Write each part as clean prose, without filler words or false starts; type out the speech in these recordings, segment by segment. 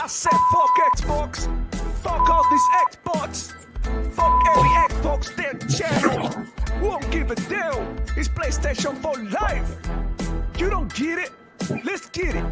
I said fuck Xbox, fuck all these Xbox, fuck every Xbox damn channel. Won't give a damn. It's PlayStation for life. You don't get it? Let's get it.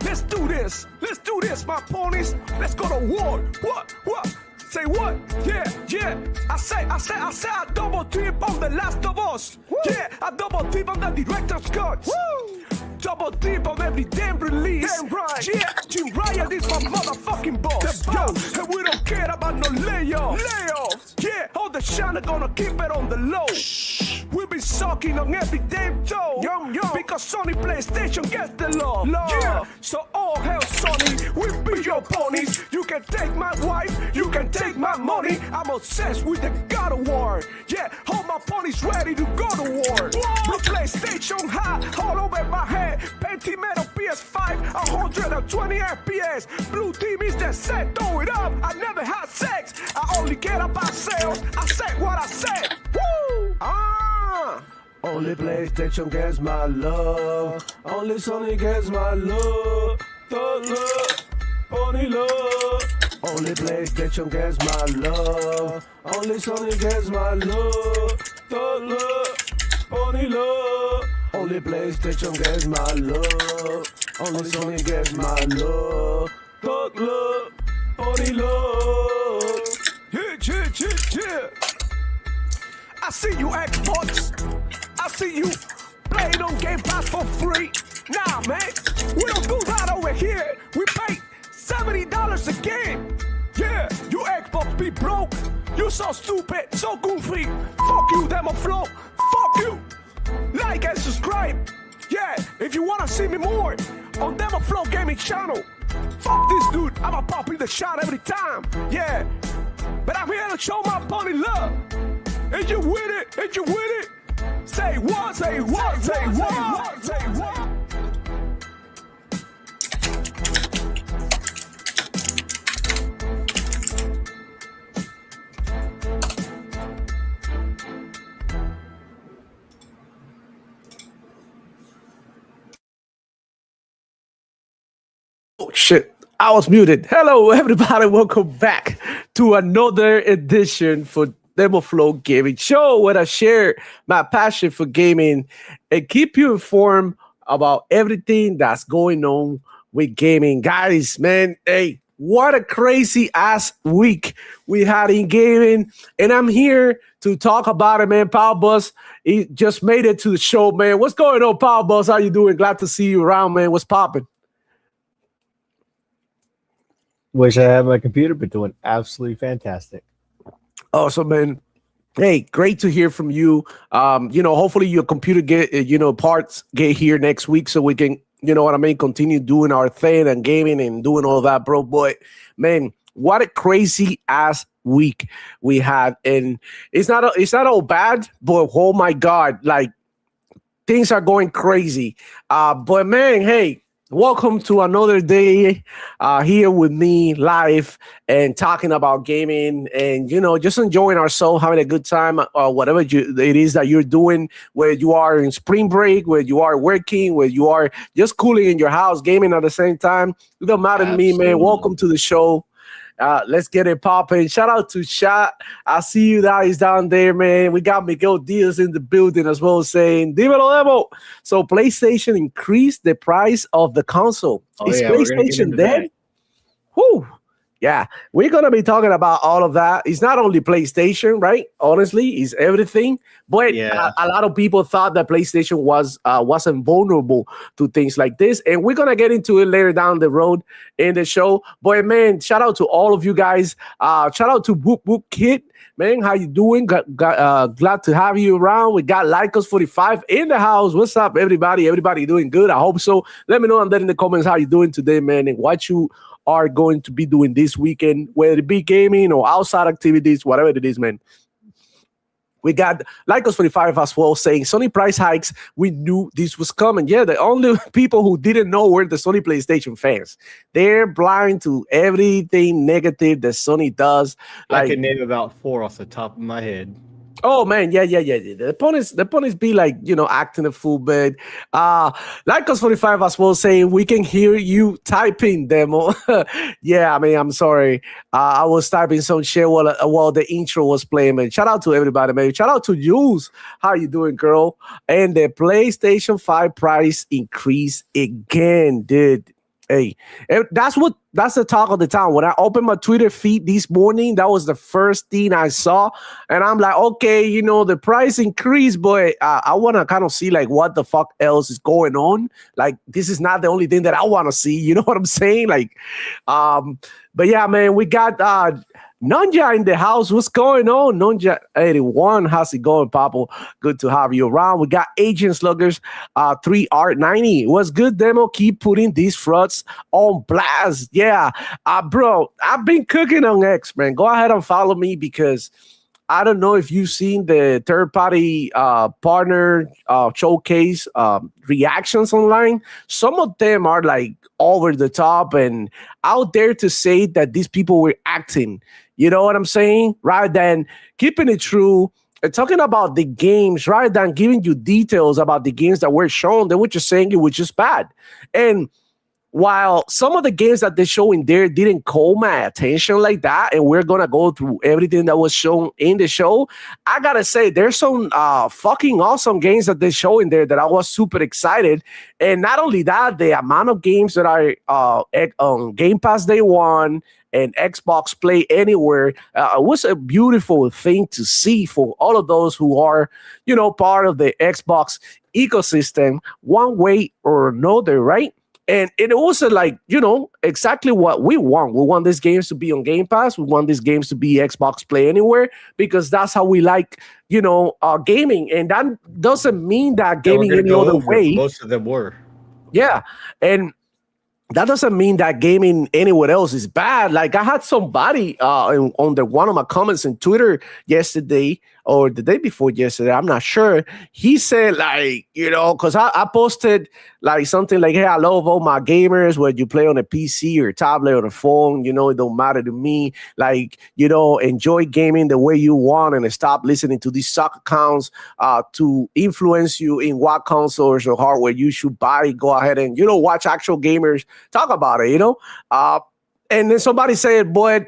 Let's do this. Let's do this, my ponies. Let's go to war. What? Say what? Yeah. I say I double tip on The Last of Us. Woo. Yeah, I double tip on the director's cut. Woo. Double tip on every damn release. Damn right. Yeah, Jim Ryan is my motherfucking boss. Yo, and we don't care about no layoffs. Yeah, all the shine gonna keep it on the low. Shh. We'll be sucking on every damn toe. Yum. Because Sony PlayStation gets the love. Yeah, so all hell Sony, we be your ponies. You can take my wife, you can take my money. I'm obsessed with the God of War. Yeah, all my ponies ready to go to war. Blue PlayStation high, all over my head. Pentimetal PS5, 120 FPS. Blue team is the set, throw it up. I never had sex, I only care about sales. I said what I said. Woo! Only PlayStation gets my love. Only Sony gets my love. The love, only love. Only PlayStation gets my love. Only Sony gets my love. The love, only love. Only PlayStation gets my love. Only Sony gets my love. The love, only love. Yeah. I see you Xbox. I see you playing on Game Pass for free. Nah, man, we don't do that over here. We pay $70 a game. Yeah, you Xbox be broke. You so stupid, so goofy. Fuck you, Demo Flow. Fuck you. Like and subscribe. Yeah, if you wanna see me more on Demo Flow Gaming channel. Fuck this dude, I'ma pop in the shot every time. Yeah, but I'm here to show my pony love. And you with it? And you with it? Say what? Say what? Say what? Say what? Oh shit, I was muted. Hello everybody, welcome back to another edition for Demo Flow Gaming Show, where I share my passion for gaming and keep you informed about everything that's going on with gaming. Guys, man, hey, what a crazy ass week we had in gaming, and I'm here to talk about it, man. Power Buzz, he just made it to the show, man. What's going on, Power Buzz? How you doing? Glad to see you around, man. What's popping? Wish I had my computer, but doing absolutely fantastic. Awesome, man. Hey, great to hear from you. Hopefully your computer get, parts get here next week so we can, continue doing our thing and gaming and doing all that, bro. Boy, man, what a crazy ass week we had. And it's not all bad, but oh my God, like things are going crazy. But man, hey, welcome to another day here with me live and talking about gaming and, just enjoying ourselves, having a good time, whatever it is that you're doing, where you are in spring break, where you are working, where you are just cooling in your house, gaming at the same time. It don't matter to me, man. Welcome to the show. Let's get it popping. Shout out to Shot. I see you guys down there, man. We got Miguel Diaz in the building as well saying, Dímelo, Demo. So PlayStation increased the price of the console. Is PlayStation dead? Whew. Yeah, we're going to be talking about all of that. It's not only PlayStation, right? Honestly, it's everything. But a lot of people thought that PlayStation wasn't vulnerable to things like this. And we're going to get into it later down the road in the show. But, man, shout out to all of you guys. Shout out to Whoop Whoop Kid. Man, how you doing? Glad to have you around. We got Lycos45 in the house. What's up, everybody? Everybody doing good? I hope so. Let me know on that in the comments how you doing today, man, and what you are going to be doing this weekend, whether it be gaming or outside activities, whatever it is, man. We got Lycos45 as well saying Sony price hikes. We knew this was coming. Yeah, the only people who didn't know were the Sony PlayStation fans. They're blind to everything negative that Sony does. I can name about 4 off the top of my head. Oh man, yeah. The opponents be like, acting a fool, but like us 45 as well saying we can hear you typing demo. Yeah, I mean, I'm sorry. I was typing some shit while the intro was playing, man. Shout out to everybody, man. Shout out to Jules. How you doing, girl? And the PlayStation 5 price increase again, dude. Hey, that's the talk of the town. When I opened my Twitter feed this morning, that was the first thing I saw, and I'm like, okay, the price increased, but I want to kind of see like what the fuck else is going on. Like, this is not the only thing that I want to see. You know what I'm saying? Like, but yeah, man, we got Nonja in the house. What's going on? Nonja 81. How's it going, Papo? Good to have you around. We got Agent Sluggers 3R90. What's good, demo? Keep putting these frauds on blast. Yeah. Bro, I've been cooking on X, man. Go ahead and follow me because I don't know if you've seen the third-party partner showcase reactions online. Some of them are like over the top and out there to say that these people were acting. You know what I'm saying? Rather than keeping it true and talking about the games, rather than giving you details about the games that were shown, they were just saying it was just bad. And while some of the games that they show in there didn't call my attention like that, and we're gonna go through everything that was shown in the show, I gotta say there's some fucking awesome games that they show in there that I was super excited. And not only that, the amount of games that are on Game Pass Day One and Xbox Play Anywhere was a beautiful thing to see for all of those who are, part of the Xbox ecosystem, one way or another, right? And it was like, exactly what we want. We want these games to be on Game Pass. We want these games to be Xbox Play Anywhere because that's how we like, gaming. And that doesn't mean that gaming any other way. Most of them were. Yeah. And that doesn't mean that gaming anywhere else is bad. Like I had somebody on one of my comments on Twitter yesterday or the day before yesterday, I'm not sure. He said like, because I posted like something like, hey, I love all my gamers, whether you play on a PC or tablet or a phone, it don't matter to me. Like, enjoy gaming the way you want and stop listening to these suck accounts to influence you in what consoles or hardware you should buy. Go ahead and, watch actual gamers talk about it, And then somebody said, boy,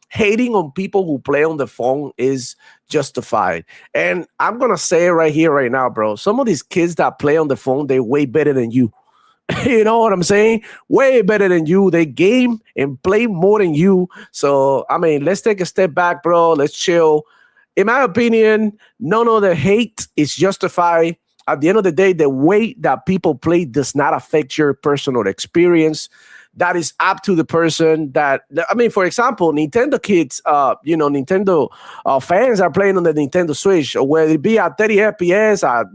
hating on people who play on the phone is justified. And I'm going to say it right here, right now, bro. Some of these kids that play on the phone, they're way better than you. You know what I'm saying? Way better than you. They game and play more than you. So, I mean, let's take a step back, bro. Let's chill. In my opinion, none of the hate is justified. At the end of the day, the way that people play does not affect your personal experience. That is up to the person for example, Nintendo kids, Nintendo fans are playing on the Nintendo Switch, or whether it be at 30 FPS, at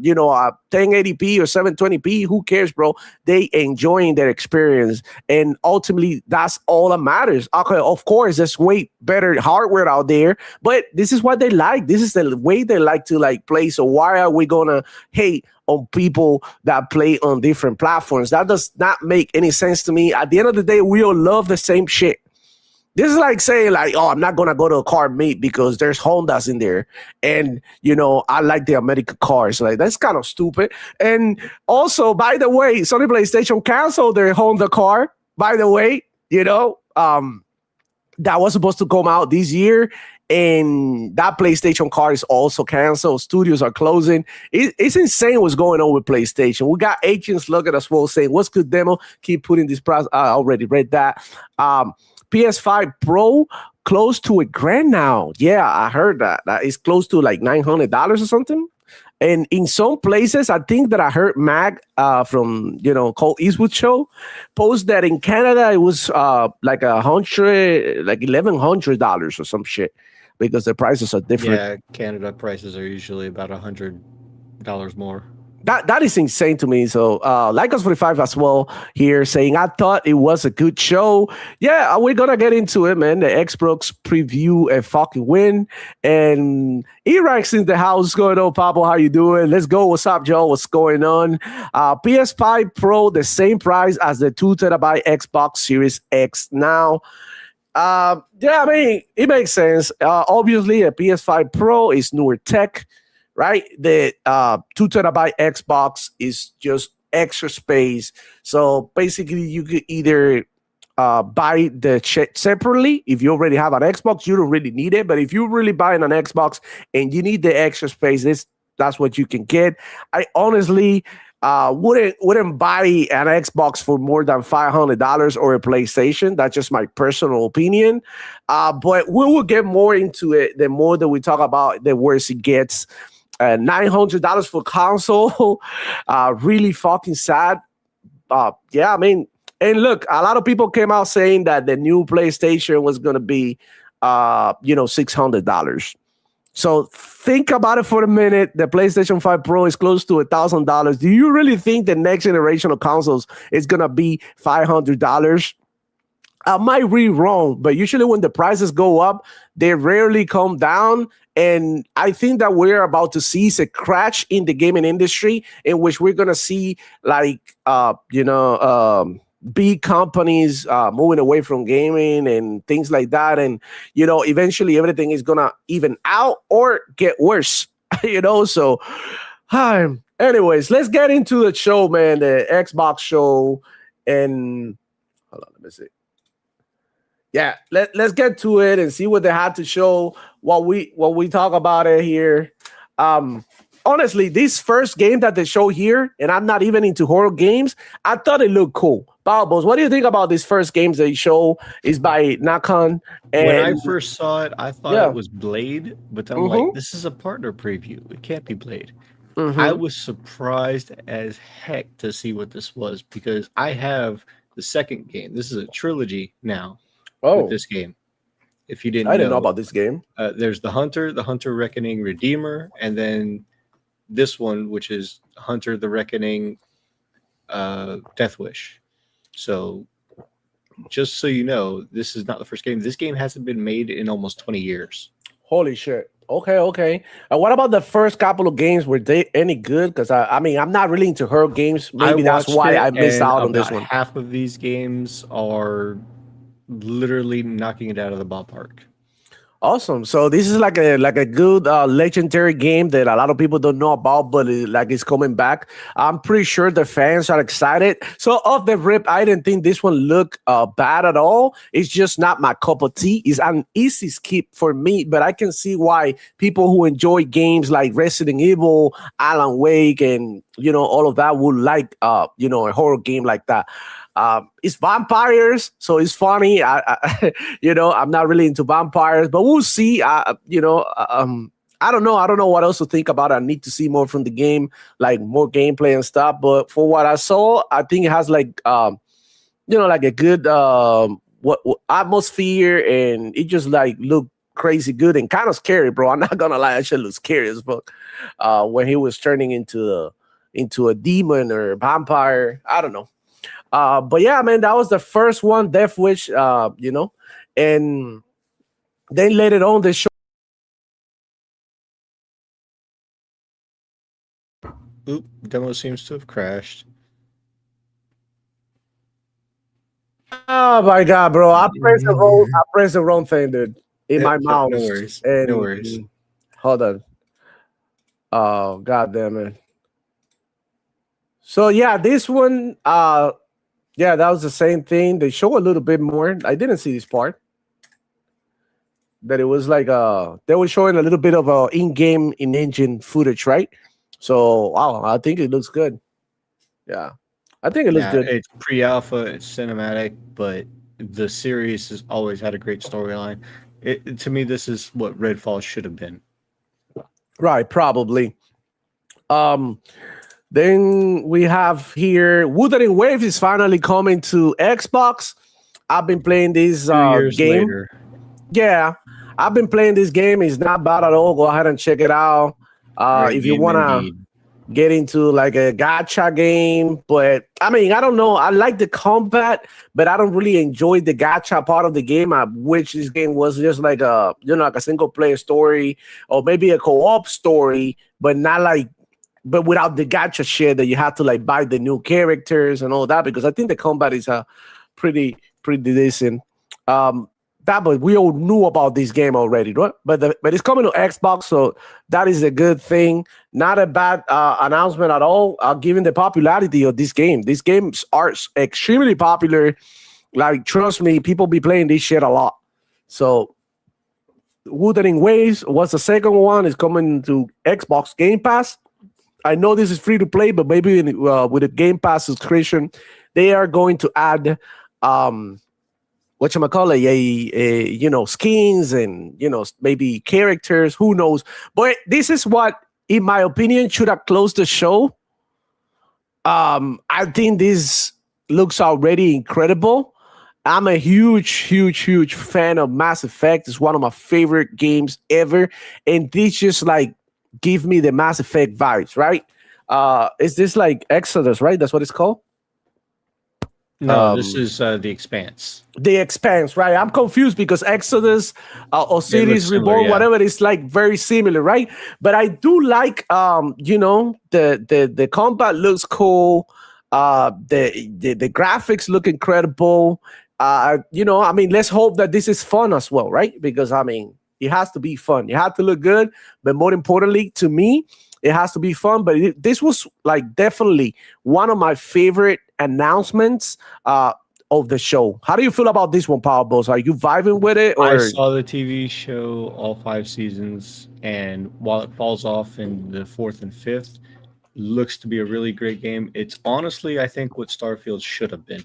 1080p or 720p, who cares, bro? They enjoying their experience. And ultimately, that's all that matters. Okay, of course, there's way better hardware out there, but this is what they like. This is the way they like to play. So why are we gonna hate on people that play on different platforms? That does not make any sense to me. At the end of the day, we all love the same shit. This is like saying I'm not going to go to a car meet because there's Hondas in there. And, I like the American cars. Like, that's kind of stupid. And also, by the way, Sony PlayStation canceled their Honda car, by the way, that was supposed to come out this year. And that PlayStation card is also canceled. Studios are closing. It's insane what's going on with PlayStation. We got agents looking as well saying, what's good, demo? Keep putting this price. I already read that. PS5 Pro close to $1,000 now. Yeah, I heard that. That is close to like $900 or something. And in some places, I think that I heard Mag from Cole Eastwood show post that in Canada it was like $1,100 or some shit, because the prices are different. Yeah, Canada prices are usually about $100 more. That is insane to me. So like us 45 as well here saying, I thought it was a good show. Yeah, we're gonna get into it, man. The Xbox preview a fucking win. And E-Rank's in the house. What's going on, Pablo? How you doing? Let's go. What's up, Joe? What's going on? PS5 Pro, the same price as the 2 terabyte Xbox Series X now. Yeah, I mean, it makes sense. Obviously, a PS5 Pro is newer tech, right? The 2 terabyte Xbox is just extra space. So basically, you could either buy the chip separately. If you already have an Xbox, you don't really need it. But if you're really buying an Xbox and you need the extra space, that's what you can get. I honestly wouldn't buy an Xbox for more than $500 or a PlayStation. That's just my personal opinion. But we will get more into it the more that we talk about the worse it gets. $900 for console, really fucking sad. Yeah, I mean, and look, a lot of people came out saying that the new PlayStation was going to be, $600. So think about it for a minute. The PlayStation 5 Pro is close to $1,000. Do you really think the next generation of consoles is going to be $500? I might be wrong, but usually when the prices go up, they rarely come down. And I think that we're about to see a crash in the gaming industry in which we're going to see big companies moving away from gaming and things like that. And, eventually everything is going to even out or get worse, So, anyways, let's get into the show, man, the Xbox show. And hold on, let me see. Yeah, let's get to it and see what they had to show while we talk about it here. Honestly, this first game that they show here, and I'm not even into horror games, I thought it looked cool. Balbos, what do you think about this first games they show? Is by Nakon. When I first saw it, I thought it was Blade, but then I'm like, this is a partner preview. It can't be Blade. I was surprised as heck to see what this was because I have the second game. This is a trilogy now. With this game. If you didn't know about this game. There's the Hunter Reckoning Redeemer, and then this one, which is Hunter the Reckoning Death Wish. So just so you know, this is not the first game. This game hasn't been made in almost 20 years. Holy shit. Okay. What about the first couple of games? Were they any good? Because I'm not really into horror games. Maybe that's why I missed out on this one. Half of these games are literally knocking it out of the ballpark. Awesome. So this is like a good legendary game that a lot of people don't know about, but it's coming back. I'm pretty sure the fans are excited. So off the rip, I didn't think this one looked bad at all. It's just not my cup of tea. It's an easy skip for me, but I can see why people who enjoy games like Resident Evil, Alan Wake, and all of that would like a horror game like that. It's vampires, so it's funny. I'm not really into vampires, but we'll see. I don't know. I don't know what else to think about. I need to see more from the game, like more gameplay and stuff. But for what I saw, I think it has like a good what atmosphere, and it just like looked crazy good and kind of scary, bro. I'm not gonna lie, it should look scary as fuck. When he was turning into a demon or a vampire, I don't know. But yeah, man, that was the first one, Death Wish, and then later on they show. Oop, demo seems to have crashed. Oh my god, bro! I pressed the wrong thing, dude. In my mouse. No worries. And, no worries. Hold on. Oh god damn it. So yeah, this one, yeah, that was the same thing. They show a little bit more. I didn't see this part. That it was like they were showing a little bit of in-game in-engine footage, right? So wow, I think it looks good. Yeah, I think it looks good. It's pre-alpha, it's cinematic, but the series has always had a great storyline. To me, this is what Redfall should have been. Right, probably. Then we have here Wuthering Waves is finally coming to Xbox. I've been playing this game. Later. Yeah, I've been playing this game. It's not bad at all. Go ahead and check it out. If you want to get into like a gacha game. But I mean, I don't know. I like the combat, but I don't really enjoy the gacha part of the game. I wish this game was just like like a single player story or maybe a co-op story, but not like, but without the gacha shit that you have to like buy the new characters and all that, because I think the combat is pretty decent. that, but we all knew about this game already, right? But it's coming to Xbox, so that is a good thing. Not a bad announcement at all, given the popularity of this game. These games are extremely popular. Like, trust me, people be playing this shit a lot. So, Wuthering Waves was the second one. Is coming to Xbox Game Pass. I know this is free to play, but maybe with a Game Pass subscription, they are going to add skins and maybe characters. Who knows? But this is what, in my opinion, should have closed the show. I think this looks already incredible. I'm a huge fan of Mass Effect. It's one of my favorite games ever, and this just like give me the Mass Effect vibes, right? Is this like Exodus, right? That's what it's called? No, this is The Expanse. The Expanse, right? I'm confused because Exodus, Osiris Reborn, yeah. whatever, it's like very similar, right? But I do like, the combat looks cool. The graphics look incredible. Let's hope that this is fun as well, right? Because it has to be fun. You have to look good, but more importantly, to me, it has to be fun. But this was like definitely one of my favorite announcements of the show. How do you feel about this one, Power Boss? Are you vibing with it? Or? I saw the TV show, all 5 seasons, and while it falls off in the 4th and 5th, looks to be a really great game. It's honestly, I think, what Starfield should have been.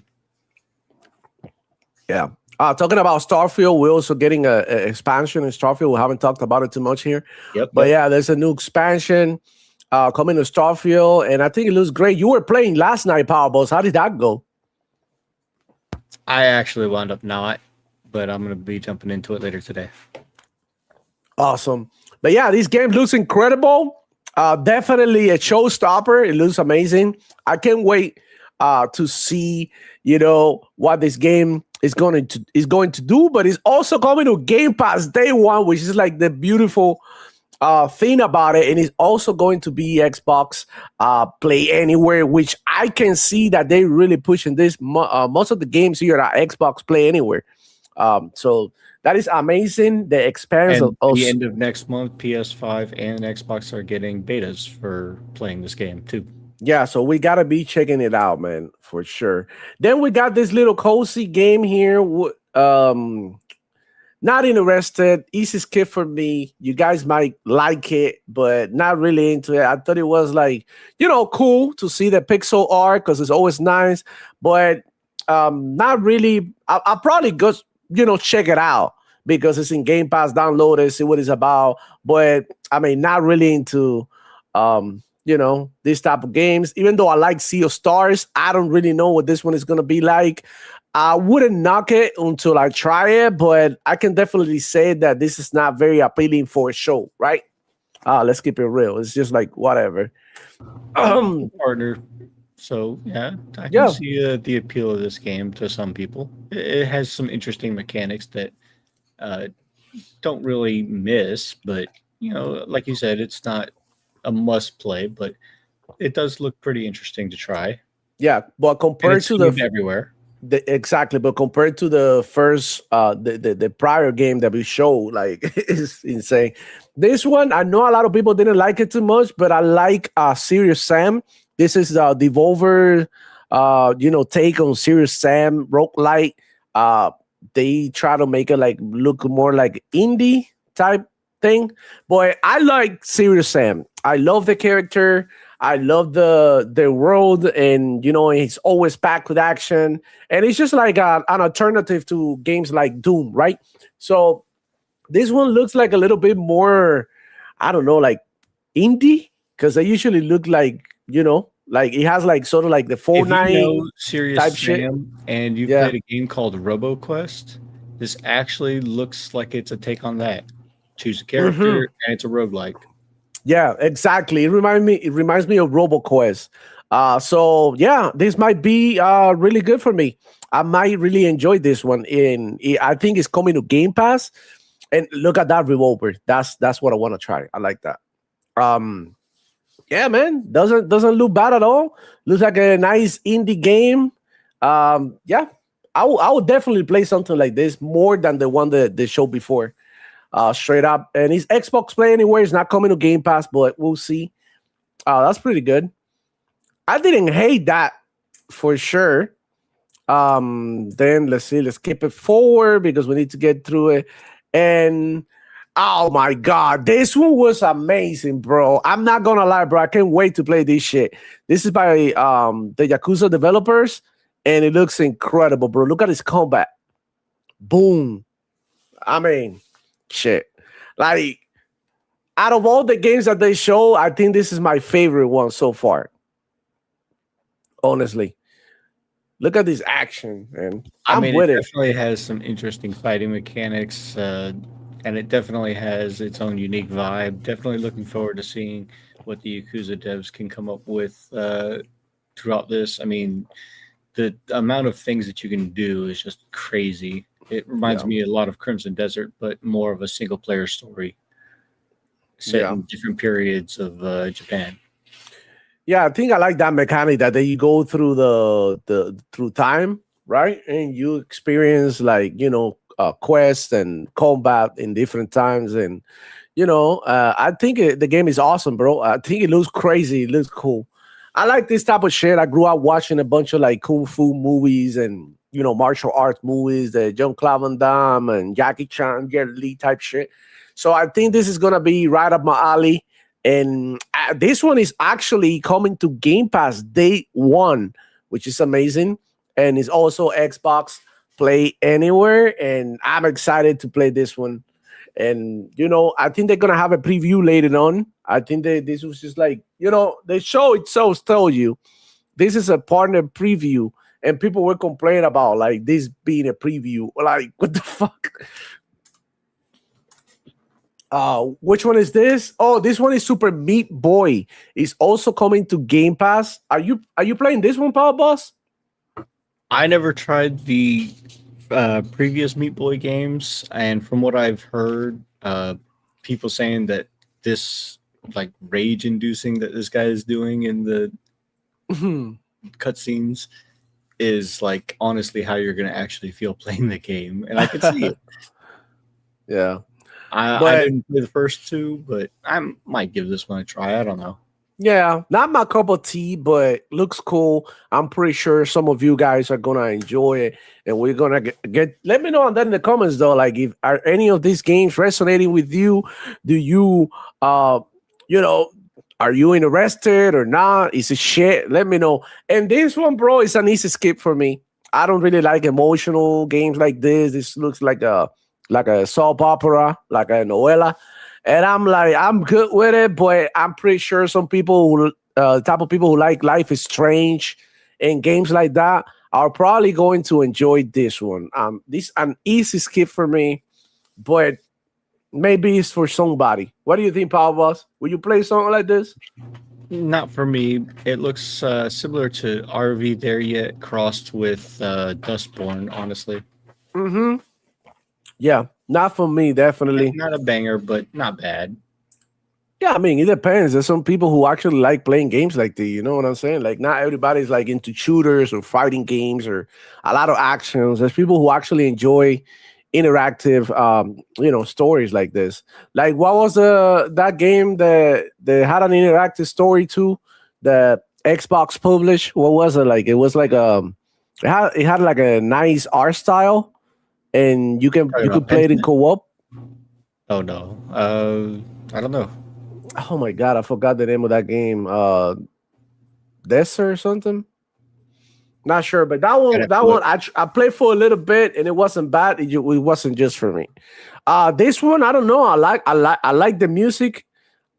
Yeah. Talking about Starfield, we're also getting an expansion in Starfield. We haven't talked about it too much here. But yeah, there's a new expansion coming to Starfield, and I think it looks great. You were playing last night, Power Boss. How did that go? I actually wound up not, but I'm going to be jumping into it later today. Awesome. But yeah, this game looks incredible. Definitely a showstopper. It looks amazing. I can't wait to see, what this game is going to do, but it's also coming to Game Pass day one, which is like the beautiful thing about it. And it's also going to be Xbox Play Anywhere, which I can see that they're really pushing this. Most of the games here are Xbox Play Anywhere. So that is amazing. The expansion at the end of next month, PS5 and Xbox are getting betas for playing this game too. Yeah, so we gotta be checking it out, man, for sure. Then we got this little cozy game here. Not interested. Easy skip for me. You guys might like it, but not really into it. I thought it was like, cool to see the pixel art because it's always nice, but not really. I'll probably go, check it out because it's in Game Pass. Download it, see what it's about. But not really into this type of games. Even though I like Sea of Stars, I don't really know what this one is gonna be like. I wouldn't knock it until I try it, but I can definitely say that this is not very appealing for a show, right? Let's keep it real. It's just like whatever. Partner. So yeah, I can see the appeal of this game to some people. It has some interesting mechanics that don't really miss, but like you said, it's not a must play, but it does look pretty interesting to try. Yeah, but compared to everywhere. Exactly, but compared to the first the prior game that we showed, like it's insane. This one, I know a lot of people didn't like it too much, but I like Serious Sam. This is the Devolver take on Serious Sam roguelike. They try to make it like look more like indie type thing. Boy, I like Serious Sam. I love the character. I love the world, and it's always packed with action, and it's just like an alternative to games like Doom, right? So this one looks like a little bit more, I don't know, like indie, because they usually look like like it has like sort of like the Fortnite Serious type Sam shit. And you played a game called RoboQuest. This actually looks like it's a take on that. Choose a character, and it's a roguelike. Yeah, exactly. It reminds me of RoboQuest. So yeah, this might be really good for me. I might really enjoy this one. I think it's coming to Game Pass. And look at that revolver. That's what I want to try. I like that. Yeah, man, doesn't look bad at all. Looks like a nice indie game. Yeah, I would definitely play something like this more than the one that they showed before. Straight up, and his Xbox Play Anywhere is not coming to Game Pass, but we'll see. That's pretty good. I didn't hate that for sure. Then let's see, let's keep it forward because we need to get through it. And oh my god, this one was amazing, bro. I'm not gonna lie, bro. I can't wait to play this shit. This is by the Yakuza developers, and it looks incredible, bro. Look at this combat. Boom. I mean, shit. Like, out of all the games that they show, I think this is my favorite one so far. Honestly. Look at this action, and I'm with it. It definitely has some interesting fighting mechanics, and it definitely has its own unique vibe. Definitely looking forward to seeing what the Yakuza devs can come up with throughout this. I mean, the amount of things that you can do is just crazy. It reminds me a lot of Crimson Desert, but more of a single-player story set in different periods of Japan. Yeah, I think I like that mechanic that you go through the through time, right? And you experience like quests and combat in different times, and I think the game is awesome, bro. I think it looks crazy. It looks cool. I like this type of shit. I grew up watching a bunch of like kung fu movies and martial arts movies, the Jean-Claude Van Damme and Jackie Chan, Jet Li type shit. So I think this is gonna be right up my alley. And this one is actually coming to Game Pass day one, which is amazing. And it's also Xbox Play Anywhere. And I'm excited to play this one. And, I think they're going to have a preview later on. I think this was just like, the show itself tells you this is a partner preview. And people were complaining about like this being a preview. Like, what the fuck? Which one is this? Oh, this one is Super Meat Boy. It's also coming to Game Pass. Are you playing this one, Power Boss? I never tried the previous Meat Boy games, and from what I've heard, people saying that this like rage-inducing that this guy is doing in the cutscenes is like honestly how you're gonna actually feel playing the game, and I can see it. Yeah. I didn't play the first two, but I might give this one a try. I don't know. Yeah, not my cup of tea, but looks cool. I'm pretty sure some of you guys are gonna enjoy it, and we're gonna get. Let me know on that in the comments, though. Like, if are any of these games resonating with you? Do you, are you interested or not? Is it shit? Let me know. And this one, bro, is an easy skip for me. I don't really like emotional games like this. This looks like a soap opera, like a novela. And I'm like, I'm good with it, but I'm pretty sure some people, type of people who like Life is Strange and games like that are probably going to enjoy this one. This an easy skip for me, but maybe it's for somebody. What do you think, Power Boss? Will you play something like this? Not for me. It looks similar to RV There Yet crossed with Dustborn, honestly. Mm-hmm. Yeah, not for me, definitely. Not a banger, but not bad. Yeah, I mean, it depends. There's some people who actually like playing games like this. You know what I'm saying? Like, not everybody's like into shooters or fighting games or a lot of actions. There's people who actually enjoy interactive, stories like this. Like, what was that game that had an interactive story too? That Xbox published. What was it like? It was like it had like a nice art style. And you could play it in co-op. Oh no, I don't know. Oh my god, I forgot the name of that game. Desert or something. Not sure, but that one, I played for a little bit, and it wasn't bad. It wasn't just for me. This one, I don't know. I like the music.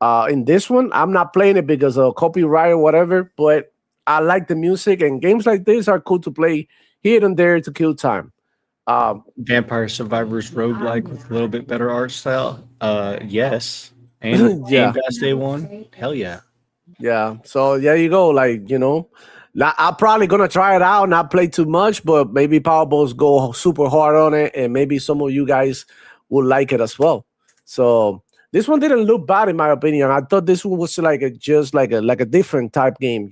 In this one, I'm not playing it because of copyright or whatever, but I like the music, and games like this are cool to play here and there to kill time. Vampire Survivors roguelike with a little bit better art style. Yes. And Game Pass Day 1. Hell yeah. Yeah. So there you go. Like, I'm probably gonna try it out, not play too much, but maybe Powerballs go super hard on it, and maybe some of you guys will like it as well. So this one didn't look bad in my opinion. I thought this one was like just like a different type game,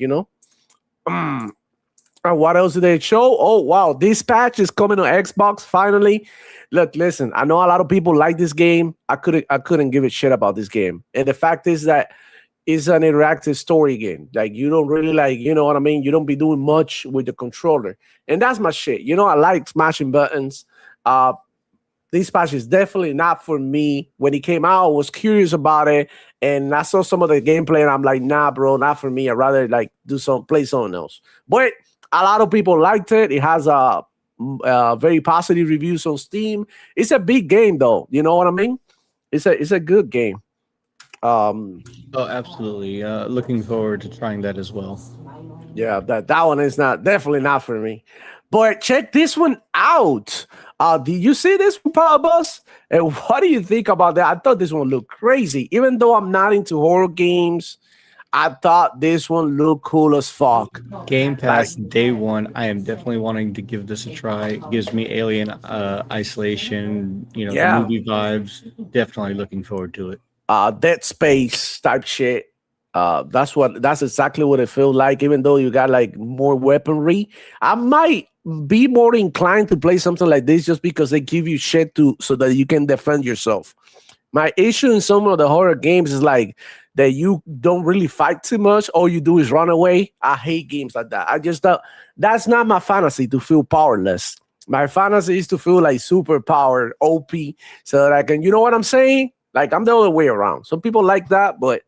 What else did they show? Oh wow, this patch is coming to Xbox finally. Look, listen, I know a lot of people like this game. I couldn't give a shit about this game. And the fact is that it's an interactive story game. Like you don't really like, you know what I mean? You don't be doing much with the controller. And that's my shit. You know, I like smashing buttons. This patch is definitely not for me. When it came out, I was curious about it, and I saw some of the gameplay, and I'm like, nah, bro, not for me. I'd rather like play something else. But a lot of people liked it. It has a very positive reviews on Steam. It's a big game, though. You know what I mean? It's a good game. Oh, absolutely. Looking forward to trying that as well. Yeah, that one is definitely not for me. But check this one out. Did you see this one, Power Bus? And what do you think about that? I thought this one looked crazy. Even though I'm not into horror games, I thought this one looked cool as fuck. Game Pass day one. I am definitely wanting to give this a try. It gives me Alien Isolation, movie vibes. Definitely looking forward to it. Dead Space type shit. That's exactly what it feels like. Even though you got like more weaponry, I might be more inclined to play something like this just because they give you shit so that you can defend yourself. My issue in some of the horror games is like that you don't really fight too much. All you do is run away. I hate games like that. I just that's not my fantasy, to feel powerless. My fantasy is to feel like super powered, OP, so that I can, you know what I'm saying? Like I'm the other way around. Some people like that, but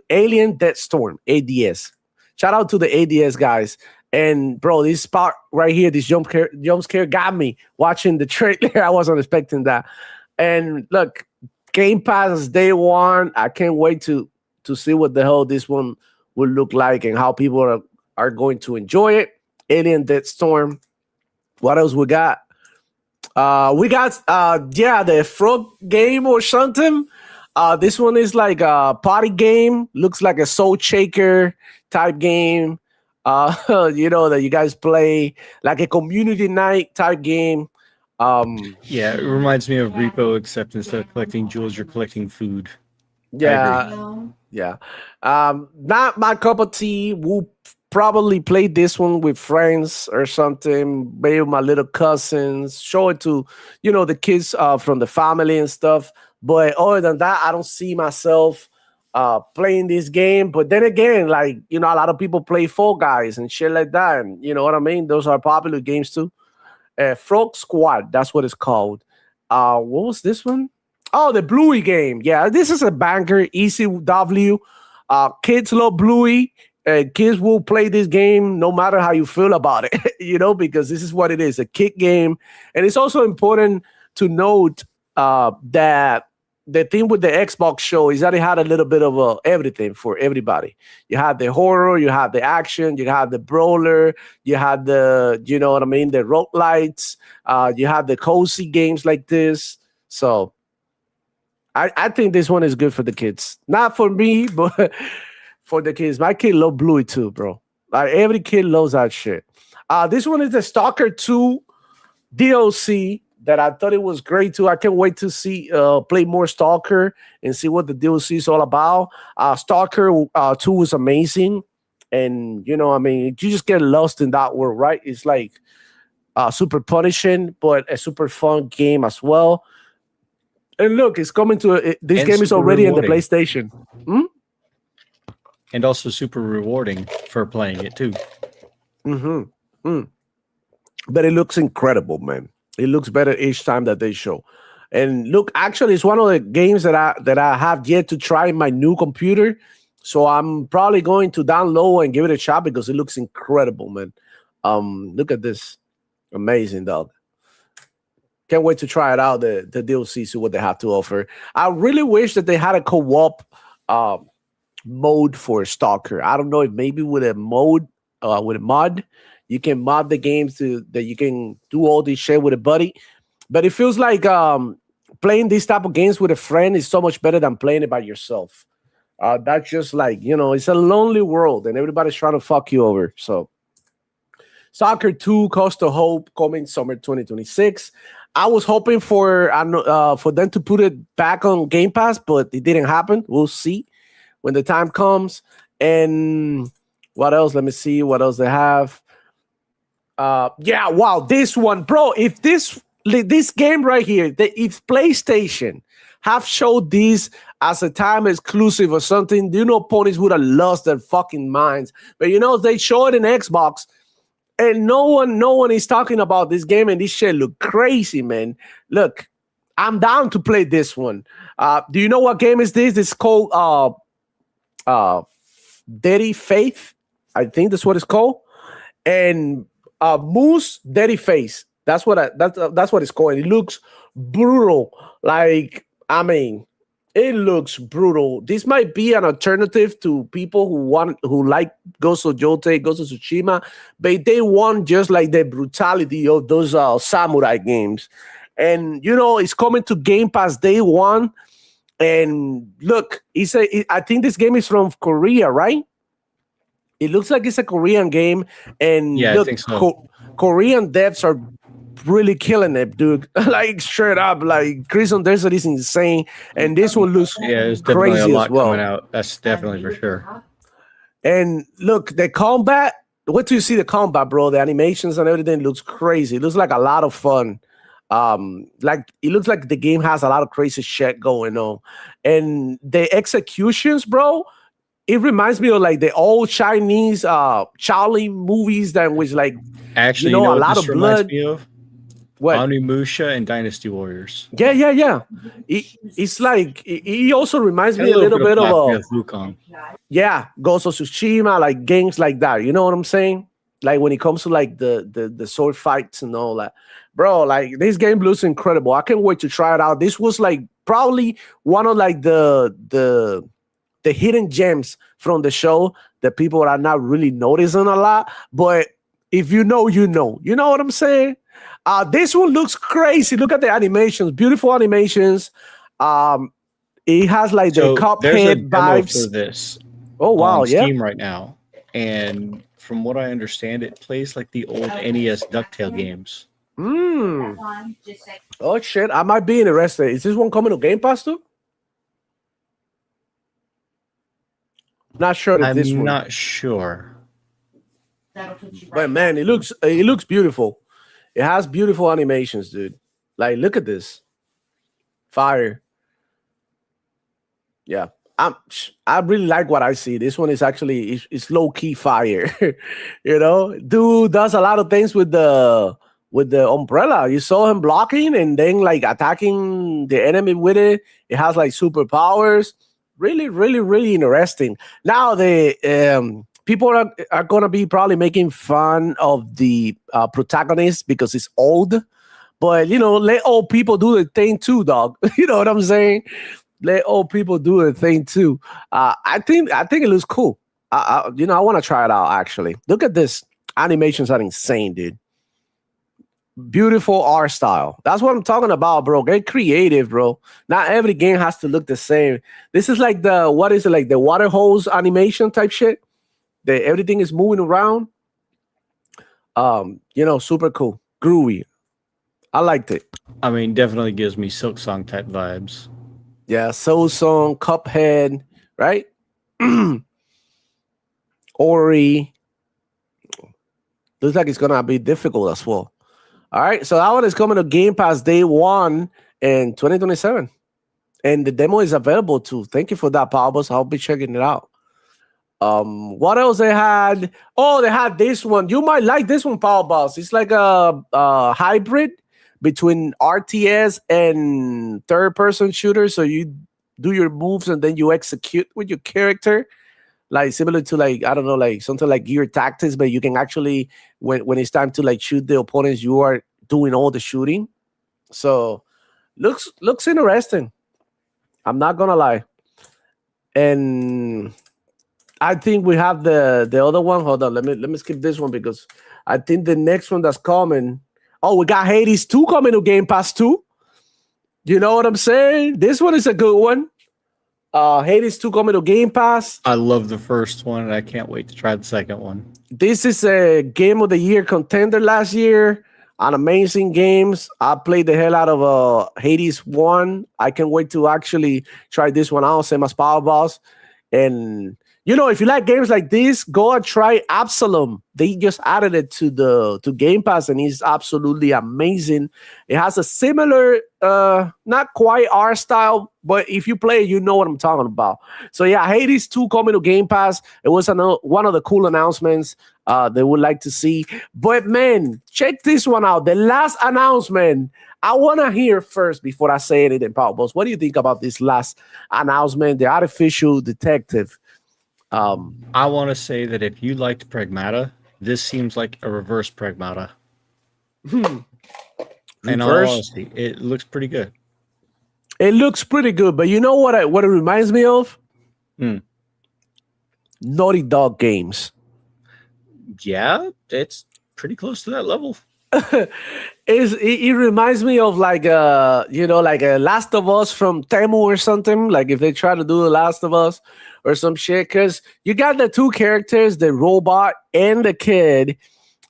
Alien Death Storm, ADS. Shout out to the ADS guys. And bro, this part right here, this jump scare got me watching the trailer. I wasn't expecting that. And look, Game Pass day one. I can't wait to see what the hell this one will look like and how people are going to enjoy it. Alien Death Storm. What else we got? We got the frog game or something. This one is like a party game. Looks like a soul shaker type game. That you guys play, like a community night type game. Yeah, it reminds me of Repo, except instead of collecting jewels, you're collecting food. Yeah. Not my cup of tea. We'll probably play this one with friends or something, maybe my little cousins, show it to, the kids from the family and stuff. But other than that, I don't see myself playing this game. But then again, like, a lot of people play Fall Guys and shit like that. And you know what I mean? Those are popular games too. Frog Squad, that's what it's called. What was this one? Oh, the Bluey game. Yeah, this is a banger, easy W. Kids love Bluey. Kids will play this game no matter how you feel about it, because this is what it is, a kid game. And it's also important to note that the thing with the Xbox show is that it had a little bit of everything for everybody. You had the horror, you had the action, you had the brawler, you had the, the roguelites, you had the cozy games like this. So I think this one is good for the kids. Not for me, but for the kids. My kid love Bluey too, bro. Like every kid loves that shit. This one is the Stalker 2 DLC that I thought it was great too. I can't wait to see play more Stalker and see what the DLC is all about. Stalker 2 was amazing. And you just get lost in that world, right? It's like super punishing, but a super fun game as well. And look, it's coming to this game is already in the PlayStation. And also super rewarding for playing it too. But it looks incredible, man. It looks better each time that they show. And look, actually, it's one of the games that I have yet to try in my new computer. So I'm probably going to download and give it a shot because it looks incredible, man. Look at this. Amazing, dog. Can't wait to try it out, the DLC, see what they have to offer. I really wish that they had a co-op mode for Stalker. I don't know if maybe with a mod, you can mod the games that you can do all this shit with a buddy. But it feels like playing these type of games with a friend is so much better than playing it by yourself. That's just like, it's a lonely world and everybody's trying to fuck you over. So Stalker 2, Cost of Hope, coming summer 2026. I was hoping for them to put it back on Game Pass, but it didn't happen. We'll see when the time comes. And what else? Let me see what else they have. Yeah, wow, this one, bro. If this game right here, if PlayStation have showed this as a time exclusive or something, ponies would have lost their fucking minds. But they show it in Xbox, and no one is talking about this game, and this shit look crazy, man. Look, I'm down to play this one. Do you know what game is this? It's called Dirty Faith. I think that's what it's called. And Moose Dirty Face. That's what it's called. It looks brutal. Like, I mean, it looks brutal. This might be an alternative to people who like Ghost of Yotei, Ghost of Tsushima, but they want just like the brutality of those samurai games. And it's coming to Game Pass day one. And look, I think this game is from Korea, right? It looks like it's a Korean game, and yeah, look, I think so. Korean devs are really killing it, dude. Like straight up, like Crimson Desert is insane, and this one looks there's definitely crazy a lot as well. coming out. That's definitely for sure. And look, the combat. What do you see? The combat, bro. The animations and everything looks crazy. It looks like a lot of fun. Like it looks like the game has a lot of crazy shit going on, and the executions, bro. It reminds me of like the old Chinese Charlie movies that was like actually a lot of blood. What? Onimusha and Dynasty Warriors. Yeah. It's like it also reminds me a little bit of Wukong. Yeah, Ghost of Tsushima, like games like that. You know what I'm saying? Like when it comes to like the sword fights and all that, bro. Like this game looks incredible. I can't wait to try it out. This was like probably one of like the hidden gems from the show that people are not really noticing a lot. But if you know, you know what I'm saying? This one looks crazy. Look at the animations, beautiful animations. It has like the Cuphead vibes. For this. Oh, wow. On Steam right now. And from what I understand, it plays like the old NES DuckTale games. Oh, shit. I might be interested. Is this one coming to Game Pass too? Not sure if this one. I'm not sure. But man, it looks beautiful. It has beautiful animations, dude. Like, look at this. Fire. Yeah. I really like what I see. This one is actually it's low key fire. Dude does a lot of things with the umbrella. You saw him blocking and then like attacking the enemy with it. It has like superpowers. Really, really, really interesting. Now the people are gonna be probably making fun of the protagonist because it's old, but let old people do the thing too, dog. You know what I'm saying? Let old people do the thing too. I think it looks cool. I want to try it out. Actually, look at this. Animations are insane, dude. Beautiful art style. That's what I'm talking about, bro. Get creative, bro. Not every game has to look the same. This is like the water hose animation type shit. Everything is moving around. Super cool, groovy. I liked it. I mean, definitely gives me Silk Song type vibes. Yeah, Soul Song, Cuphead, right? Ori. Looks like it's gonna be difficult as well. All right, so that one is coming to Game Pass day one in 2027. And the demo is available too. Thank you for that, Pablos. I'll be checking it out. What else they had? Oh, they had this one. You might like this one, Power Boss. It's like a hybrid between RTS and third-person shooter. So you do your moves and then you execute with your character. Like similar to like, I don't know, like something like Gear Tactics, but you can actually, when it's time to like shoot the opponents, you are doing all the shooting. So looks interesting. I'm not gonna lie. And I think we have the other one. Hold on, let me skip this one because I think the next one that's coming. Oh, we got Hades 2 coming to Game Pass 2. You know what I'm saying? This one is a good one. Hades 2 coming to Game Pass. I love the first one, and I can't wait to try the second one. This is a Game of the Year contender last year on Amazing Games. I played the hell out of Hades 1. I can't wait to actually try this one out, same as Power Boss. And if you like games like this, go and try Absalom. They just added it to Game Pass, and it's absolutely amazing. It has a similar, not quite art style, but if you play it, you know what I'm talking about. So yeah, Hades 2 coming to Game Pass. It was one of the cool announcements they would like to see. But man, check this one out. The last announcement. I want to hear first before I say anything, Power Boss. What do you think about this last announcement? The artificial detective. I want to say that if you liked Pragmata, this seems like a reverse Pragmata. And all honesty, it looks pretty good. It looks pretty good, but you know what it reminds me of? Naughty Dog games. Yeah, it's pretty close to that level. It reminds me of like a Last of Us from Temu or something. Like if they try to do The Last of Us or some shit, because you got the two characters, the robot and the kid,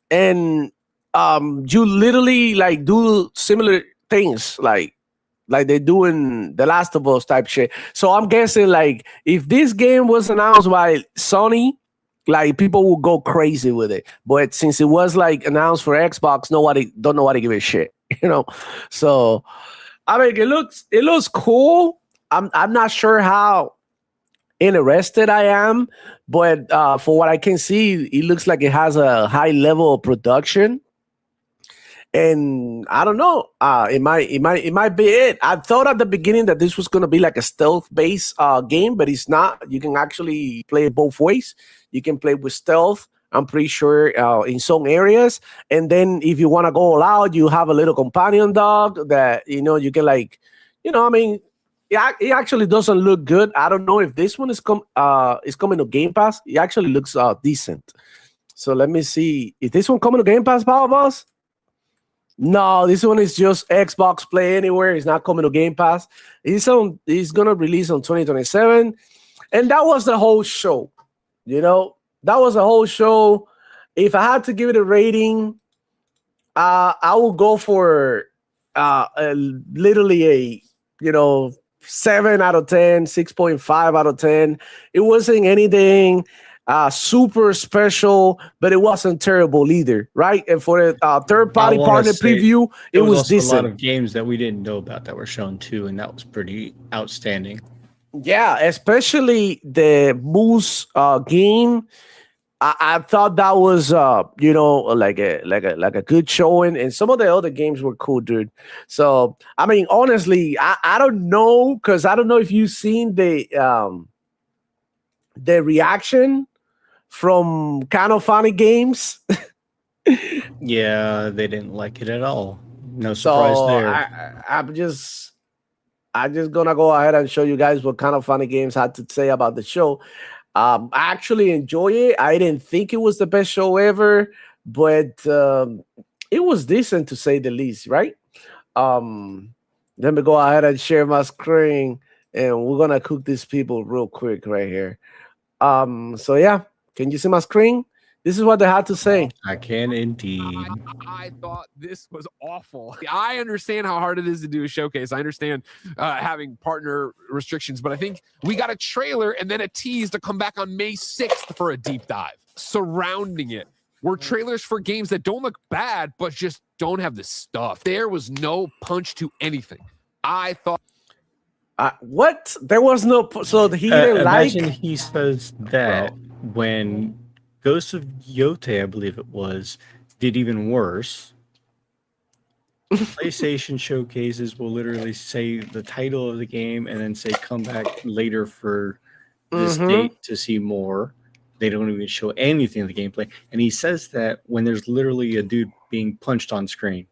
and you literally like do similar things like they do in The Last of Us type shit. So I'm guessing like if this game was announced by Sony, like people will go crazy with it. But since it was like announced for Xbox, don't nobody give a shit, So I mean, it looks cool. I'm not sure how interested I am, but for what I can see, it looks like it has a high level of production. And I don't know. It might be it. I thought at the beginning that this was gonna be like a stealth-based game, but it's not. You can actually play it both ways. You can play with stealth, I'm pretty sure, in some areas. And then if you want to go all out, you have a little companion dog that you can like, I mean, it actually doesn't look good. I don't know if this one is coming to Game Pass. It actually looks decent. So let me see. Is this one coming to Game Pass, Power Boss? No, this one is just Xbox Play Anywhere. It's not coming to Game Pass. It's gonna release on 2027, and that was the whole show. That was the whole show. If I had to give it a rating, I would go for literally a 7 out of 10, 6.5 out of 10. It wasn't anything super special, but it wasn't terrible either, right? And for the third-party partner preview, it was decent. A lot of games that we didn't know about that were shown too, and that was pretty outstanding. Yeah, especially the Moose game. I thought that was like a good showing, and some of the other games were cool, dude. So I mean, honestly, I don't know, because I don't know if you've seen the reaction from Kind of Funny Games. Yeah, they didn't like it at all. No surprise there. I'm just gonna go ahead and show you guys what Kind of Funny Games had to say about the show. I actually enjoy it. I didn't think it was the best show ever, but it was decent to say the least, right? Let me go ahead and share my screen, and we're gonna cook these people real quick right here. So yeah, can you see my screen? This is what they had to say. I can indeed. I thought this was awful. I understand how hard it is to do a showcase. I understand having partner restrictions, but I think we got a trailer and then a tease to come back on May 6th for a deep dive. Surrounding it were trailers for games that don't look bad, but just don't have the stuff. There was no punch to anything. I thought. What? There was no. So he didn't like. Imagine he says that when Ghost of Yote, I believe it was, did even worse. PlayStation showcases will literally say the title of the game and then say come back later for this date to see more. They don't even show anything of the gameplay. And he says that when there's literally a dude being punched on screen.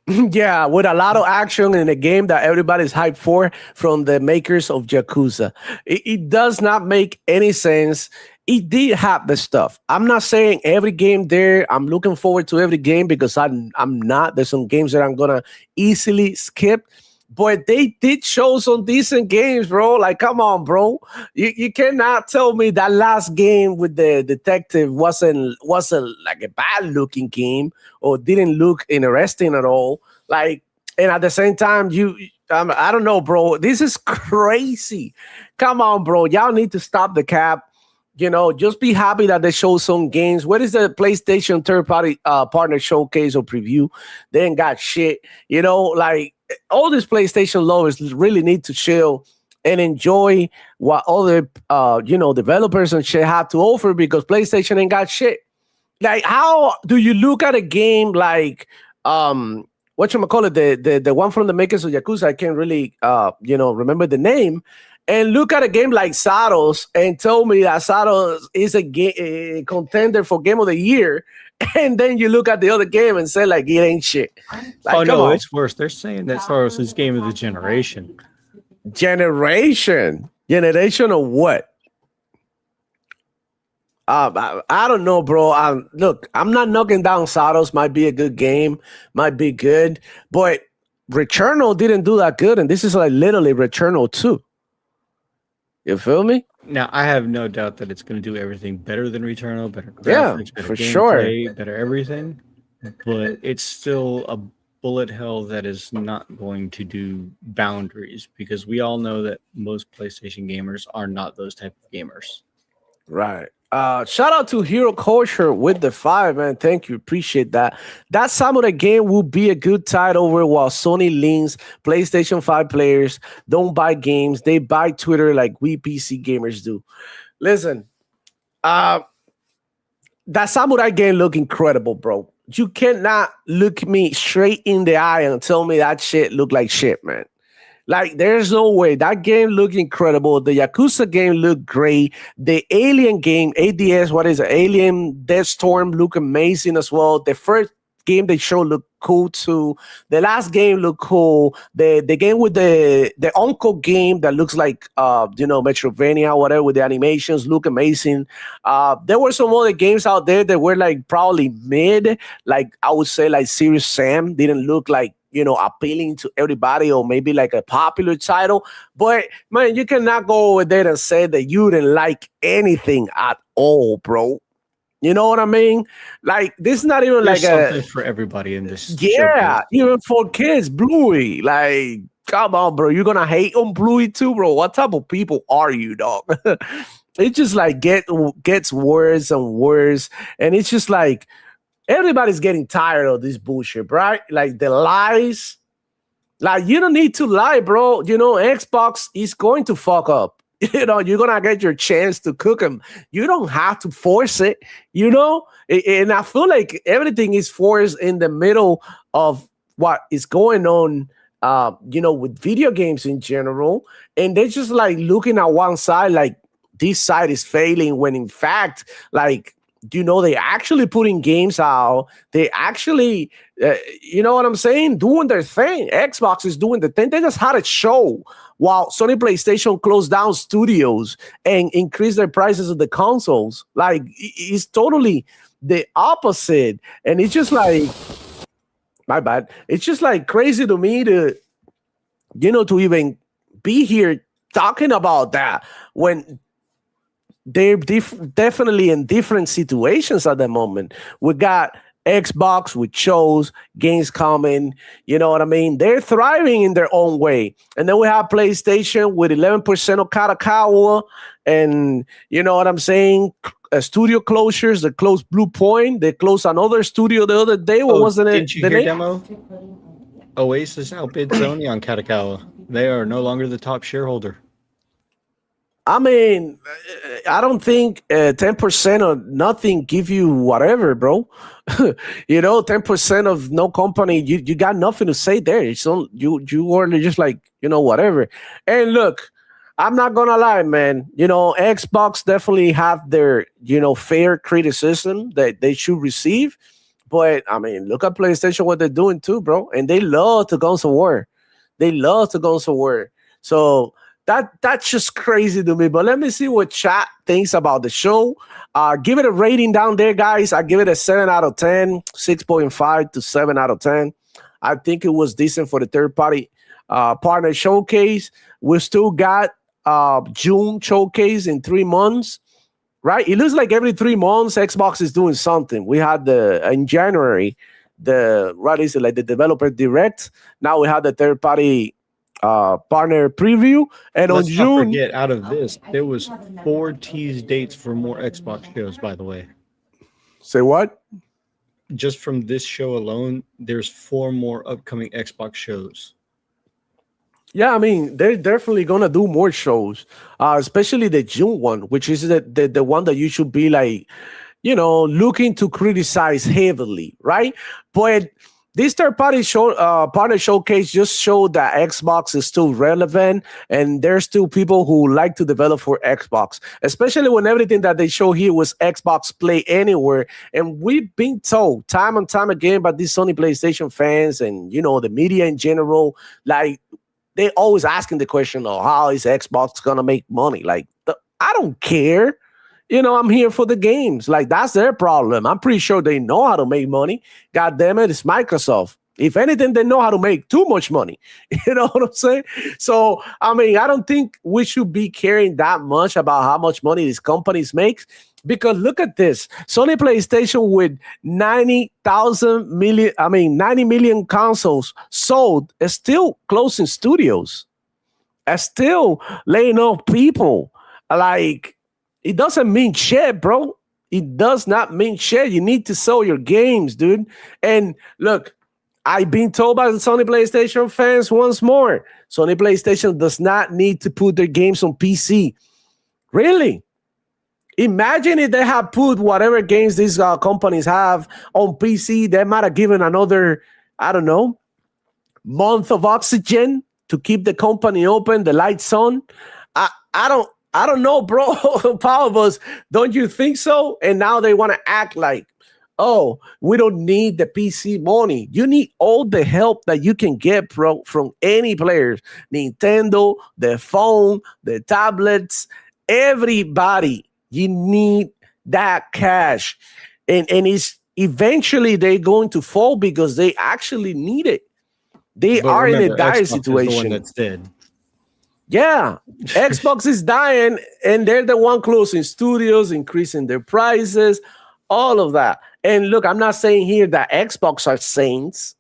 Yeah, with a lot of action in a game that everybody's hyped for from the makers of Yakuza. It does not make any sense. It did have the stuff. I'm not saying every game there. I'm looking forward to every game because I'm not. There's some games that I'm gonna easily skip. But they did show some decent games, bro. Like, come on, bro. You cannot tell me that last game with the detective wasn't like a bad looking game or didn't look interesting at all. Like, and at the same time, I don't know, bro. This is crazy. Come on, bro. Y'all need to stop the cap. just be happy that they show some games. What is the PlayStation third-party partner showcase or preview? They ain't got shit. Like all these PlayStation lovers really need to chill and enjoy what other, developers and shit have to offer because PlayStation ain't got shit. Like, how do you look at a game like, whatchamacallit, the one from the makers of Yakuza? I can't really, remember the name. And look at a game like Saros and tell me that Saros is a contender for Game of the Year. And then you look at the other game and say, like, it ain't shit. Like, oh, no, it's worse. They're saying that Saros is game of the generation. Generation of what? I don't know, bro. Look, I'm not knocking down Saros. Might be a good game. Might be good. But Returnal didn't do that good. And this is like literally Returnal 2. You feel me? Now, I have no doubt that it's going to do everything better than Returnal, better graphics, better for gameplay, sure, better everything. But it's still a bullet hell that is not going to do boundaries because we all know that most PlayStation gamers are not those type of gamers. Right. Shout out to Hero Culture with the 5, man. Thank you. Appreciate that. That Samurai game will be a good tide over while Sony leans PlayStation 5 players don't buy games. They buy Twitter like we PC gamers do. Listen, that Samurai game look incredible, bro. You cannot look me straight in the eye and tell me that shit look like shit, man. Like, there's no way. That game looked incredible. The Yakuza game looked great. The Alien game, ADS, what is it? Alien Death Storm looked amazing as well. The first game they showed looked cool too. The last game looked cool. The game with the Uncle game that looks like Metrovania, whatever, with the animations look amazing. There were some other games out there that were like probably mid. Like I would say like Serious Sam didn't look like appealing to everybody or maybe like a popular title. But man, you cannot go over there and say that you didn't like anything at all, bro. You know what I mean? Like, this is not even There's like something for everybody in this. Yeah, showcase. even for kids, Bluey. Like, come on, bro. You're gonna hate on Bluey too, bro. What type of people are you, dog? It just like gets worse and worse. And it's just like everybody's getting tired of this bullshit, right? Like the lies. Like, you don't need to lie, bro. Xbox is going to fuck up. You're going to get your chance to cook them. You don't have to force it, And I feel like everything is forced in the middle of what is going on, with video games in general. And they're just like looking at one side, like this side is failing when in fact, like, they actually putting games out. They actually, you know what I'm saying? Doing their thing. Xbox is doing the thing. They just had a show while Sony PlayStation closed down studios and increased their prices of the consoles. Like, it's totally the opposite. And it's just like, my bad. It's just like crazy to me to even be here talking about that when they're definitely in different situations at the moment. We got Xbox with shows, games coming, you know what I mean? They're thriving in their own way. And then we have PlayStation with 11% of Kadokawa, and you know what I'm saying? Studio closures. They closed Blue Point. They closed another studio the other day. What wasn't it? Didn't you hear, Demo? Oasis outbid Sony on Kadokawa. They are no longer the top shareholder. I mean, I don't think 10% of nothing give you whatever, bro. 10% of no company, you got nothing to say there. It's you are just like, whatever. And look, I'm not gonna lie, man. Xbox definitely have their, fair criticism that they should receive. But I mean, look at PlayStation, what they're doing too, bro. And they love to go somewhere. So that's just crazy to me. But let me see what chat thinks about the show. Give it a rating down there, guys. I give it a 7 out of 10, 6.5 to 7 out of 10. I think it was decent for the third-party partner showcase. We still got June showcase in 3 months, right? It looks like every 3 months Xbox is doing something. We had in January, the developer direct. Now we have the third-party partner preview, and Let's on not June. forget, out of this, there was 4 teased dates for more Xbox shows. By the way, Say what? just from this show alone, there's 4 more upcoming Xbox shows. Yeah, I mean, they're definitely gonna do more shows, especially the June one, which is the one that you should be like, looking to criticize heavily, right? But this third party partner showcase just showed that Xbox is still relevant, and there's still people who like to develop for Xbox, especially when everything that they show here was Xbox Play Anywhere. And we've been told time and time again by these Sony PlayStation fans and the media in general, like, they always asking the question, oh, how is Xbox gonna make money? Like, I don't care. I'm here for the games. Like, that's their problem. I'm pretty sure they know how to make money. God damn it, it's Microsoft. If anything, they know how to make too much money. You know what I'm saying? So, I mean, I don't think we should be caring that much about how much money these companies make. Because look at this. Sony PlayStation with 90 million consoles sold is still closing studios. Is still laying off people. Like, it doesn't mean shit, bro. It does not mean shit. You need to sell your games, dude. And look, I've been told by the Sony PlayStation fans once more, Sony PlayStation does not need to put their games on PC. Really? Imagine if they had put whatever games these companies have on PC, they might have given another, I don't know, month of oxygen to keep the company open, the lights on. I don't know, bro. Power of us, don't you think so? And now they want to act like, oh, we don't need the PC money. You need all the help that you can get, bro, from any players. Nintendo, the phone, the tablets, everybody. You need that cash. And it's eventually they're going to fall because they actually need it. They are in a dire situation. Is the one that's dead. Yeah, Xbox is dying, and they're the one closing studios, increasing their prices, all of that. And look, I'm not saying here that Xbox are saints,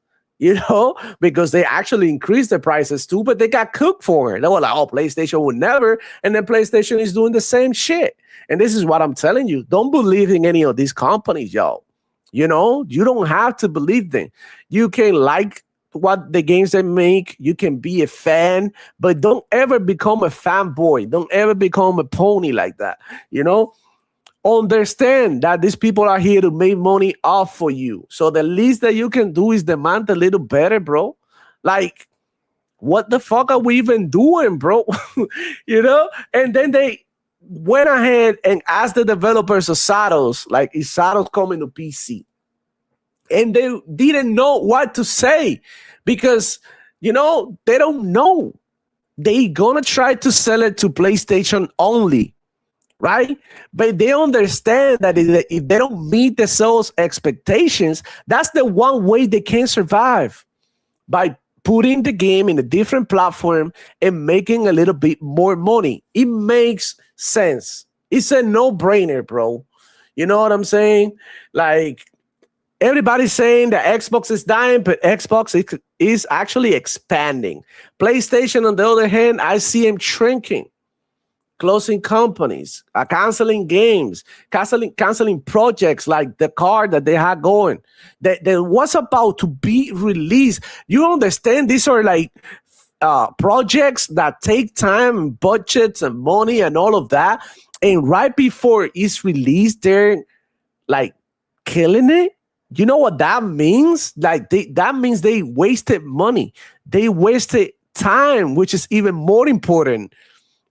because they actually increased the prices too, but they got cooked for it. They were like, oh, PlayStation would never. And then PlayStation is doing the same shit. And this is what I'm telling you. Don't believe in any of these companies, y'all. You don't have to believe them. You can like what the games they make. You can be a fan, but don't ever become a fanboy. Don't ever become a pony like that. Understand that these people are here to make money off for you. So the least that you can do is demand a little better, bro. Like, what the fuck are we even doing, bro? And then they went ahead and asked the developers of Satos, like, is Satos coming to PC? And they didn't know what to say because, they don't know. They gonna try to sell it to PlayStation only, right? But they understand that if they don't meet the sales expectations, that's the one way they can survive, by putting the game in a different platform and making a little bit more money. It makes sense. It's a no-brainer, bro. You know what I'm saying? Like, everybody's saying that Xbox is dying, but Xbox is actually expanding. PlayStation, on the other hand, I see them shrinking, closing companies, canceling games, canceling projects like the car that they had going. That was about to be released. You understand? These are like projects that take time, budgets, and money, and all of that. And right before it's released, they're like killing it. You know what that means? Like, that means they wasted money. They wasted time, which is even more important.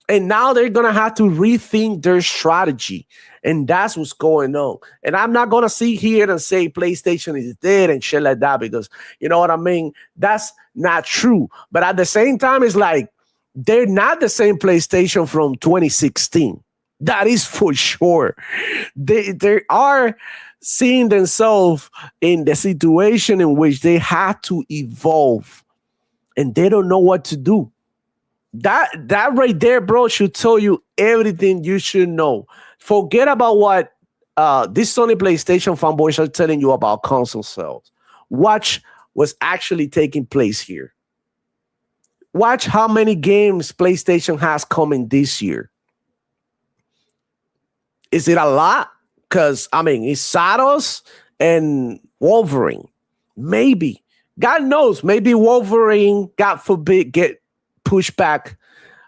And now they're going to have to rethink their strategy. And that's what's going on. And I'm not going to sit here and say PlayStation is dead and shit like that, because you know what I mean? That's not true. But at the same time, it's like, they're not the same PlayStation from 2016. That is for sure. They are seeing themselves in the situation in which they have to evolve, and they don't know what to do. That right there, bro, should tell you everything you should know. Forget about what these Sony PlayStation fanboys are telling you about console sales. Watch what's actually taking place here. watch how many games PlayStation has coming this year. Is it a lot? Because, I mean, it's Satos and Wolverine. Maybe. God knows. Maybe Wolverine, God forbid, get pushed back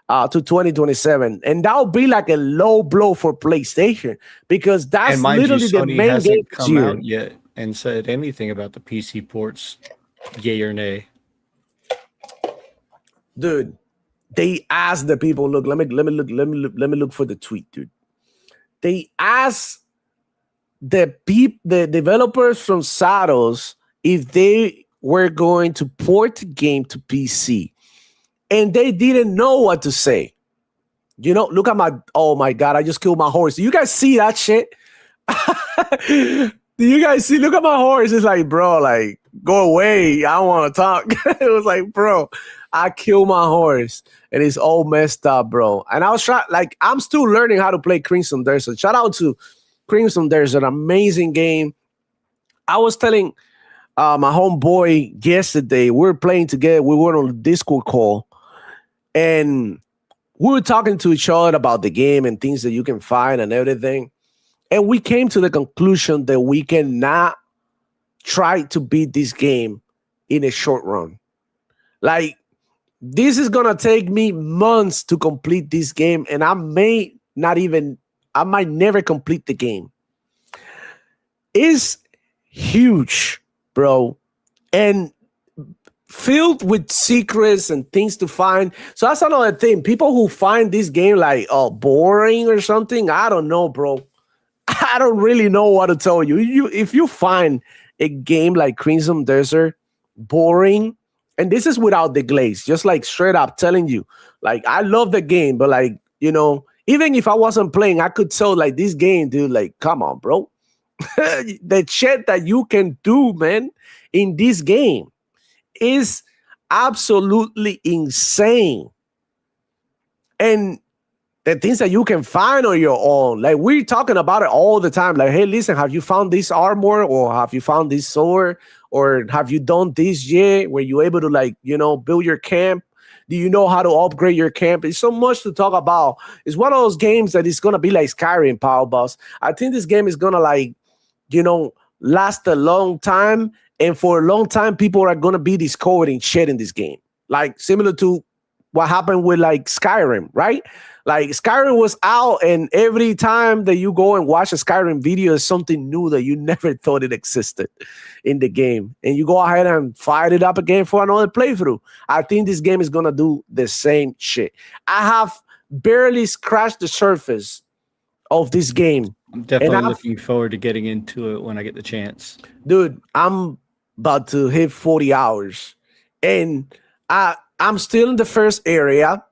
to 2027. And that would be like a low blow for PlayStation because that's literally the main game this year. Out yet and said anything about the PC ports, yay or nay. Dude, they asked the people, look, let me look for the tweet, dude. They asked the developers from Satos if they were going to port the game to PC. And they didn't know what to say. You know, look at oh my God, I just killed my horse. Do you guys see that shit? Do you guys see? Look at my horse. It's like, bro, like, go away. I don't want to talk. It was like, bro, I killed my horse and it's all messed up, bro. And I was trying, like, I'm still learning how to play Crimson Desert. Shout out to Crimson Desert, an amazing game. I was telling my homeboy yesterday, we were playing together. We were on a Discord call and we were talking to each other about the game and things that you can find and everything. And we came to the conclusion that we cannot try to beat this game in a short run. Like, this is going to take me months to complete this game, and I might never complete the game. It's huge, bro, and filled with secrets and things to find. So that's another thing. People who find this game like, boring or something, I don't know, bro. I don't really know what to tell you. If you find a game like Crimson Desert boring, and this is without the glaze, just like straight up telling you, like, I love the game, but like, you know, even if I wasn't playing, I could tell like this game, dude, like, come on, bro. The shit that you can do, man, in this game is absolutely insane. And the things that you can find on your own, like we're talking about it all the time. Like, hey, listen, have you found this armor or have you found this sword or have you done this yet? Were you able to, like, you know, build your camp? Do you know how to upgrade your camp? It's so much to talk about. It's one of those games that is going to be like Skyrim, Power Boss. I think this game is going to, like, you know, last a long time. And for a long time, people are going to be discovering shit in this game. Like similar to what happened with like Skyrim, right? Like Skyrim was out and every time that you go and watch a Skyrim video is something new that you never thought it existed in the game. And you go ahead and fire it up again for another playthrough. I think this game is going to do the same shit. I have barely scratched the surface of this game. I'm definitely looking forward to getting into it when I get the chance. Dude, I'm about to hit 40 hours and I'm still in the first area.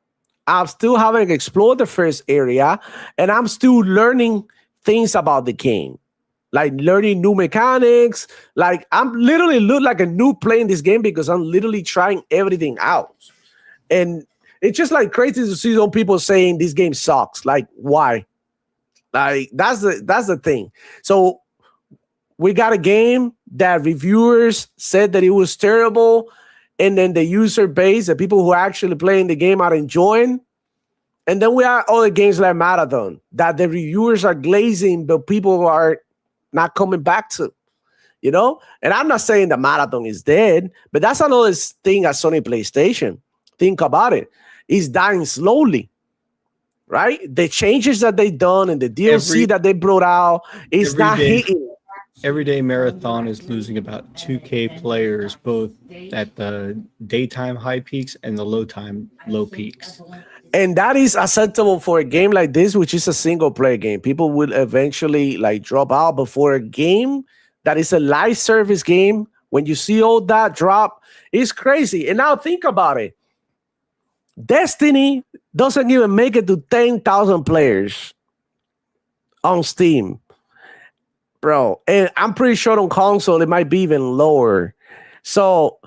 I still haven't explored the first area, and I'm still learning things about the game, like learning new mechanics. Like I'm literally look like a new player in this game because I'm literally trying everything out. And it's just like crazy to see some people saying this game sucks. Like, why? Like that's the thing. So we got a game that reviewers said that it was terrible. And then the user base, the people who are actually playing the game are enjoying. And then we have other games like Marathon that the reviewers are glazing, but people are not coming back to, you know? And I'm not saying that Marathon is dead, but that's another thing at Sony PlayStation. Think about it. It's dying slowly, right? The changes that they done and the DLC that they brought out is not hitting. Everyday Marathon is losing about 2K players, both at the daytime high peaks and the low peaks. And that is acceptable for a game like this, which is a single player game. People will eventually like drop out, but for a game that is a live service game, when you see all that drop, it's crazy. And now think about it. Destiny doesn't even make it to 10,000 players on Steam. Bro, and I'm pretty sure on console it might be even lower. So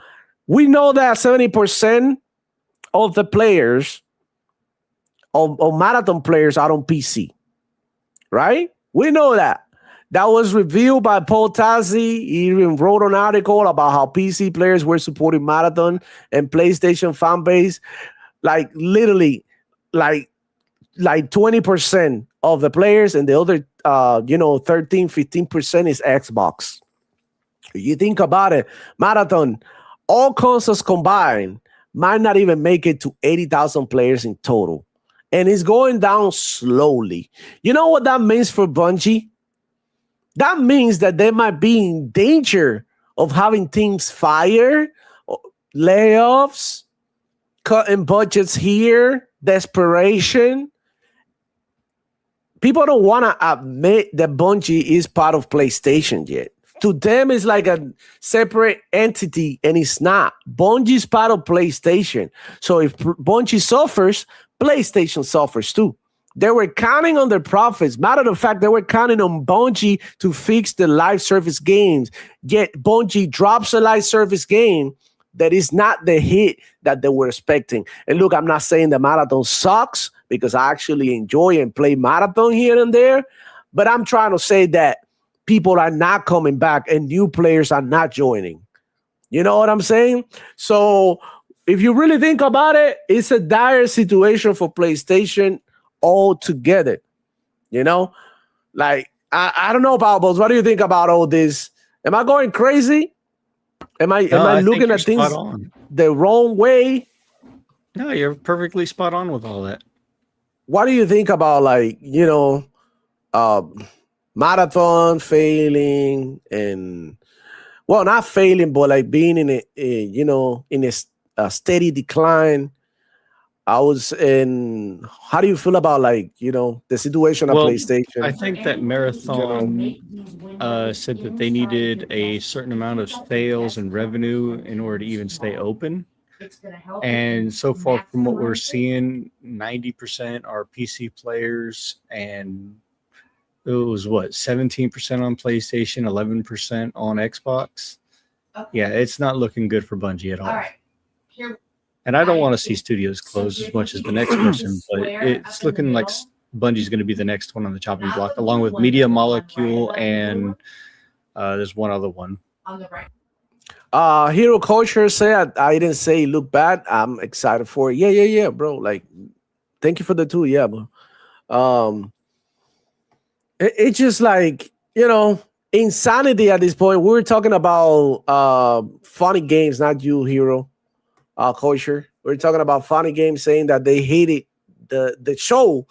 we know that 70% of the players, of Marathon players, are on PC, right? We know that. that was revealed by Paul Tassi. He even wrote an article about how PC players were supporting Marathon and PlayStation fan base. Like literally, like 20% of the players, and the other 13-15% is Xbox. You think about it, Marathon, all consoles combined, might not even make it to 80,000 players in total. And it's going down slowly. You know what that means for Bungie? That means that they might be in danger of having teams fired, layoffs, cutting budgets here, desperation. People don't want to admit that Bungie is part of PlayStation yet. To them, it's like a separate entity, and it's not. Bungie is part of PlayStation. So if Bungie suffers, PlayStation suffers too. They were counting on their profits. Matter of fact, they were counting on Bungie to fix the live service games. Yet Bungie drops a live service game that is not the hit that they were expecting. And look, I'm not saying the Marathon sucks, because I actually enjoy and play Marathon here and there. But I'm trying to say that people are not coming back and new players are not joining. You know what I'm saying? So if you really think about it, it's a dire situation for PlayStation altogether. You know, like, I don't know about both. What do you think about all this? Am I going crazy? Am I looking at things the wrong way? No, you're perfectly spot on with all that. What do you think about, like, Marathon failing, and not failing, but like being in a steady decline? How do you feel about, like, the situation of PlayStation? I think that Marathon said that they needed a certain amount of sales and revenue in order to even stay open. And so far, from what we're seeing, 90% are PC players, and it was 17% on PlayStation, 11% on Xbox. Okay. Yeah, it's not looking good for Bungie at all. All right. And I don't want to see studios close as much as the next person, but it's looking like Bungie's going to be the next one on the chopping block, along with Media Molecule, and there's one other one. On the right. Hero Culture said, I didn't say look bad. I'm excited for it. Yeah, bro. Like, thank you for the two. Yeah, bro. It's just like, insanity at this point. We were talking about funny games, not you, Hero Culture. We were talking about funny games, saying that they hated the show,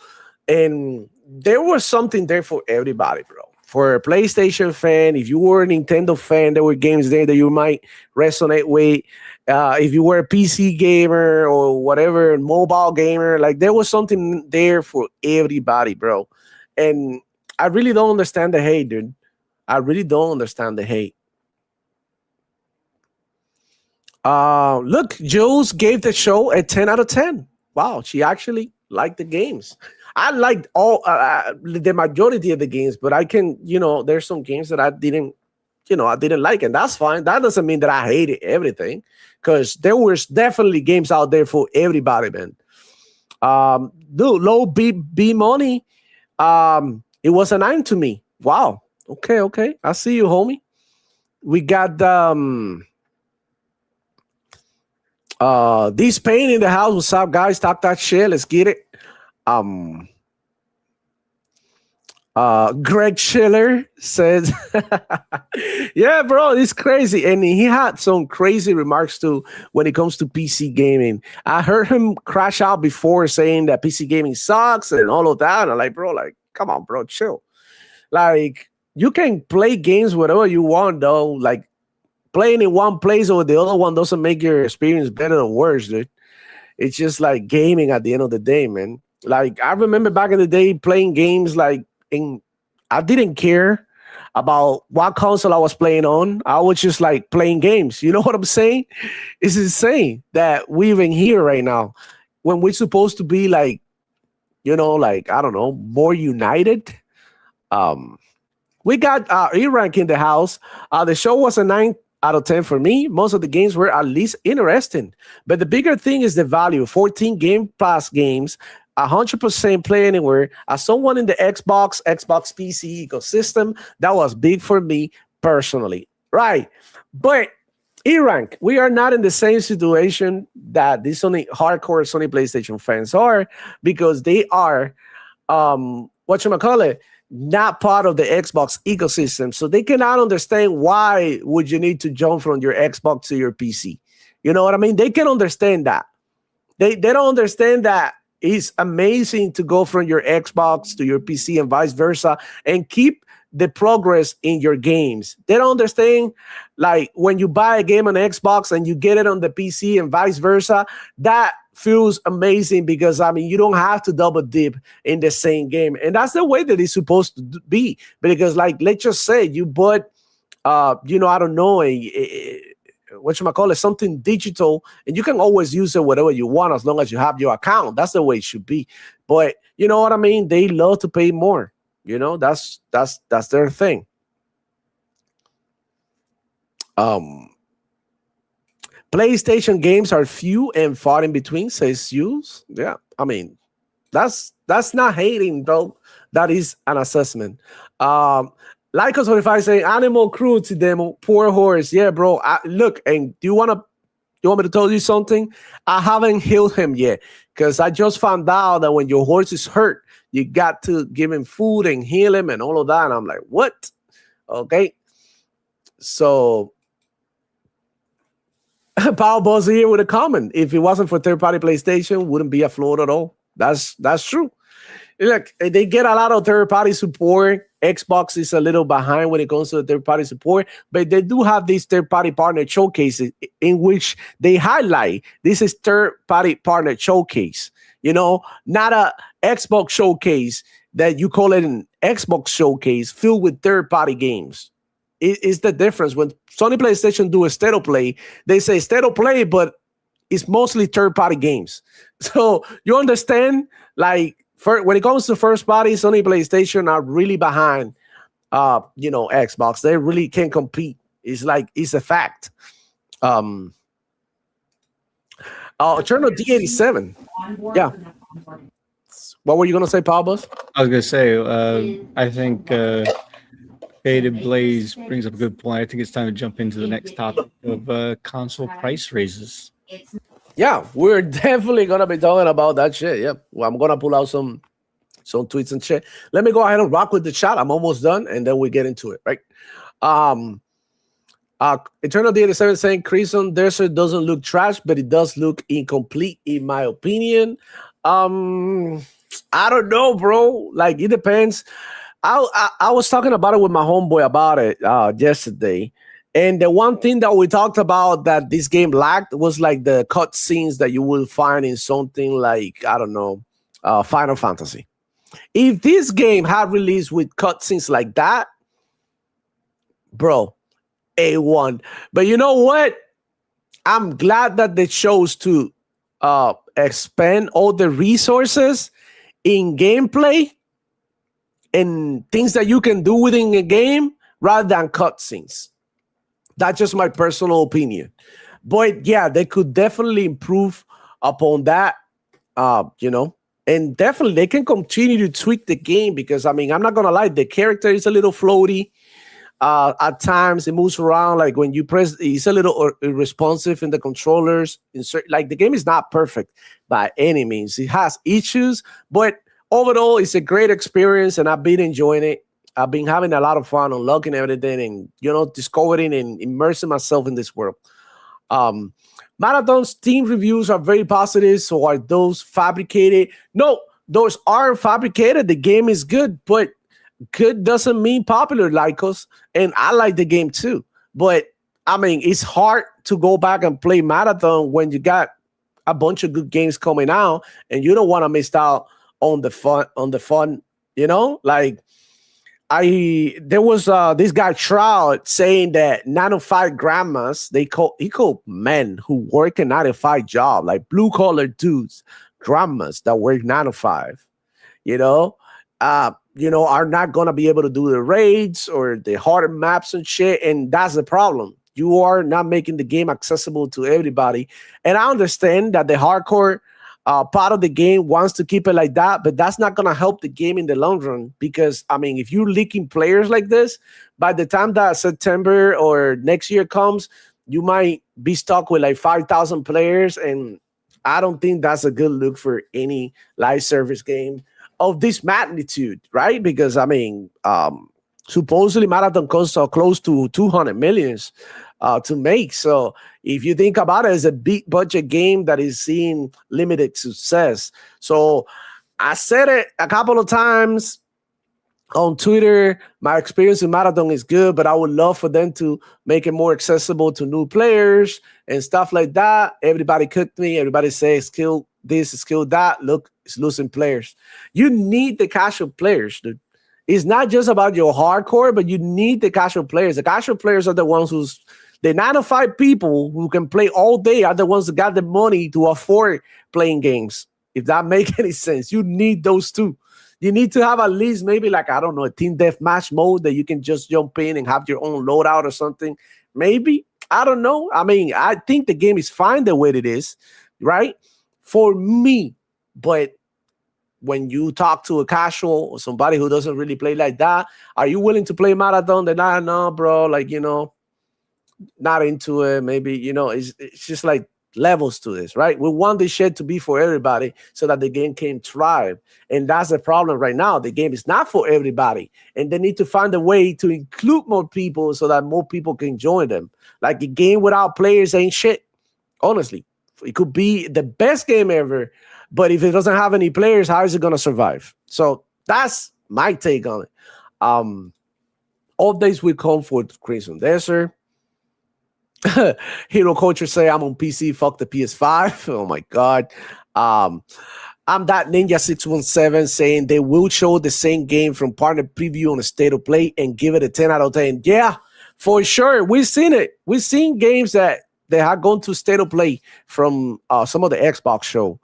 and there was something there for everybody, bro. For a PlayStation fan, if you were a Nintendo fan, there were games there that you might resonate with. If you were a PC gamer or whatever, mobile gamer, like, there was something there for everybody, bro. And I really don't understand the hate, dude. I really don't understand the hate. Look, Jules gave the show a 10 out of 10. Wow, she actually liked the games. I liked all the majority of the games, but I can, there's some games that I didn't like, and that's fine. That doesn't mean that I hated everything, because there was definitely games out there for everybody, man. Dude, low B money. It was a 9 to me. Wow. Okay. I see you, homie. We got this pain in the house. What's up, guys? Talk that shit. Let's get it. Greg Schiller says, yeah, bro, it's crazy. And he had some crazy remarks too when it comes to PC gaming. I heard him crash out before, saying that PC gaming sucks and all of that. And I'm like, bro, like, come on, bro, chill. Like, you can play games whatever you want, though. Like, playing in one place or the other one doesn't make your experience better or worse, dude. It's just like gaming at the end of the day, man. Like, I remember back in the day playing games, like, I didn't care about what console I was playing on. I was just like playing games. You know what I'm saying? It's insane that we're even here right now when we're supposed to be like, like, I don't know, more united. We got E-Rank in the house. The show was a 9 out of 10 for me. Most of the games were at least interesting. But the bigger thing is the value. 14 Game Pass games 100% play anywhere. As someone in the Xbox PC ecosystem, that was big for me personally, right? But E-Rank, we are not in the same situation that these hardcore Sony PlayStation fans are, because they are, whatchamacallit, not part of the Xbox ecosystem. So they cannot understand why would you need to jump from your Xbox to your PC. You know what I mean? They can understand that. They don't understand that it's amazing to go from your Xbox to your PC and vice versa and keep the progress in your games. They don't understand, like, when you buy a game on Xbox and you get it on the PC and vice versa, that feels amazing because, I mean, you don't have to double dip in the same game. And that's the way that it's supposed to be. Because, like, let's just say you bought, I don't know, something digital, and you can always use it whatever you want as long as you have your account. That's the way it should be. But you know what I mean? They love to pay more. That's their thing. PlayStation games are few and far in between, says Hughes. Yeah, I mean, that's not hating though. That is an assessment. Lycos 45 saying animal cruelty demo, poor horse. Yeah, bro. Look, and do you want me to tell you something? I haven't healed him yet because I just found out that when your horse is hurt, you got to give him food and heal him and all of that. And I'm like, what? Okay. So Power Boss here with a comment. If it wasn't for third-party PlayStation, wouldn't be afloat at all. That's true. Look, they get a lot of third-party support. Xbox is a little behind when it comes to the third-party support, but they do have these third-party partner showcases in which they highlight this is third-party partner showcase. Not a Xbox showcase that you call it an Xbox showcase filled with third-party games. It's the difference. When Sony PlayStation do a state of play, they say state of play, but it's mostly third-party games. So you understand, like, when it comes to first party, Sony PlayStation are really behind, Xbox. They really can't compete. It's a fact. Eternal D87. Yeah. What were you going to say, Paul Bus? I was going to say, I think Faded Blaze brings up a good point. I think it's time to jump into the next topic of console price raises. Yeah, we're definitely going to be talking about that shit. Yep. Well, I'm going to pull out some tweets and shit. Let me go ahead and rock with the chat. I'm almost done, and then we get into it, right? Eternal D87 saying Crimson Desert doesn't look trash, but it does look incomplete, in my opinion. I don't know, bro. Like, it depends. I was talking about it with my homeboy about it yesterday. And the one thing that we talked about that this game lacked was like the cut scenes that you will find in something like, I don't know, Final Fantasy. If this game had released with cut scenes like that, bro, A1. But you know what? I'm glad that they chose to expend all the resources in gameplay and things that you can do within a game rather than cutscenes. That's just my personal opinion. But yeah, they could definitely improve upon that, and definitely they can continue to tweak the game because, I mean, I'm not going to lie, the character is a little floaty. At times it moves around, like when you press, it's a little irresponsive in the controllers. Like the game is not perfect by any means. It has issues, but overall it's a great experience and I've been enjoying it. I've been having a lot of fun unlocking everything and, discovering and immersing myself in this world. Marathon's Steam reviews are very positive. So are those fabricated? No, those aren't fabricated. The game is good, but good doesn't mean popular, Lycos. And I like the game too. But I mean, it's hard to go back and play Marathon when you got a bunch of good games coming out and you don't want to miss out on the fun, like there was this guy Trout saying that 9 to 5 grandmas, he called men who work a 9 to 5 job, like blue collar dudes, grandmas that work 9 to 5, are not gonna be able to do the raids or the harder maps and shit, and that's the problem. You are not making the game accessible to everybody, and I understand that the hardcore part of the game wants to keep it like that, but that's not going to help the game in the long run because, I mean, if you're leaking players like this, by the time that September or next year comes, you might be stuck with like 5,000 players, and I don't think that's a good look for any live service game of this magnitude, right? Because, I mean, supposedly Marathon costs close to 200 millions to make. So if you think about it as a big budget game that is seeing limited success. So I said it a couple of times on Twitter, my experience with Marathon is good, but I would love for them to make it more accessible to new players and stuff like that. Everybody cooked me. Everybody says skill this, skill that. Look, it's losing players. You need the casual players, dude. It's not just about your hardcore, but you need the casual players. The casual players are the ones the 9 to 5 people who can play all day are the ones that got the money to afford playing games. If that makes any sense, you need those two. You need to have at least maybe like, I don't know, a team deathmatch mode that you can just jump in and have your own loadout or something. Maybe. I don't know. I mean, I think the game is fine the way it is, right? For me. But when you talk to a casual or somebody who doesn't really play like that, are you willing to play Marathon? They're not, no, bro, like, you know, not into it. Maybe, you know, it's just like levels to this, right? We want this shit to be for everybody so that the game can thrive. And that's the problem right now. The game is not for everybody. And they need to find a way to include more people so that more people can join them. Like a game without players ain't shit. Honestly, it could be the best game ever, but if it doesn't have any players, how is it going to survive? So that's my take on it. Updates will come for Crimson Desert. Hero Culture say I'm on PC, fuck the PS5. Oh my god. I'm that Ninja 617 saying they will show the same game from partner preview on a state of play and give it a 10 out of 10. Yeah, for sure. We've seen it. We've seen games that they have gone to state of play from some of the Xbox show.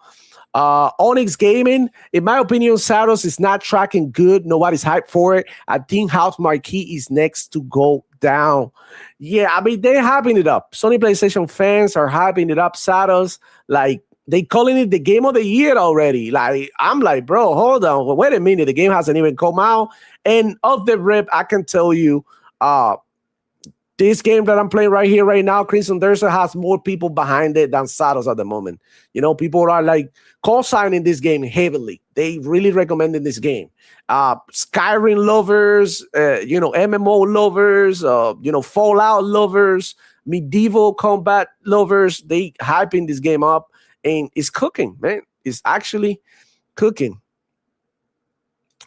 Onyx Gaming, in my opinion, Saros is not tracking good. Nobody's hyped for it. I think House Marquee is next to go down. Yeah, I mean, they're hyping it up. Sony PlayStation fans are hyping it up. Saros, like, they calling it the game of the year already. Like, I'm like, bro, hold on. Well, wait a minute. The game hasn't even come out. And off the rip, I can tell you, this game that I'm playing right here, right now, Crimson Desert has more people behind it than Saros at the moment. You know, people are like co-signing this game heavily. They really recommended this game. Skyrim lovers, you know, MMO lovers, you know, Fallout lovers, medieval combat lovers, they hyping this game up, and it's cooking, man. It's actually cooking.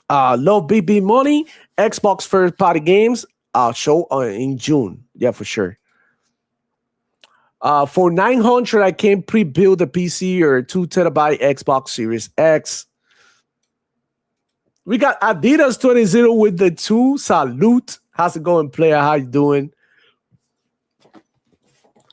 Love BB Money, Xbox first party games. Show in June. Yeah, for sure. For 900, I can pre-build a PC or a 2 terabyte Xbox Series X. We got Adidas 20 with the 2. Salute. How's it going, player? How you doing?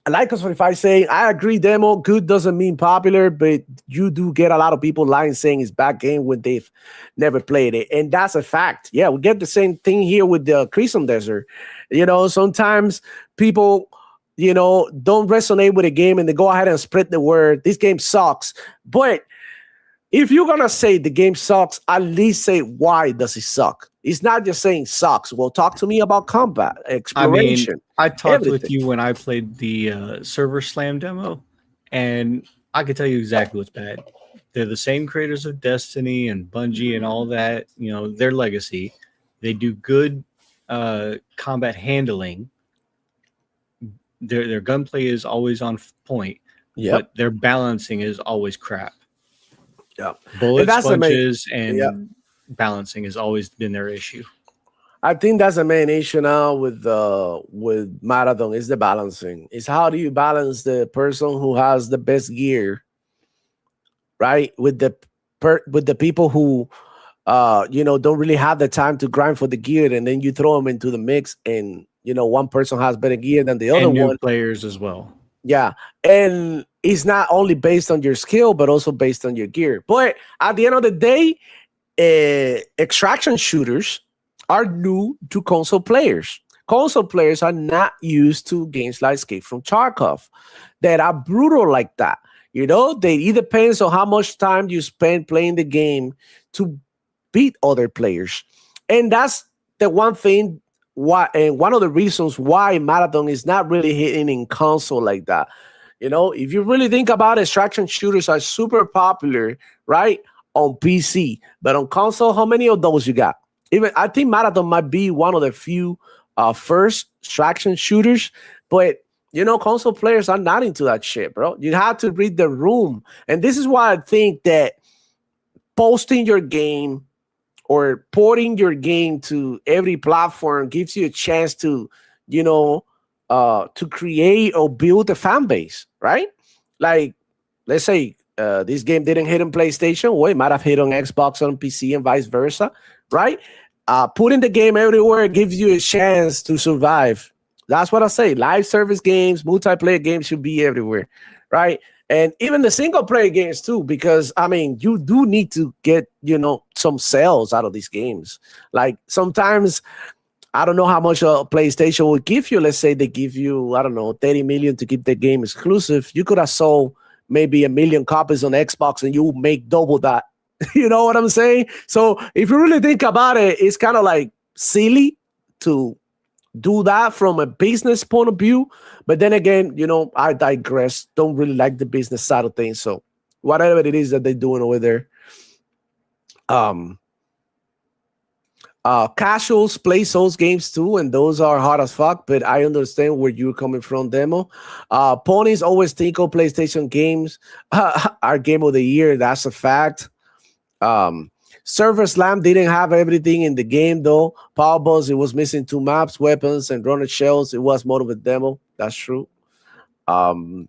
I like us 45 saying, I agree, demo. Good doesn't mean popular, but you do get a lot of people lying saying it's bad game when they've never played it. And that's a fact. Yeah, we get the same thing here with the Crimson Desert. You know, sometimes people, you know, don't resonate with a game and they go ahead and spread the word. This game sucks. But if you're going to say the game sucks, at least say why does it suck. It's not just saying sucks. Well, talk to me about combat, exploration. I mean, I talked everything. with you when I played the Server Slam demo, and I can tell you exactly what's bad. They're the same creators of Destiny and Bungie and all that, you know, their legacy. They do good combat handling. Their gunplay is always on point, but their balancing is always crap. Yeah, bullet sponges and balancing has always been their issue. I think that's the main issue now with Marathon is the balancing. It's how do you balance the person who has the best gear, right, with the people who you know, don't really have the time to grind for the gear, and then you throw them into the mix, and you know, one person has better gear than the other one. Players as well. Yeah, and it's not only based on your skill, but also based on your gear. But at the end of the day, extraction shooters are new to console players. Console players are not used to games like Escape from Tarkov that are brutal like that. It depends on how much time you spend playing the game to beat other players. And that's the one thing why, and one of the reasons why Marathon is not really hitting in console like that. If you really think about it, extraction shooters are super popular, right? On PC, but on console, how many of those you got? Even I think Marathon might be one of the few first extraction shooters, but console players are not into that shit, bro. You have to read the room, and this is why I think that posting your game or porting your game to every platform gives you a chance to, to create or build a fan base, right? Like, let's say this game didn't hit on PlayStation, well, it might have hit on Xbox, on PC, and vice versa, right? Putting the game everywhere gives you a chance to survive. That's what I say. Live service games, multiplayer games should be everywhere, right? And even the single player games too, because you do need to get, some sales out of these games. Like sometimes, I don't know how much a PlayStation will give you. Let's say they give you, I don't know, 30 million to keep the game exclusive. You could have sold maybe 1 million copies on Xbox and you make double that. You know what I'm saying? So if you really think about it, it's kind of like silly to do that from a business point of view. But then again, I digress. Don't really like the business side of things. So whatever it is that they're doing over there. Casuals play those games too, and those are hard as fuck, but I understand where you're coming from, Demo. Ponies always think of PlayStation games are game of the year. That's a fact. Server Slam didn't have everything in the game though. Power Buzz, it was missing 2 maps, weapons, and runner shells. It was more of a demo. That's true. Tsushima,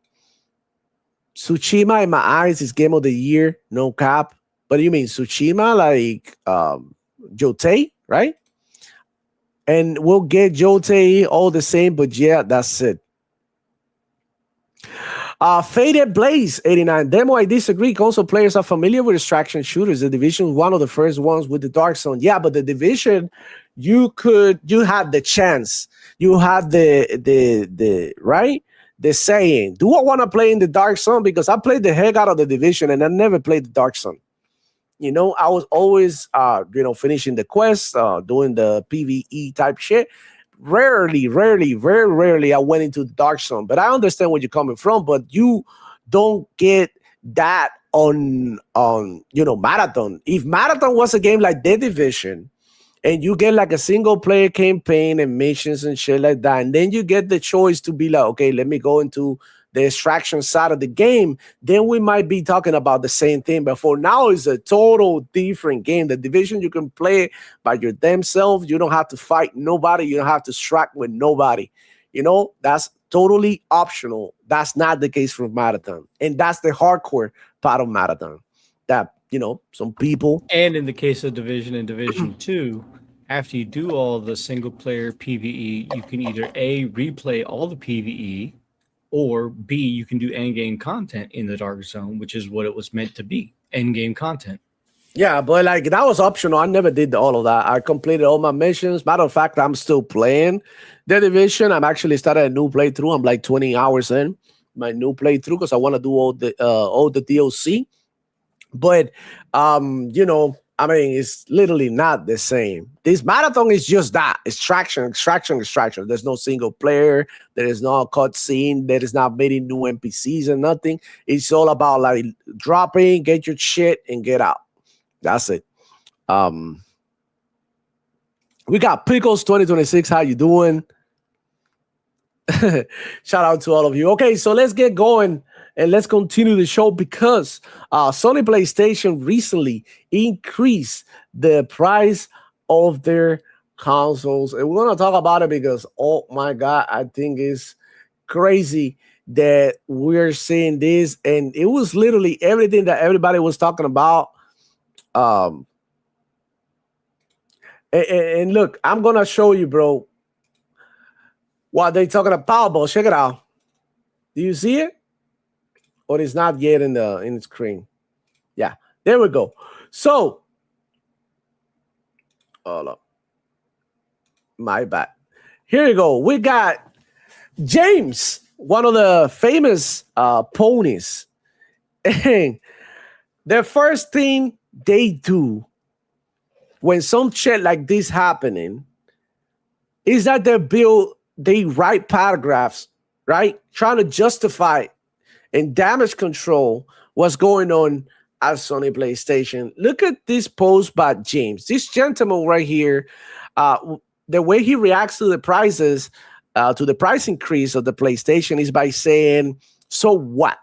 in my eyes, is game of the year. No cap. But you mean Tsushima, like Jotei, right? And we'll get Jotei all the same, but yeah, that's it. Faded Blaze 89. Demo, I disagree. Console players are familiar with extraction shooters. The Division was one of the first ones with the Dark Zone. Yeah, but the Division, you had the chance. You had the right? The saying, do I want to play in the Dark Zone? Because I played the heck out of the Division and I never played the Dark Zone. I was always, finishing the quest, doing the PvE type shit. Very rarely I went into the Dark Zone, but I understand where you're coming from, but you don't get that on Marathon. If Marathon was a game like The Division and you get like a single player campaign and missions and shit like that, and then you get the choice to be like, okay, let me go into the extraction side of the game, then we might be talking about the same thing. But for now, it's a total different game. The Division, you can play by your damn self. You don't have to fight nobody. You don't have to strike with nobody. That's totally optional. That's not the case for Marathon. And that's the hardcore part of Marathon. That, some people. And in the case of Division and Division 2, after you do all the single player PvE, you can either A, replay all the PvE, or B, you can do endgame content in the Dark Zone, which is what it was meant to be, endgame content. Yeah, but that was optional. I never did all of that. I completed all my missions. Matter of fact, I'm still playing The Division. I'm actually started a new playthrough. I'm like 20 hours in my new playthrough because I want to do all the DLC. But it's literally not the same. This Marathon is just that. Extraction. There's no single player. There is no cutscene. There is not many new NPCs and nothing. It's all about like dropping, get your shit, and get out. That's it. We got Pickles 2026. How you doing? Shout out to all of you. Okay, so let's get going. And let's continue the show because Sony PlayStation recently increased the price of their consoles. And we're going to talk about it because, oh my God, I think it's crazy that we're seeing this. And it was literally everything that everybody was talking about. And look, I'm going to show you, bro, what they're talking about. Powerball. Check it out. Do you see it? Or it's not yet in the screen. Yeah, there we go. So, hold up. My bad. Here you go. We got James, one of the famous ponies, And the first thing they do when some shit like this happening is that they write paragraphs, right? Trying to justify and damage control what's going on at Sony PlayStation. Look at this post by James. This gentleman right here, the way he reacts to the prices, to the price increase of the PlayStation is by saying, so what?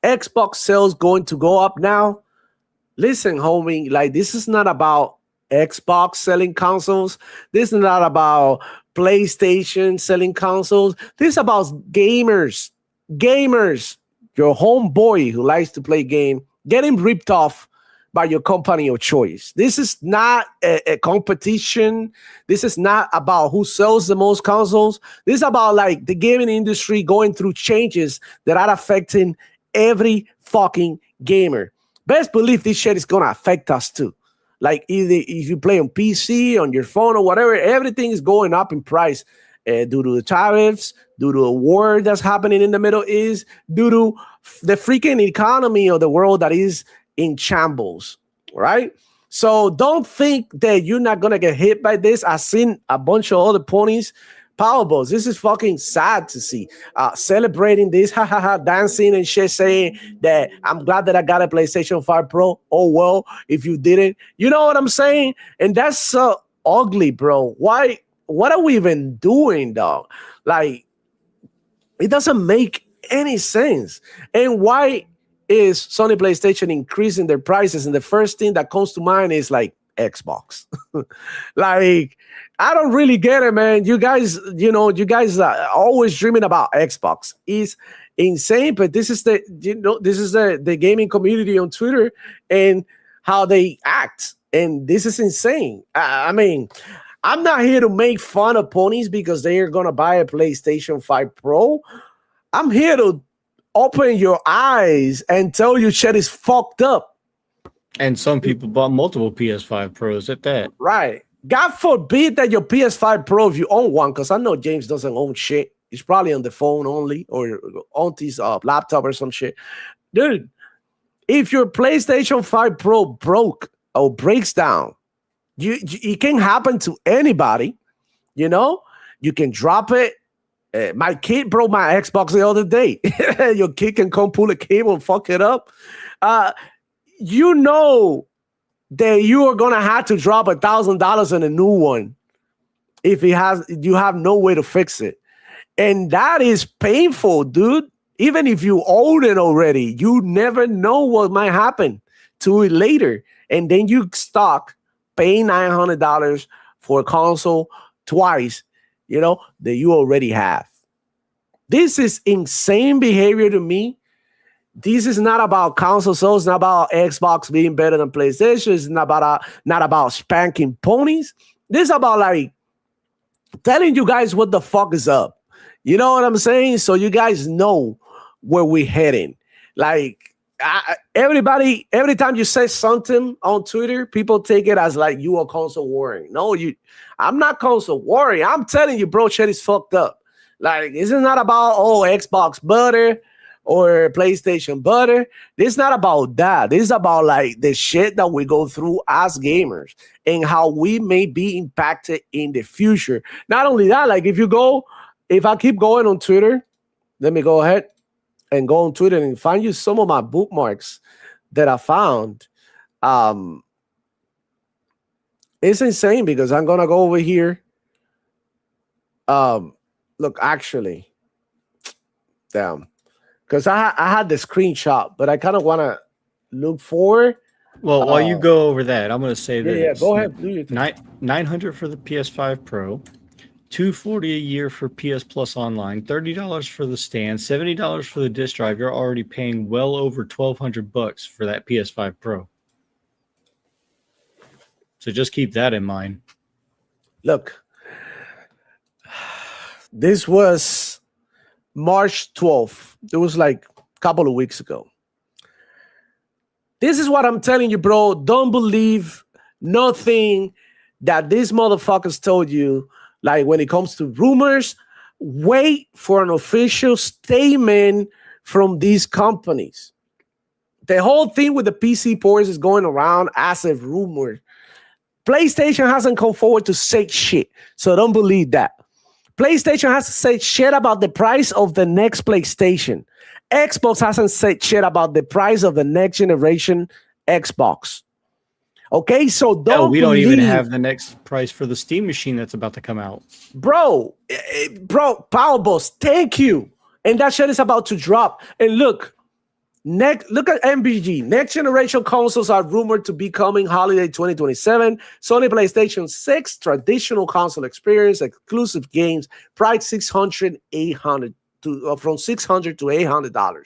Xbox sales going to go up now? Listen, homie, like this is not about Xbox selling consoles. This is not about PlayStation selling consoles. This is about gamers. Gamers, your homeboy who likes to play game, getting ripped off by your company of choice. This is not a competition. This is not about who sells the most consoles. This is about like the gaming industry going through changes that are affecting every fucking gamer. Best believe this shit is gonna affect us too. Like either if you play on PC, on your phone or whatever, everything is going up in price due to the tariffs, due to a war that's happening in the Middle East, due to the freaking economy of the world that is in shambles, right? So don't think that you're not going to get hit by this. I've seen a bunch of other ponies, Powerballs. This is fucking sad to see. Celebrating this, dancing and shit, saying that I'm glad that I got a PlayStation 5 Pro. Oh, well, if you didn't. You know what I'm saying? And that's so ugly, bro. Why? What are we even doing, dog? Like, it doesn't make any sense. And why is Sony PlayStation increasing their prices? And the first thing that comes to mind is like Xbox. Like, I don't really get it, man. You guys are always dreaming about Xbox. It's insane, but this is the gaming community on Twitter and how they act. And this is insane. I mean, I'm not here to make fun of ponies because they are going to buy a PlayStation 5 Pro. I'm here to open your eyes and tell you shit is fucked up. And some people bought multiple PS5 Pros at that. Right. God forbid that your PS5 Pro, if you own one, because I know James doesn't own shit. He's probably on the phone only or on his laptop or some shit. Dude, if your PlayStation 5 Pro broke or breaks down, it can happen to anybody. You know, you can drop it. My kid broke my Xbox the other day. Your kid can come pull a cable and fuck it up. You know that you are gonna have to drop $1,000 on a new one if you have no way to fix it, and that is painful, dude. Even if you own it already, you never know what might happen to it later, and then you stuck paying $900 for a console twice, you know, that you already have. This is insane behavior to me. This is not about console sales, not about Xbox being better than PlayStation. It's not about spanking ponies. This is about like telling you guys what the fuck is up. You know what I'm saying? So you guys know where we're heading. Like everybody, every time you say something on Twitter, people take it as like you are console warring. No, I'm not console warring. I'm telling you, bro, shit is fucked up. Like this is not about Xbox butter or PlayStation butter. This is not about that. This is about like the shit that we go through as gamers and how we may be impacted in the future. Not only that, like if I keep going on Twitter, let me go ahead and go on Twitter and find you some of my bookmarks that I found. It's insane because I'm gonna go over here. Look, actually, damn. Because I had the screenshot, but I kind of want to look for. Well, while you go over that, I'm going to say that. Yeah, go ahead. Do your thing. $900 for the PS5 Pro, $240 a year for PS Plus Online, $30 for the stand, $70 for the disc drive. You're already paying well over $1,200 for that PS5 Pro. So just keep that in mind. Look, this was March 12th. It was like a couple of weeks ago. This is what I'm telling you, bro. Don't believe nothing that these motherfuckers told you. Like when it comes to rumors, wait for an official statement from these companies. The whole thing with the PC ports is going around as a rumor. PlayStation hasn't come forward to say shit, so don't believe that. PlayStation hasn't said shit about the price of the next PlayStation. Xbox hasn't said shit about the price of the next generation Xbox. Okay, so we don't even have the next price for the Steam machine that's about to come out. Bro, Powerboss, thank you. And that shit is about to drop. And look at MBG. Next generation consoles are rumored to be coming holiday 2027. Sony PlayStation 6, traditional console experience, exclusive games, price from $600 to $800.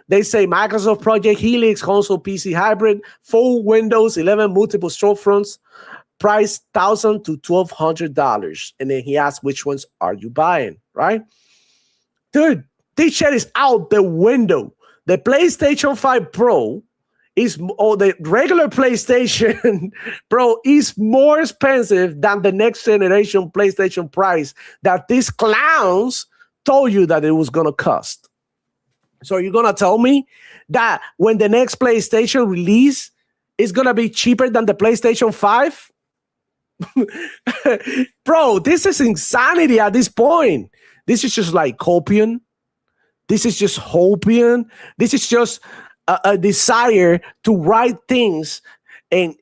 They say Microsoft Project Helix console PC hybrid, full Windows 11 multiple storefronts, price $1,000 to $1,200. And then he asks, which ones are you buying, right? Dude, this shit is out the window. The PlayStation 5 Pro the regular PlayStation Pro is more expensive than the next generation PlayStation price that these clowns told you that it was going to cost. So you're going to tell me that when the next PlayStation release is going to be cheaper than the PlayStation 5? Bro, this is insanity at this point. This is just like copium. This is just hoping. This is just a desire to write things and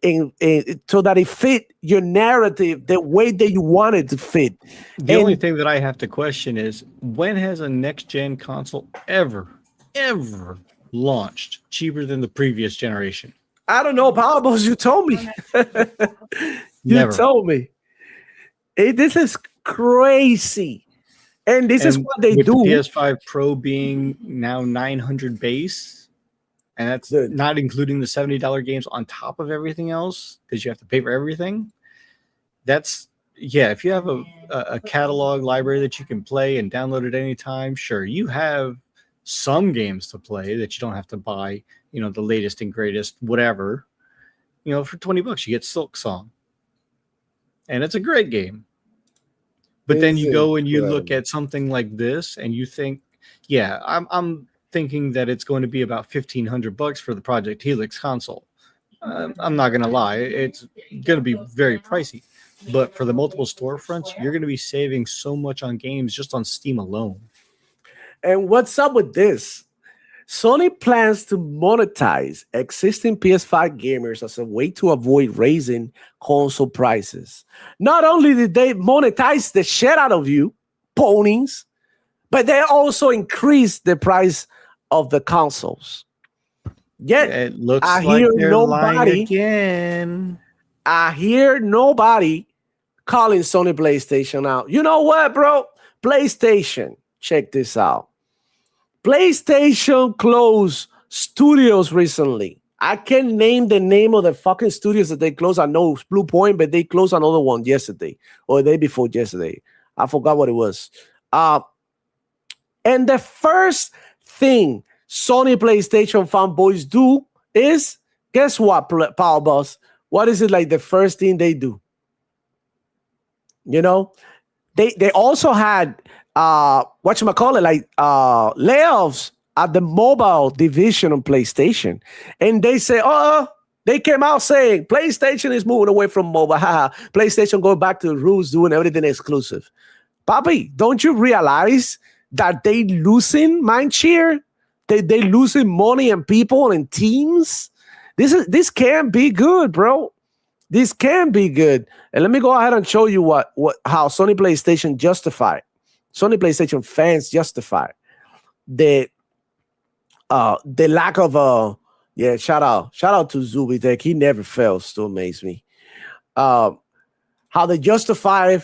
so that it fit your narrative the way that you want it to fit. The only thing that I have to question is, when has a next-gen console ever launched cheaper than the previous generation? I don't know, Powerballs, you told me. You told me. This is crazy. And this is what they do. The PS5 Pro being now $900 base, and that's not including the $70 games on top of everything else, because you have to pay for everything. That's, if you have a catalog library that you can play and download at any time, sure, you have some games to play that you don't have to buy, the latest and greatest, whatever. For $20, you get Silk Song. And it's a great game. But then you go and you look at something like this and you think, I'm thinking that it's going to be about $1,500 for the Project Helix console. I'm not going to lie. It's going to be very pricey. But for the multiple storefronts, you're going to be saving so much on games just on Steam alone. And what's up with this? Sony plans to monetize existing PS5 gamers as a way to avoid raising console prices. Not only did they monetize the shit out of you, ponies, but they also increased the price of the consoles. Yet, it looks I like hear they're nobody lying again. I hear nobody calling Sony PlayStation out. You know what, bro? PlayStation, check this out. PlayStation closed studios recently. I can't name the name of the fucking studios that they closed. I know it's Blue Point, but they closed another one yesterday or the day before yesterday. I forgot what it was. And the first thing Sony PlayStation fanboys do is, guess what, Power Boss? What is it like the first thing they do? They also had layoffs at the mobile division on PlayStation. And they say, they came out saying PlayStation is moving away from mobile. PlayStation going back to the roots, doing everything exclusive. Papi, don't you realize that they losing mind share? They losing money and people and teams? This can't be good, bro. This can be good. And let me go ahead and show you how Sony PlayStation justified. Sony PlayStation fans justify the lack of shout out to Zubitech. He never fails to amaze me. How they justify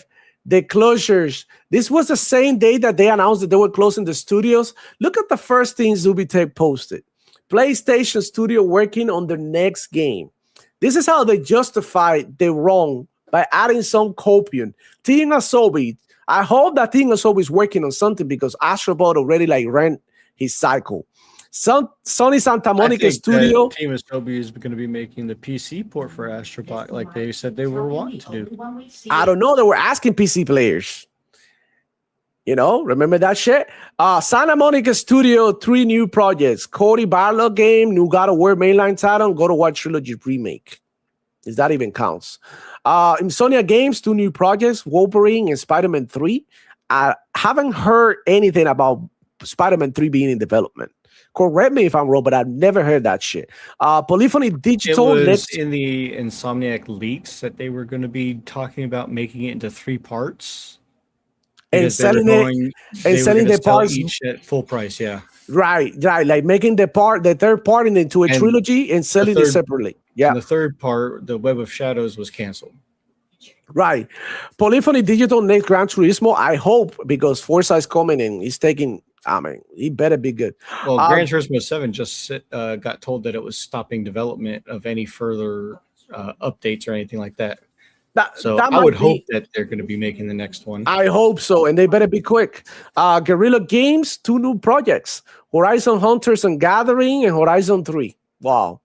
the closures. This was the same day that they announced that they were closing the studios. Look at the first thing Zubitech posted. PlayStation Studio working on the next game. This is how they justify the wrong by adding some copium. Team Asobi. I hope that Team Asobi is working on something because Astrobot already ran his cycle. Sony Santa Monica Studio. Team Asobi is going to be making the PC port for Astrobot like they said they were wanting to do. I don't know. They were asking PC players. You know, remember that shit? Santa Monica Studio, 3 new projects. Cody Barlow game, new God of War mainline title, God of War Trilogy remake. If that even counts. Insomnia Games, 2 new projects, Wolverine and Spider-Man 3. I haven't heard anything about Spider-Man 3 being in development. Correct me if I'm wrong, but I've never heard that shit. Polyphony Digital. It was in the Insomniac leaks that they were going to be talking about making it into 3 parts. And selling the parts each at full price, yeah. Right, like making the third part into a trilogy and selling it separately. Yeah. The third part, the Web of Shadows, was canceled. Right. Polyphony Digital next Gran Turismo, I hope, because Forza is coming and he's taking, I mean, he better be good. Well, Gran Turismo 7 just got told that it was stopping development of any further updates or anything like that. I would hope that they're going to be making the next one. I hope so, and they better be quick. Guerrilla Games, 2 new projects. Horizon Hunters and Gathering and Horizon 3. Wow.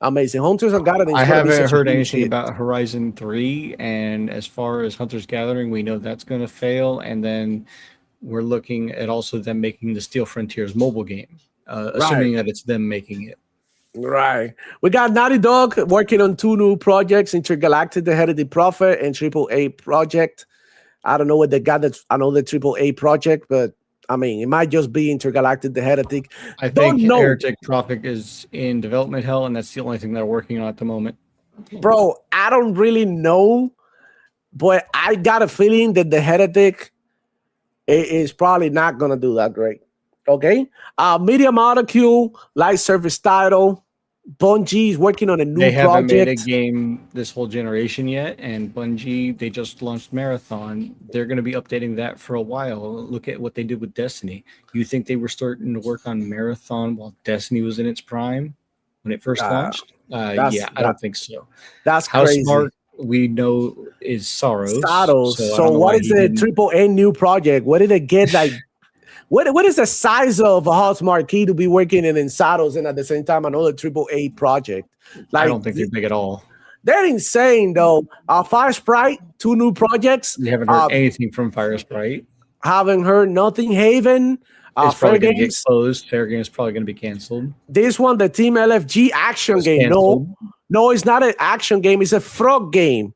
Amazing. Hunters and Gathering. I haven't heard anything about Horizon 3, and as far as Hunters Gathering, we know that's going to fail, and then we're looking at also them making the Steel Frontiers mobile game, assuming that it's them making it. Right. We got Naughty Dog working on 2 new projects, Intergalactic, The Hereditary Prophet, and AAA project. I don't know what they got. I know the AAA project, but I mean, it might just be Intergalactic, The Heretic. I think Heretic Prophet is in development hell, and that's the only thing they're working on at the moment. Bro, I don't really know, but I got a feeling that The Heretic is probably not going to do that great. Okay. Media Molecule, live service title. Bungie is working on a new project. They haven't made a game this whole generation yet, and Bungie, they just launched Marathon. They're going to be updating that for a while. Look at what they did with Destiny. You think they were starting to work on Marathon while Destiny was in its prime when it first launched? I don't think so. That's How crazy. Smart we know is Soros. So what is the AAA new project? What did they get like? What is the size of a House Marquee to be working in Saddles and at the same time another AAA project? Like, I don't think they're big at all. They're insane though. Fire Sprite, 2 new projects. We haven't heard anything from Fire Sprite. Haven't heard nothing. Haven. It's probably going to get closed. Fair Game is probably going to be canceled. This one, the Team LFG action game. Canceled. No, it's not an action game. It's a frog game,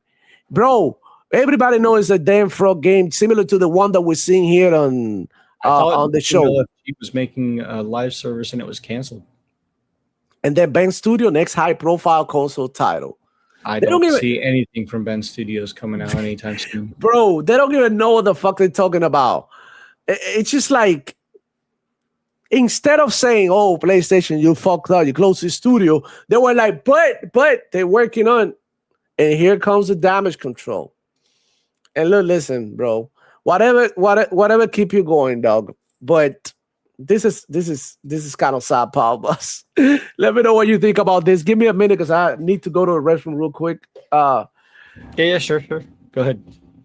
bro. Everybody knows it's a damn frog game, similar to the one that we're seeing here on the show. He was making a live service and it was canceled. And then Ben Studio, next high-profile console title. I don't see anything from Ben Studios coming out anytime soon. Bro, they don't even know what the fuck they're talking about. It's just like, instead of saying, oh, PlayStation, you fucked up, you closed the studio, they were like, but they're working on, and here comes the damage control. And look, listen, bro. Whatever keep you going, dog. But this is kind of sad, Paul Bus. Let me know what you think about this. Give me a minute because I need to go to the restroom real quick. Yeah, sure. Go ahead.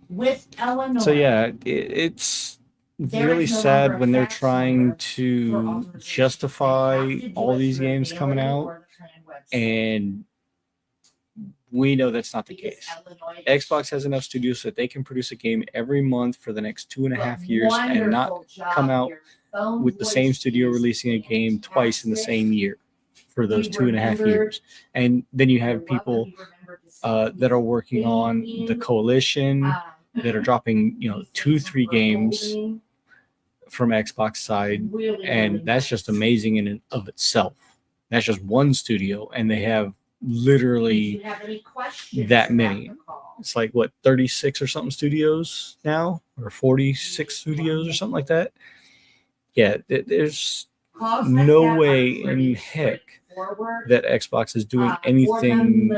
With Illinois. So yeah, it's really sad when they're trying to justify all these games coming out, and we know that's not the case. Xbox has enough studios so that they can produce a game every month for the next 2.5 years and not come out with the same studio releasing a game twice in the same year for those 2.5 years. And then you have people that are working on the Coalition that are dropping, 2-3 games from Xbox side, and that's just amazing in and of itself. That's just one studio, and they have literally that many. It's like 36 or something studios now, or 46 studios or something like that. Yeah, there's no way in heck that Xbox is doing anything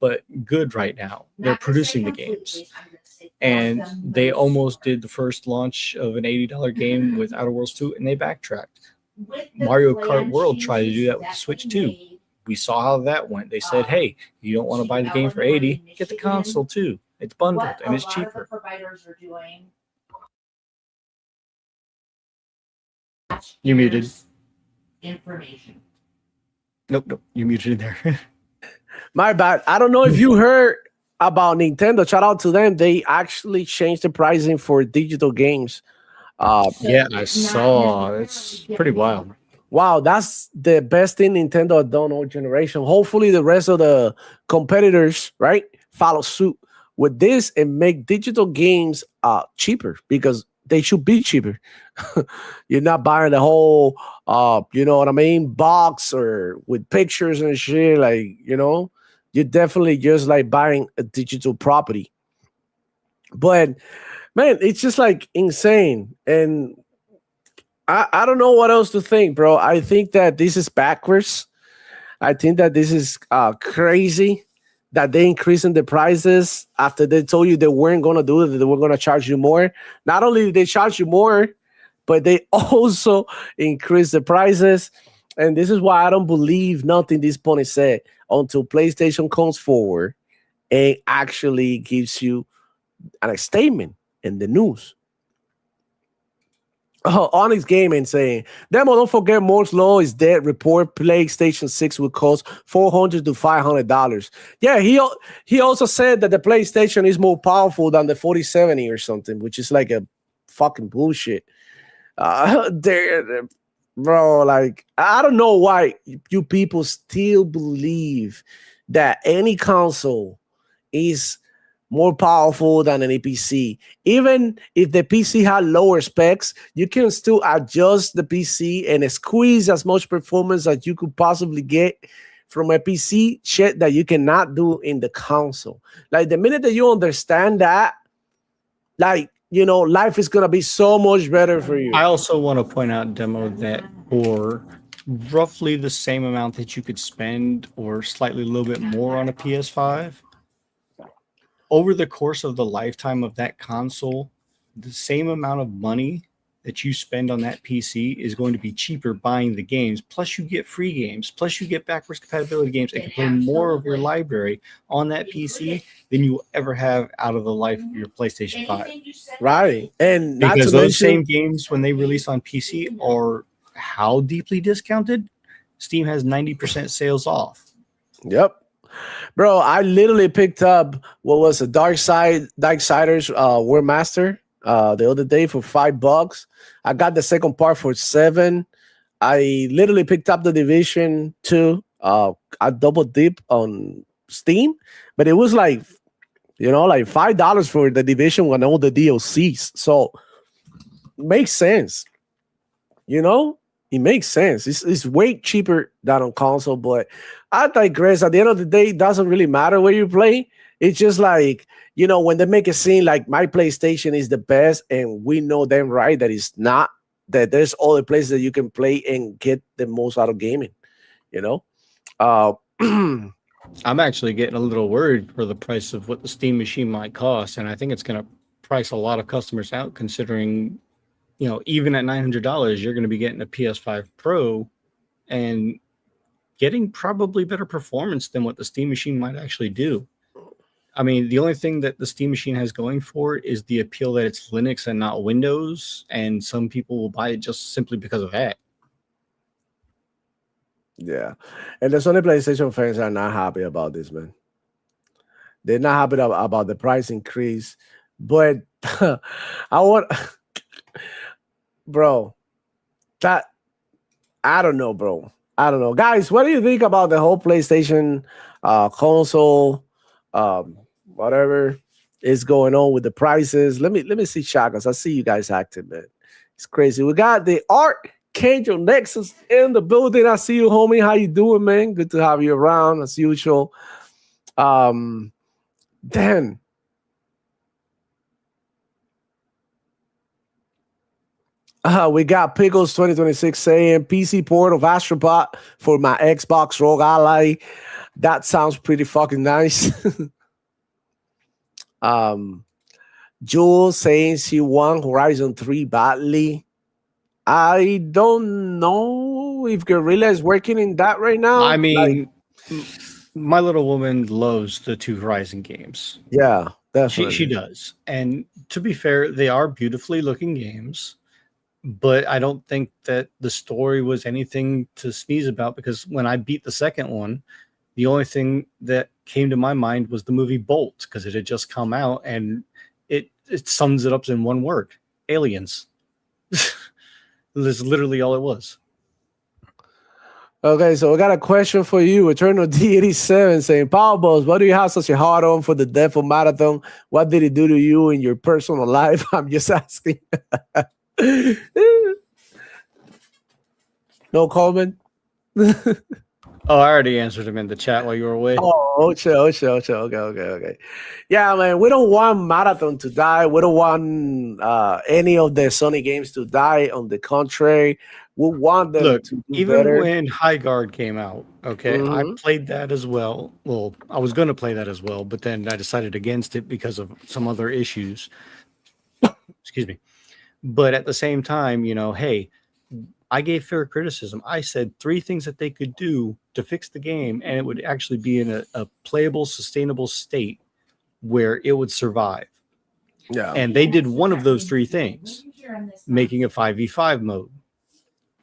but good right now. They're producing the games, and they almost did the first launch of an $80 game with Outer Worlds 2, and they backtracked. Mario Kart World tried to do that with the Switch 2. We saw how that went. They said, hey, you don't want to buy the game for $80, get the console too. It's bundled and it's cheaper. You muted. Information. Nope, you muted in there. My bad. I don't know if you heard about Nintendo, shout out to them. They actually changed the pricing for digital games. Yeah, I saw. It's pretty wild. Wow, that's the best thing Nintendo has done all generation. Hopefully, the rest of the competitors, right, follow suit with this and make digital games cheaper because they should be cheaper. You're not buying the whole, you know what I mean, box or with pictures and shit. Like, you know, you're definitely just like buying a digital property. But man, it's just like insane. And I don't know what else to think, bro. I think that this is backwards. I think that this is crazy that they increasing the prices after they told you they weren't going to do it, that they were going to charge you more. Not only did they charge you more, but they also increase the prices. And this is why I don't believe nothing this pony said until PlayStation comes forward and actually gives you a statement in the news. Onyx Gaming saying, Demo, don't forget Moore's Law is dead. Report PlayStation 6 will cost $400 to $500. Yeah, he also said that the PlayStation is more powerful than the 4070 or something, which is like a fucking bullshit. Bro, like, I don't know why you people still believe that any console is more powerful than an PC. Even if the PC had lower specs, you can still adjust the PC and squeeze as much performance as you could possibly get from a PC, shit that you cannot do in the console. Like, the minute that you understand that, like, you know, life is going to be so much better for you. I also want to point out, Demo, that for roughly the same amount that you could spend or slightly a little bit more on a PS5, over the course of the lifetime of that console, the same amount of money that you spend on that PC is going to be cheaper buying the games. Plus, you get free games. Plus, you get backwards compatibility games and can play more of your library on that PC than you will ever have out of the life of your PlayStation 5. Right. And not Because to those mention, same games, when they release on PC, are how deeply discounted? Steam has 90% sales off. Yep. Bro, I literally picked up what was a Darksiders War Master the other day for $5. I got the second part for $7. I literally picked up the Division 2. I double dip on Steam, but it was like, you know, like $5 for the Division with all the DLCs. So makes sense. You know, it makes sense. It's way cheaper than on console, but I digress. At the end of the day, it doesn't really matter where you play. It's just like, you know, when they make it seem like my PlayStation is the best and we know them right that it's not, that there's other places that you can play and get the most out of gaming, you know? I'm actually getting a little worried for the price of what the Steam machine might cost, and I think it's going to price a lot of customers out considering, you know, even at $900, you're going to be getting a PS5 Pro and getting probably better performance than what the Steam machine might actually do. I mean, the only thing that the Steam machine has going for it is the appeal that it's Linux and not Windows, and some people will buy it just simply because of that. Yeah. And the Sony PlayStation fans are not happy about this, man. They're not happy about the price increase. But I want... Bro, that... I don't know, bro. I don't know. Guys, what do you think about the whole PlayStation console, whatever is going on with the prices? Let me see, Chagas. I see you guys active, man. It's crazy. We got the Archangel Nexus in the building. I see you, homie. How you doing, man? Good to have you around as usual. Dan. We got Pickles 2026 saying PC port of Astrobot for my Xbox Rogue Ally. That sounds pretty fucking nice. Jules saying she won Horizon 3 badly. I don't know if Guerrilla is working in that right now. I mean, my little woman loves the two Horizon games. Yeah, definitely. She does. And to be fair, they are beautifully looking games. But I don't think that the story was anything to sneeze about, because when I beat the second one, the only thing that came to my mind was the movie Bolt, because it had just come out, and it sums it up in one word: aliens. That's literally all it was. Okay, so we got a question for you. Eternal D87 saying, Power Balls, why do you have such a hard on for the death of Marathon? What did it do to you in your personal life? I'm just asking. No comment? Oh, I already answered him in the chat while you were away. Oh, chill. Okay. Yeah, man, we don't want Marathon to die. We don't want any of the Sony games to die. On the contrary, we want them to do even better. when High Guard came out, okay, I played that as well. Well, I was going to play that as well, but then I decided against it because of some other issues. Excuse me. But at the same time, hey, I gave fair criticism. I said 3 things that they could do to fix the game, and it would actually be in a playable, sustainable state where it would survive. Yeah. And they did one of those 3 things, making a 5v5 mode.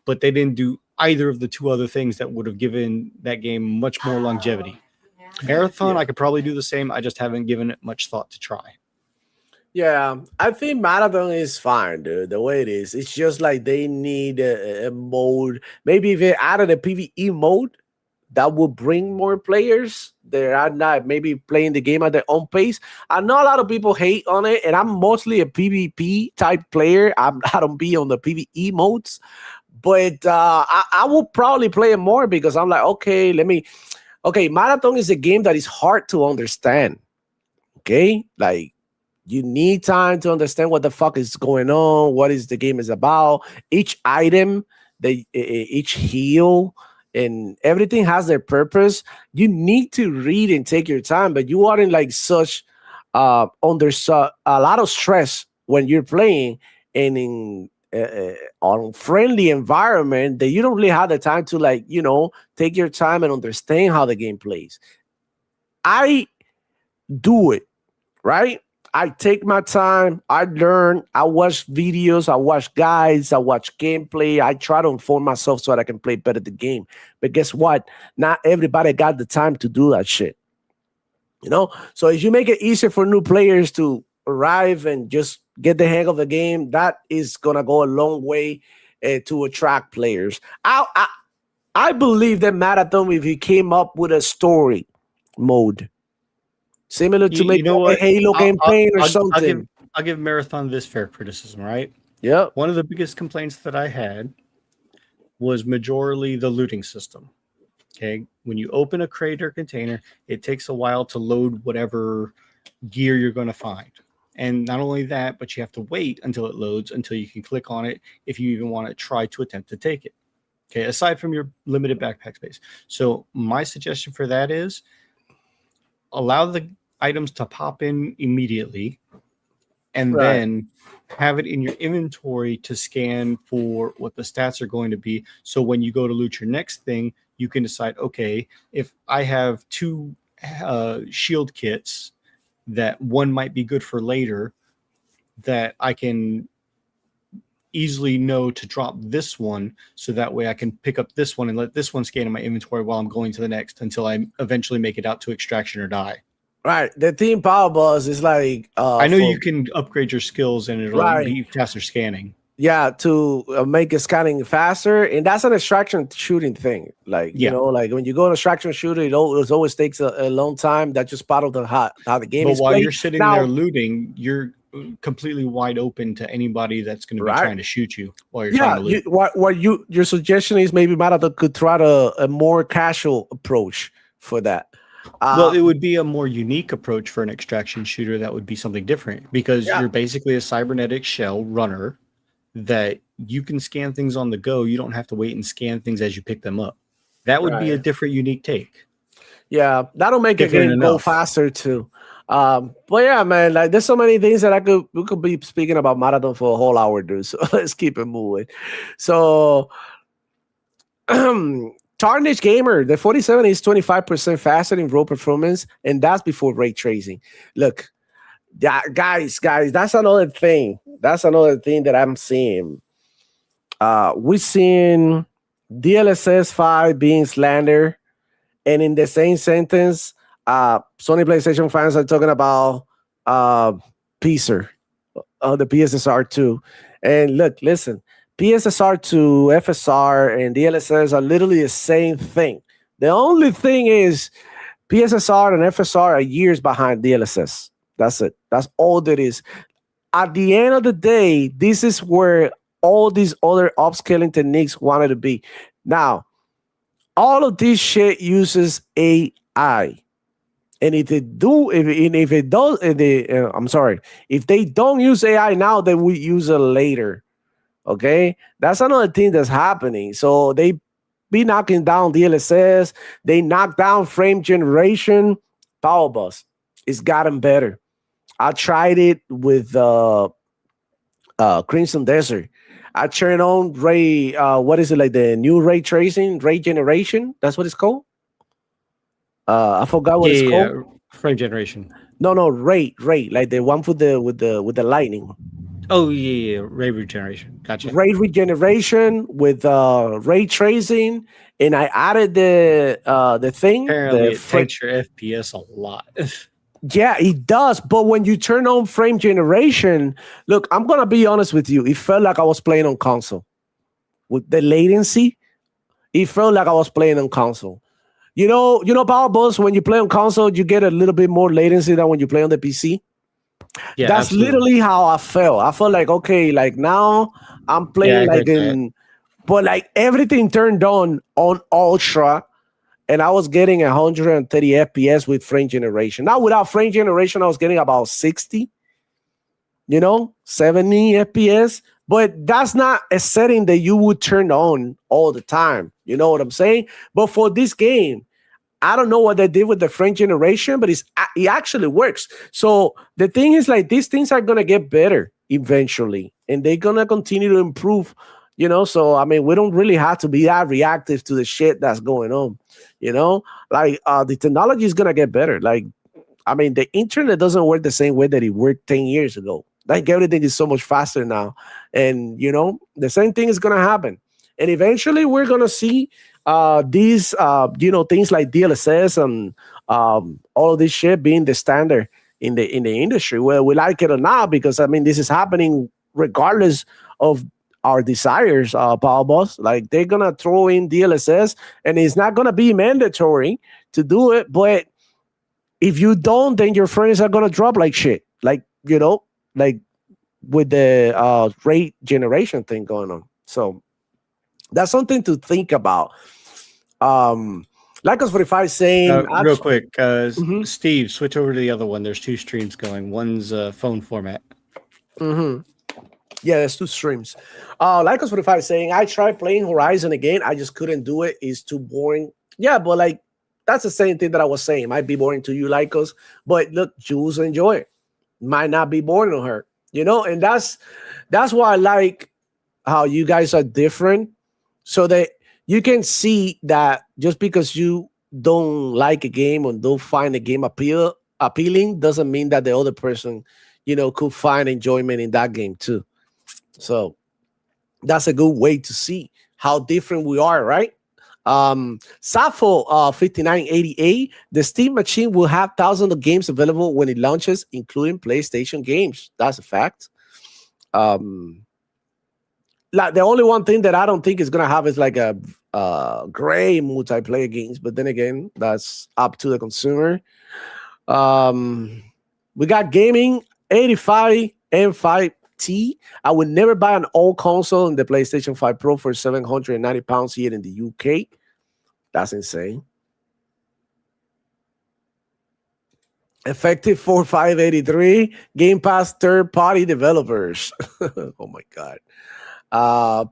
But they didn't do either of the 2 other things that would have given that game much more longevity. Marathon, I could probably do the same. I just haven't given it much thought to try. Yeah, I think Marathon is fine, dude, the way it is. It's just like they need a mode. Maybe if they added a PvE mode, that would bring more players. They are not maybe playing the game at their own pace. I know a lot of people hate on it, and I'm mostly a PvP type player. I don't be on the PvE modes, but I will probably play it more because I'm like, okay, Marathon is a game that is hard to understand. Okay, like, you need time to understand what the fuck is going on, what is the game is about. Each item, each heal, and everything has their purpose. You need to read and take your time, but you are in like such under a lot of stress when you're playing and in on friendly environment that you don't really have the time to take your time and understand how the game plays. I do it, right? I take my time, I learn, I watch videos, I watch guides, I watch gameplay. I try to inform myself so that I can play better the game. But guess what? Not everybody got the time to do that shit. So if you make it easier for new players to arrive and just get the hang of the game, that is going to go a long way to attract players. I believe that Marathon, if he came up with a story mode, similar to maybe a Halo campaign or something. I'll give Marathon this fair criticism, right? Yeah. One of the biggest complaints that I had was majorly the looting system. Okay. When you open a crate or container, it takes a while to load whatever gear you're going to find. And not only that, but you have to wait until it loads, until you can click on it if you even want to try to attempt to take it. Okay. Aside from your limited backpack space. So my suggestion for that is, allow the items to pop in immediately, and then have it in your inventory to scan for what the stats are going to be. So when you go to loot your next thing, you can decide, okay, if I have 2 shield kits, that one might be good for later, that I can easily know to drop this one, so that way I can pick up this one and let this one scan in my inventory while I'm going to the next until I eventually make it out to extraction or die. Right. The team power buzz is like I know you can upgrade your skills and it'll be faster scanning. Yeah, to make it scanning faster, and that's an extraction shooting thing. Like like when you go on extraction shooter, it always takes a long time. That's just part of how the game is. But while played. you're sitting there looting, you're completely wide open to anybody that's going to be trying to shoot you while you're trying to loot. Your suggestion is maybe Marathon could try a more casual approach for that. Well, it would be a more unique approach for an extraction shooter. That would be something different, because you're basically a cybernetic shell runner that you can scan things on the go. You don't have to wait and scan things as you pick them up. That would be a different, unique take. Yeah, that'll make it go faster too. But yeah, man, like there's so many things that we could be speaking about Marathon for a whole hour, dude. So let's keep it moving. So Tarnished Gamer, the 47 is 25% faster in raw performance, and that's before ray tracing. Look, guys, that's another thing. That's another thing that I'm seeing. We're seeing DLSS 5 being slandered, and in the same sentence, Sony PlayStation fans are talking about PSR, the PSSR 2. And look, listen, PSSR 2, FSR, and DLSS are literally the same thing. The only thing is PSSR and FSR are years behind DLSS. That's it. That's all that is. At the end of the day, this is where all these other upscaling techniques wanted to be. Now, all of this shit uses AI. And if they do, if it does, I'm sorry, if they don't use AI now, they will use it later. Okay, that's another thing that's happening. So they be knocking down DLSS, they knock down frame generation. Power Bus, it's gotten better. I tried it with Crimson Desert. I turned on ray. What is it, like the new ray tracing, ray generation? That's what it's called. I forgot what it's called. Frame generation. No, ray, like the one with the lightning. Oh yeah, ray regeneration. Gotcha. Ray regeneration with ray tracing, and I added the thing. Apparently, it takes your FPS a lot. Yeah, it does. But when you turn on frame generation, look, I'm gonna be honest with you. It felt like I was playing on console. With the latency, it felt like I was playing on console. You know, Power Bus, when you play on console, you get a little bit more latency than when you play on the PC. Yeah, that's absolutely literally how I felt. I felt like, okay, like now I'm playing but like everything turned on ultra, and I was getting 130 FPS with frame generation. Now without frame generation, I was getting about 60, 70 FPS. But that's not a setting that you would turn on all the time. You know what I'm saying? But for this game, I don't know what they did with the frame generation, but it actually works. So the thing is, like, these things are going to get better eventually, and they're going to continue to improve, So, I mean, we don't really have to be that reactive to the shit that's going on, Like, the technology is going to get better. Like, I mean, the internet doesn't work the same way that it worked 10 years ago. Like, everything is so much faster now. And, the same thing is going to happen. And eventually we're going to see these, things like DLSS and all of this shit being the standard in the industry, whether we like it or not, because, I mean, this is happening regardless of our desires, Power Boss. Like, they're going to throw in DLSS, and it's not going to be mandatory to do it. But if you don't, then your frames are going to drop like shit. Like, like with the rate generation thing going on. So that's something to think about. Like us 45 saying real quick, Steve, switch over to the other one. There's two streams going. One's phone format. Yeah, there's two streams. Like us 45 saying, I tried playing Horizon again. I just couldn't do it. It's too boring. Yeah, but like that's the same thing that I was saying. It might be boring to you, like us, but look, Jules enjoy it. Might not be boring to her, and that's why I like how you guys are different, so that you can see that just because you don't like a game or don't find a game appealing doesn't mean that the other person, could find enjoyment in that game too. So that's a good way to see how different we are, right? Safo 5988, the Steam machine will have thousands of games available when it launches, including PlayStation games. That's a fact. Like the only one thing that I don't think is gonna have is like a gray multiplayer games, but then again, that's up to the consumer. We got gaming 85 M5T. I would never buy an old console in the PlayStation 5 Pro for £790 here in the UK. That's insane. Effective 4583 Game Pass third-party developers. Oh my god.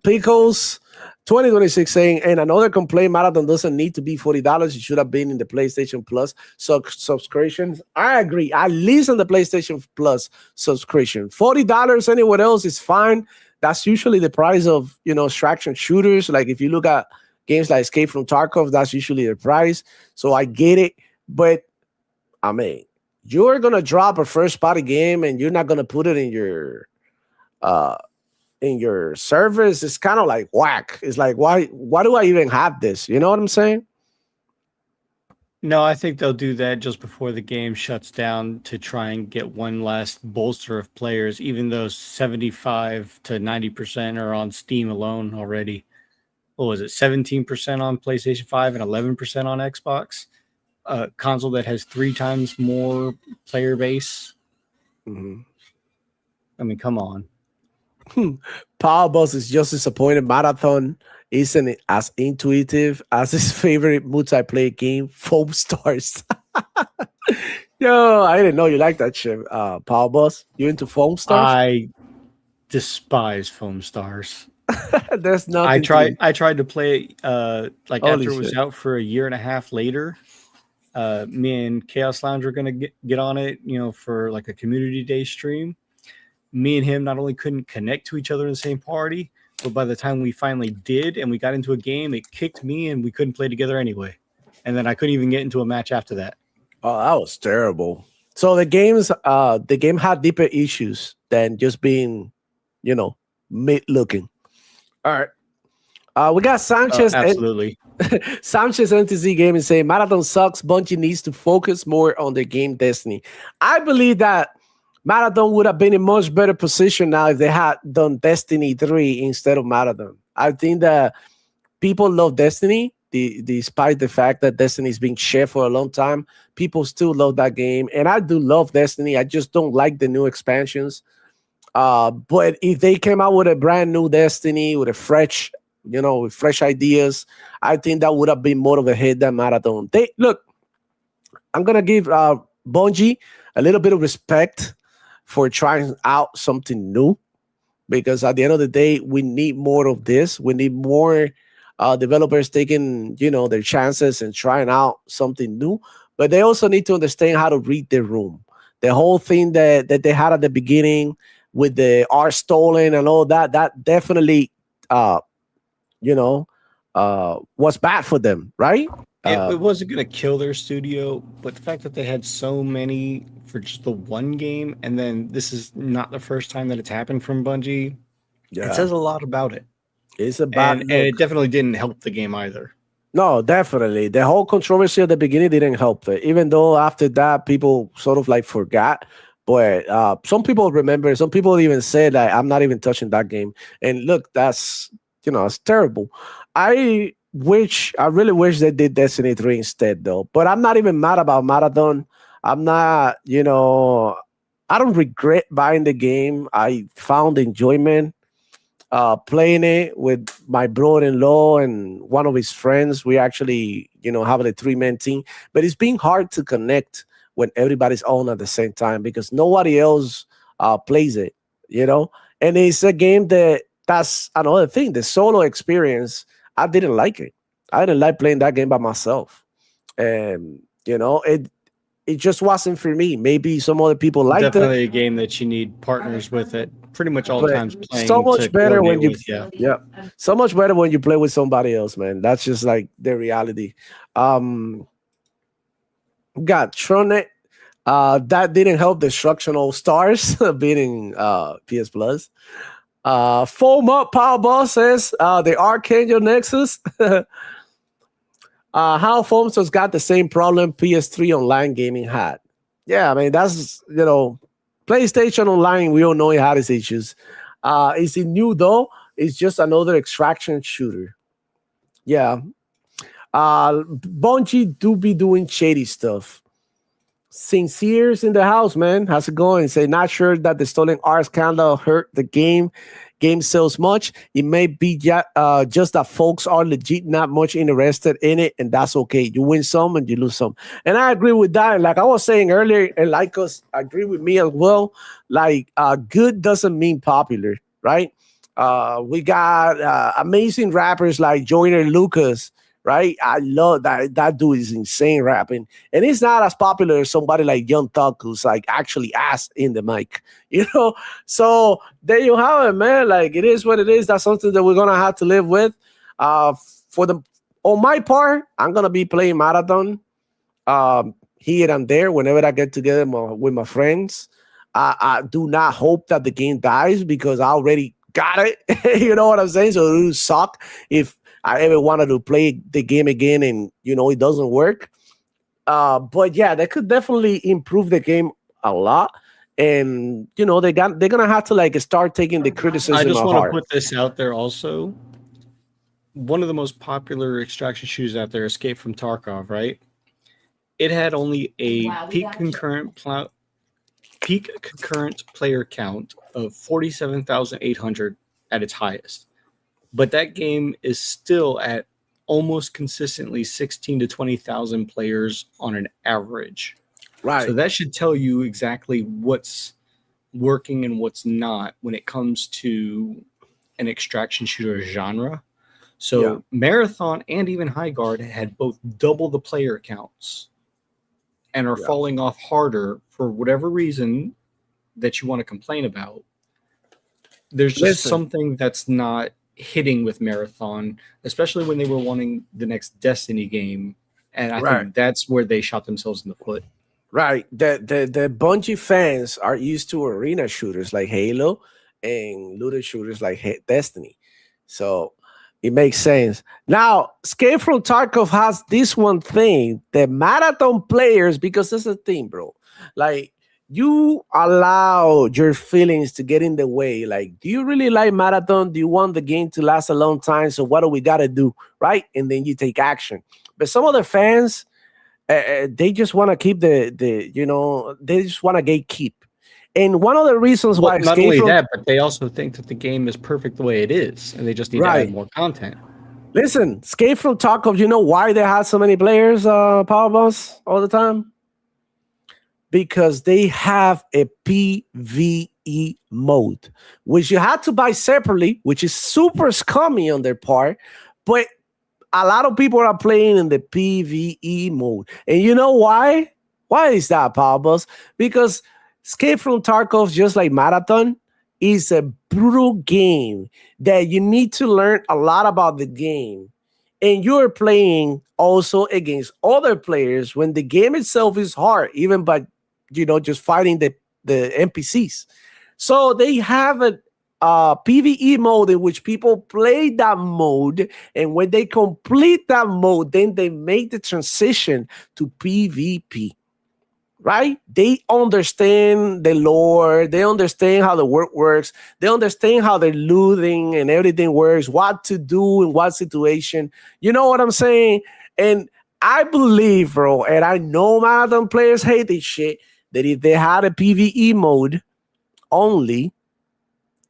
Pickles 2026 saying, and another complaint, Marathon doesn't need to be $40. It should have been in the PlayStation Plus subscriptions. I agree. At least on the PlayStation Plus subscription. $40 anywhere else is fine. That's usually the price of, extraction shooters. Like if you look at games like Escape from Tarkov, that's usually the price. So I get it. But I mean, you're gonna drop a first-party game and you're not gonna put it in your service. It's kind of like whack. It's like, why do I even have this? You know what I'm saying? No, I think they'll do that just before the game shuts down to try and get one last bolster of players, even though 75 to 90% are on Steam alone already. What was it, 17% on PlayStation 5 and 11% on Xbox? A console that has 3 times more player base. Mm-hmm. I mean, come on. Power Boss is just disappointed. Marathon isn't as intuitive as his favorite multiplayer game, Foam Stars. Yo, I didn't know you like that shit, Power Boss. You into Foam Stars? I despise Foam Stars. There's nothing. I tried to play like Holy after it was shit. out for a year and a half later. Me and Chaos Lounge were gonna get on it, for like a community day stream. Me and him not only couldn't connect to each other in the same party, but by the time we finally did and we got into a game, it kicked me and we couldn't play together anyway. And then I couldn't even get into a match after that. Oh, that was terrible. So the game had deeper issues than just being, mid looking. All right. We got Sanchez. Absolutely. Sanchez NTZ Gaming saying Marathon sucks. Bungie needs to focus more on their game Destiny. I believe that Marathon would have been in much better position now if they had done Destiny 3 instead of Marathon. I think that people love Destiny, despite the fact that Destiny is being shared for a long time. People still love that game, and I do love Destiny. I just don't like the new expansions. But if they came out with a brand new Destiny with a fresh, with fresh ideas, I think that would have been more of a hit than Marathon. I'm gonna give Bungie a little bit of respect for trying out something new, because at the end of the day, we need more of this. We need more developers taking, their chances and trying out something new. But they also need to understand how to read the room. The whole thing that they had at the beginning with the art stolen and all that definitely, was bad for them, right? It wasn't going to kill their studio, but the fact that they had so many for just the one game, and then this is not the first time that it's happened from Bungie, it says a lot about it. It's a bad and it definitely didn't help the game either. No, definitely. The whole controversy at the beginning didn't help it, even though after that, people sort of like forgot. But some people remember, some people even said that I'm not even touching that game. And look, that's, it's terrible. I really wish they did Destiny 3 instead, though. But I'm not even mad about Marathon. I'm not, I don't regret buying the game. I found enjoyment playing it with my brother-in-law and one of his friends. We actually, have a 3-man team. But it's been hard to connect when everybody's on at the same time because nobody else plays it, And it's a game that's another thing. The solo experience, I didn't like it. I didn't like playing that game by myself. And, it just wasn't for me. Maybe some other people liked it. Definitely a game that you need partners with it pretty much all times playing. So much better when you yeah. So much better when you play with somebody else, man. That's just like the reality. Got Tronet. That didn't help Destructional Stars beating PS Plus. Foam Up Power Boss says the Archangel Nexus. How Foam Stars got the same problem PS3 online gaming had. Yeah, I mean, that's, PlayStation Online, we all know it had its issues. Is it new, though? It's just another extraction shooter. Yeah. Bungie do be doing shady stuff. Sincere's in the house, man. How's it going? Say, not sure that the stolen art scandal hurt the game. Game sells much. It may be just that folks are legit not much interested in it, and that's okay. You win some and you lose some. And I agree with that. Like I was saying earlier, and Lycos agree with me as well. Like good doesn't mean popular, right? We got amazing rappers like Joyner Lucas, right? I love that. That dude is insane rapping. And it's not as popular as somebody like Young Thug, who's like actually ass in the mic, So there you have it, man. Like it is what it is. That's something that we're going to have to live with. On my part, I'm going to be playing Marathon here and there whenever I get together with my friends. I do not hope that the game dies because I already got it. You know what I'm saying? So it would suck if I ever wanted to play the game again and, it doesn't work. But yeah, they could definitely improve the game a lot. And they're gonna have to like start taking the criticism I just of want to heart. put this out there also. One of the most popular extraction shooters out there, Escape from Tarkov, right? It had only a peak concurrent player count of 47,800 at its highest. But that game is still at almost consistently 16 to 20,000 players on an average. Right. So that should tell you exactly what's working and what's not when it comes to an extraction shooter genre. So Marathon and even High Guard had both double the player counts and are falling off harder for whatever reason that you want to complain about. There's just something that's not hitting with Marathon, especially when they were wanting the next Destiny game. And I think that's where they shot themselves in the foot. Right. The Bungie fans are used to arena shooters like Halo and looter shooters like Destiny. So it makes sense. Now, Escape from Tarkov has this one thing, the marathon players, because it's a thing, bro. Like, you allow your feelings to get in the way. Like, do you really like marathon? Do you want the game to last a long time? So what do we got to do? Right. And then you take action. But some other fans, they just want to keep they just want to gatekeep. And one of the reasons why not only that, but they also think that the game is perfect the way it is, and they just need to add more content. Listen, Escape from Tarkov, you know why they have so many players, Power Boss, all the time? Because they have a PvE mode, which you had to buy separately, which is super scummy on their part, but a lot of people are playing in the PvE mode. And you know why? Why is that, Power Boss? Because Escape from Tarkov, just like Marathon, is a brutal game that you need to learn a lot about the game. And you're playing also against other players when the game itself is hard, even by, just fighting the NPCs. So they have a PvE mode in which people play that mode. And when they complete that mode, then they make the transition to PvP. Right? They understand the lore. They understand how the work works. They understand how the looting and everything works, what to do in what situation. You know what I'm saying? And I believe, bro, and I know Marathon players hate this shit, that if they had a PvE mode only,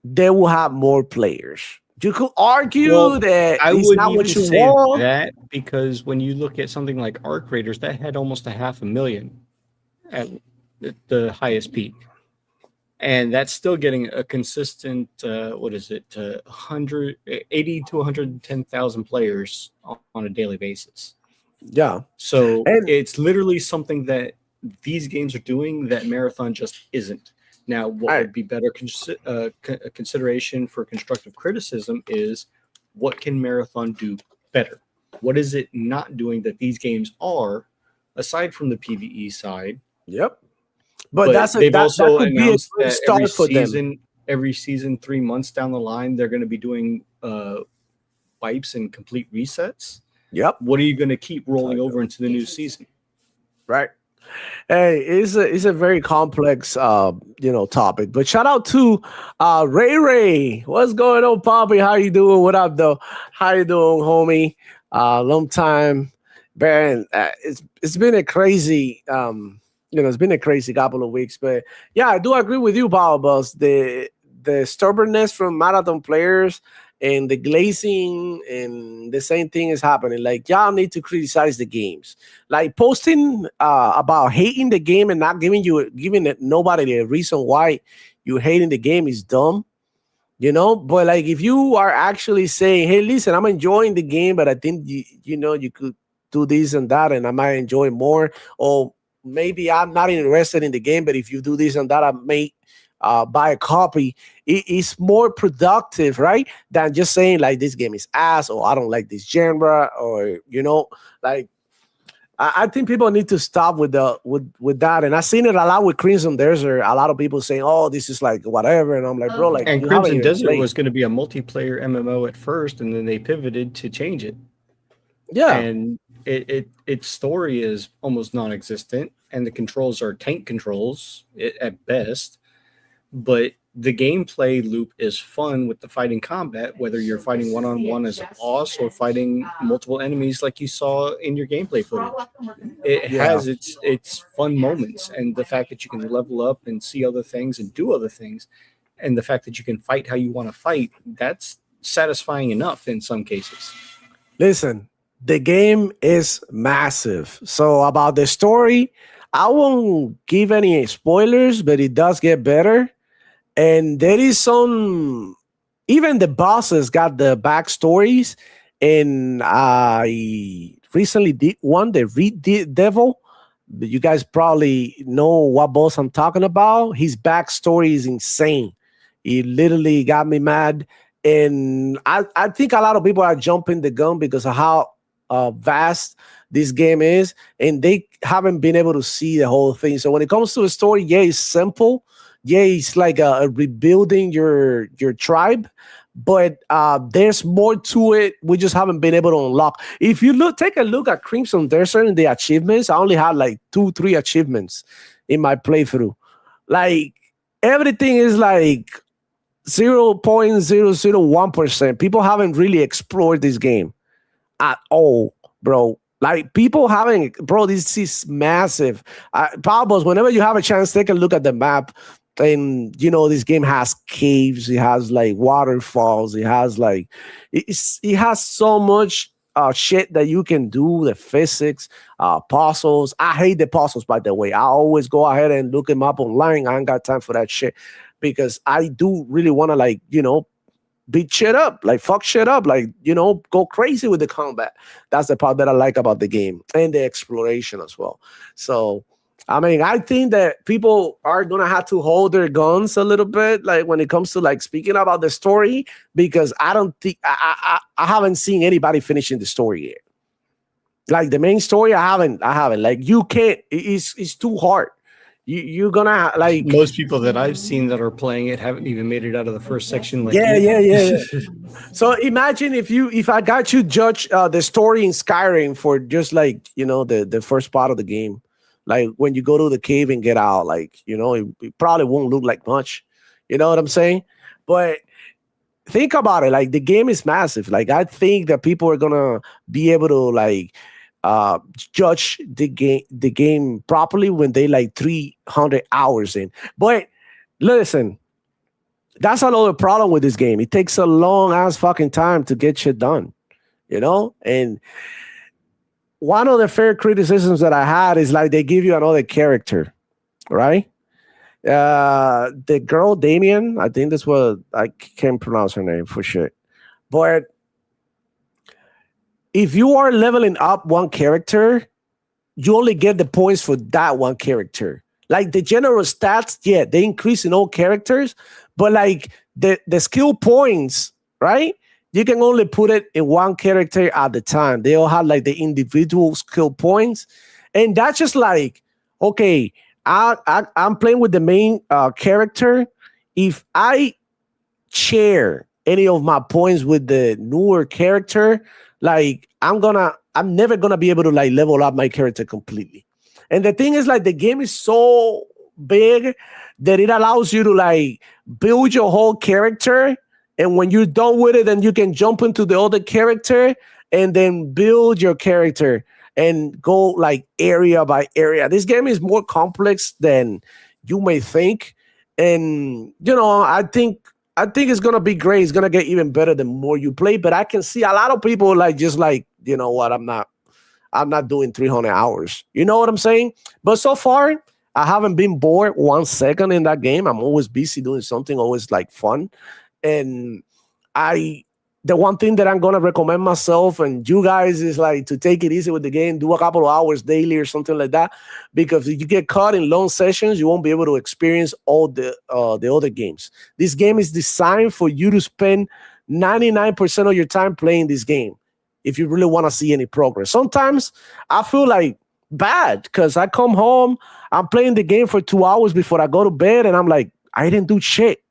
they will have more players. You could argue that I it's would not what even you say want. that, because when you look at something like Arc Raiders, that had almost 500,000 at the highest peak, and that's still getting a consistent 80 to 110,000 players on a daily basis. So it's literally something that these games are doing that Marathon just isn't. Now, what would be better consideration for constructive criticism is, what can Marathon do better? What is it not doing that these games are, aside from the PvE side? Yep. But they've also announced that every season, 3 months down the line, they're going to be doing wipes and complete resets. Yep. What are you going to keep rolling over into the new season? Right. Hey, it's a very complex topic. But shout out to Ray. What's going on, Poppy? How you doing? What up, though? How you doing, homie? Long time, Baron. It's been a crazy it's been a crazy couple of weeks. But yeah, I do agree with you, Power Boss. The stubbornness from Marathon players and the glazing, and the same thing is happening. Like, y'all need to criticize the games. Like, posting about hating the game and not giving nobody the reason why you're hating the game is dumb. But like, if you are actually saying, hey, listen, I'm enjoying the game, but I think you could do this and that, and I might enjoy more, or maybe I'm not interested in the game, but if you do this and that, I may buy a copy. It's more productive, right, than just saying like, this game is ass, or I don't like this genre, or like, I think people need to stop with that. And I've seen it a lot with Crimson Desert. A lot of people saying, "Oh, this is like whatever," and I'm like, bro, like, and Crimson Desert was going to be a multiplayer MMO at first, and then they pivoted to change it. Yeah, and its story is almost non-existent, and the controls are tank controls at best. But the gameplay loop is fun with the fighting combat, whether you're fighting one-on-one as a boss or fighting multiple enemies like you saw in your gameplay footage. It has its fun moments, and the fact that you can level up and see other things and do other things, and the fact that you can fight how you want to fight, that's satisfying enough in some cases. Listen, the game is massive. So about the story, I won't give any spoilers, but it does get better. And there is even the bosses got the backstories. And I recently did one, the Reed Devil. You guys probably know what boss I'm talking about. His backstory is insane. It literally got me mad. And I think a lot of people are jumping the gun because of how vast this game is. And they haven't been able to see the whole thing. So when it comes to a story, yeah, it's simple. Yeah, it's like rebuilding your tribe, but there's more to it. We just haven't been able to unlock. If you take a look at Crimson Desert and the achievements, I only had like 2-3 achievements in my playthrough. Like everything is like 0.001%. People haven't really explored this game at all, bro. Like people haven't, bro. This is massive. Pablos, whenever you have a chance, take a look at the map. And this game has caves, it has like waterfalls, it has like it has so much shit that you can do, the physics, puzzles. I hate the puzzles, by the way. I always go ahead and look them up online. I ain't got time for that shit because I do really want to beat shit up, like fuck shit up, go crazy with the combat. That's the part that I like about the game and the exploration as well. So I mean, I think that people are going to have to hold their guns a little bit, like when it comes to like speaking about the story, because I don't think I haven't seen anybody finishing the story yet. Like the main story, I haven't. Like you can't. It's too hard. You're gonna like most people that I've seen that are playing it haven't even made it out of the first section. Like yeah. So imagine if I got you judge the story in Skyrim for just like the first part of the game. Like when you go to the cave and get out, it probably won't look like much. You know what I'm saying? But think about it. Like the game is massive. Like I think that people are gonna be able to judge the game properly when they 300 hours in. But listen, that's another problem with this game. It takes a long ass fucking time to get shit done. And one of the fair criticisms that I had is they give you another character, right? The girl, Damien, I think that's what I can't pronounce her name for sure. But if you are leveling up one character, you only get the points for that one character. Like the general stats, yeah, they increase in all characters, but the skill points, right? You can only put it in one character at the time. They all have the individual skill points. And that's just okay, I'm playing with the main character. If I share any of my points with the newer character, I'm never gonna be able to level up my character completely. And the thing is the game is so big that it allows you to build your whole character. And when you're done with it, then you can jump into the other character and then build your character and go area by area. This game is more complex than you may think. And, I think it's going to be great. It's going to get even better the more you play. But I can see a lot of people you know what, I'm not doing 300 hours. You know what I'm saying? But so far, I haven't been bored 1 second in that game. I'm always busy doing something, always fun. And the one thing that I'm going to recommend myself and you guys is to take it easy with the game, do a couple of hours daily or something like that. Because if you get caught in long sessions, you won't be able to experience all the other games. This game is designed for you to spend 99% of your time playing this game if you really want to see any progress. Sometimes I feel bad because I come home, I'm playing the game for 2 hours before I go to bed, and I'm I didn't do shit.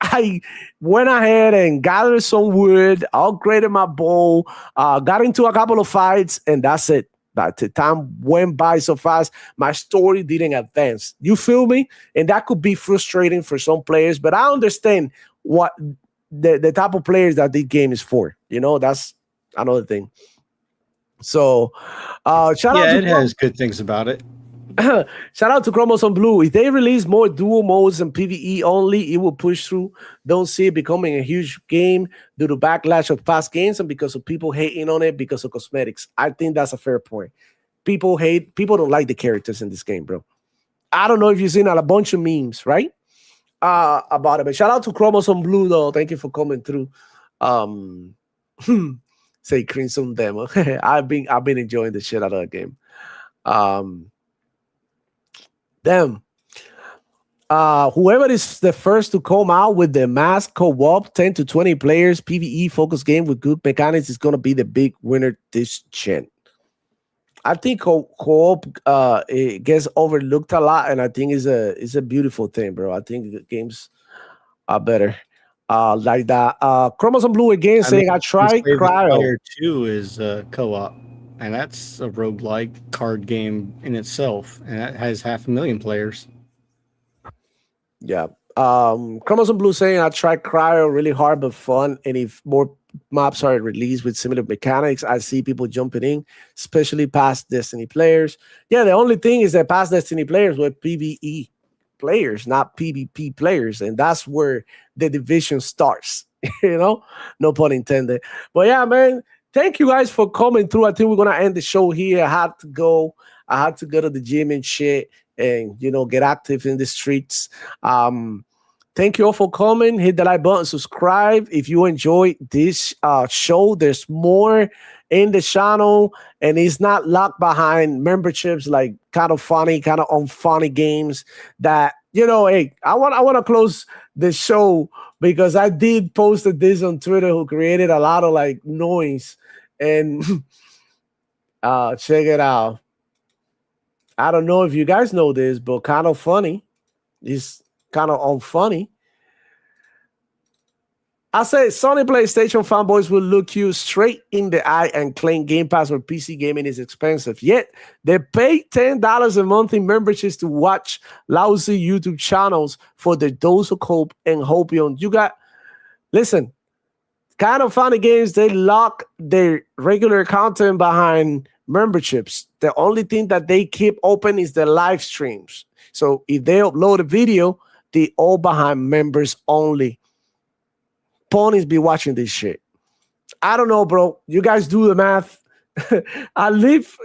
I went ahead and gathered some wood, upgraded my bow, got into a couple of fights, and that's it. But the time went by so fast, my story didn't advance. You feel me? And that could be frustrating for some players, but I understand what the type of players that this game is for. You know, that's another thing. So, shout out to it has good things about it. shout out to Chromosome Blue. If they release more dual modes and PvE only, it will push through. Don't see it becoming a huge game due to backlash of past games and because of people hating on it because of cosmetics. I think that's a fair point. People don't like the characters in this game, bro. I don't know if you've seen a bunch of memes, right? About it. But shout out to Chromosome Blue, though. Thank you for coming through. Say Crimson Demo. I've been enjoying the shit out of that game. Damn. Whoever is the first to come out with the mass co-op 10 to 20 players PvE focused game with good mechanics is going to be the big winner this gen. I think co-op it gets overlooked a lot, and I think it's a beautiful thing, bro. I think the games are better. Like that. Chromosome Blue again saying I tried Cryo. 2 is co-op. And that's a roguelike card game in itself. And that has 500,000 players. Yeah. Chromosome Blue saying I tried Cryo really hard but fun. And if more maps are released with similar mechanics, I see people jumping in, especially past Destiny players. Yeah, the only thing is that past Destiny players were PvE players, not PvP players. And that's where the division starts. You know? No pun intended. But yeah, man. Thank you guys for coming through. I think we're gonna end the show here. I had to go to the gym and shit, and get active in the streets. Thank you all for coming. Hit the like button, subscribe if you enjoy this show. There's more in the channel, and it's not locked behind memberships like kind of unfunny games that Hey, I want to close the show because I did post this on Twitter, who created a lot of like noise. And check it out. I don't know if you guys know this, but kind of funny. It's kind of unfunny. I say Sony PlayStation fanboys will look you straight in the eye and claim Game Pass or PC gaming is expensive. Yet they pay $10 a month in memberships to watch lousy YouTube channels for their dose of hope and hopium. Listen, kind of funny games, they lock their regular content behind memberships. The only thing that they keep open is the live streams. So if they upload a video, they all behind members only. Ponies be watching this shit. I don't know, bro. You guys do the math. I leave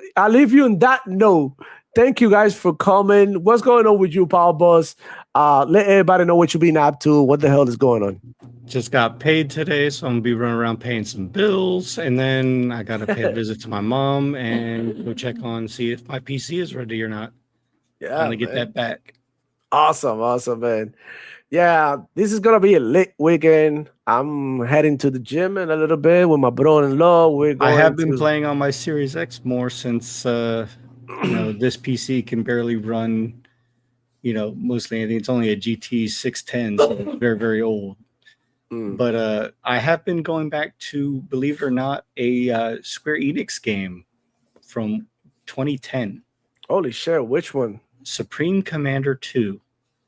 you in that note. Thank you guys for coming. What's going on with you, Power Boss? Let everybody know what you've been up to. What the hell is going on? Just got paid today, so I'm gonna be running around paying some bills, and then I gotta pay a visit to my mom and go check on see if my PC is ready or not. Yeah, to get that back. Awesome, man. Yeah, this is gonna be a lit weekend. I'm heading to the gym in a little bit with my brother-in-law. I have been playing on my Series X more since this PC can barely run. Mostly anything. It's only a GT 610, so it's very, very old. But I have been going back to, believe it or not, a Square Enix game from 2010. Holy shit! Which one? Supreme Commander 2.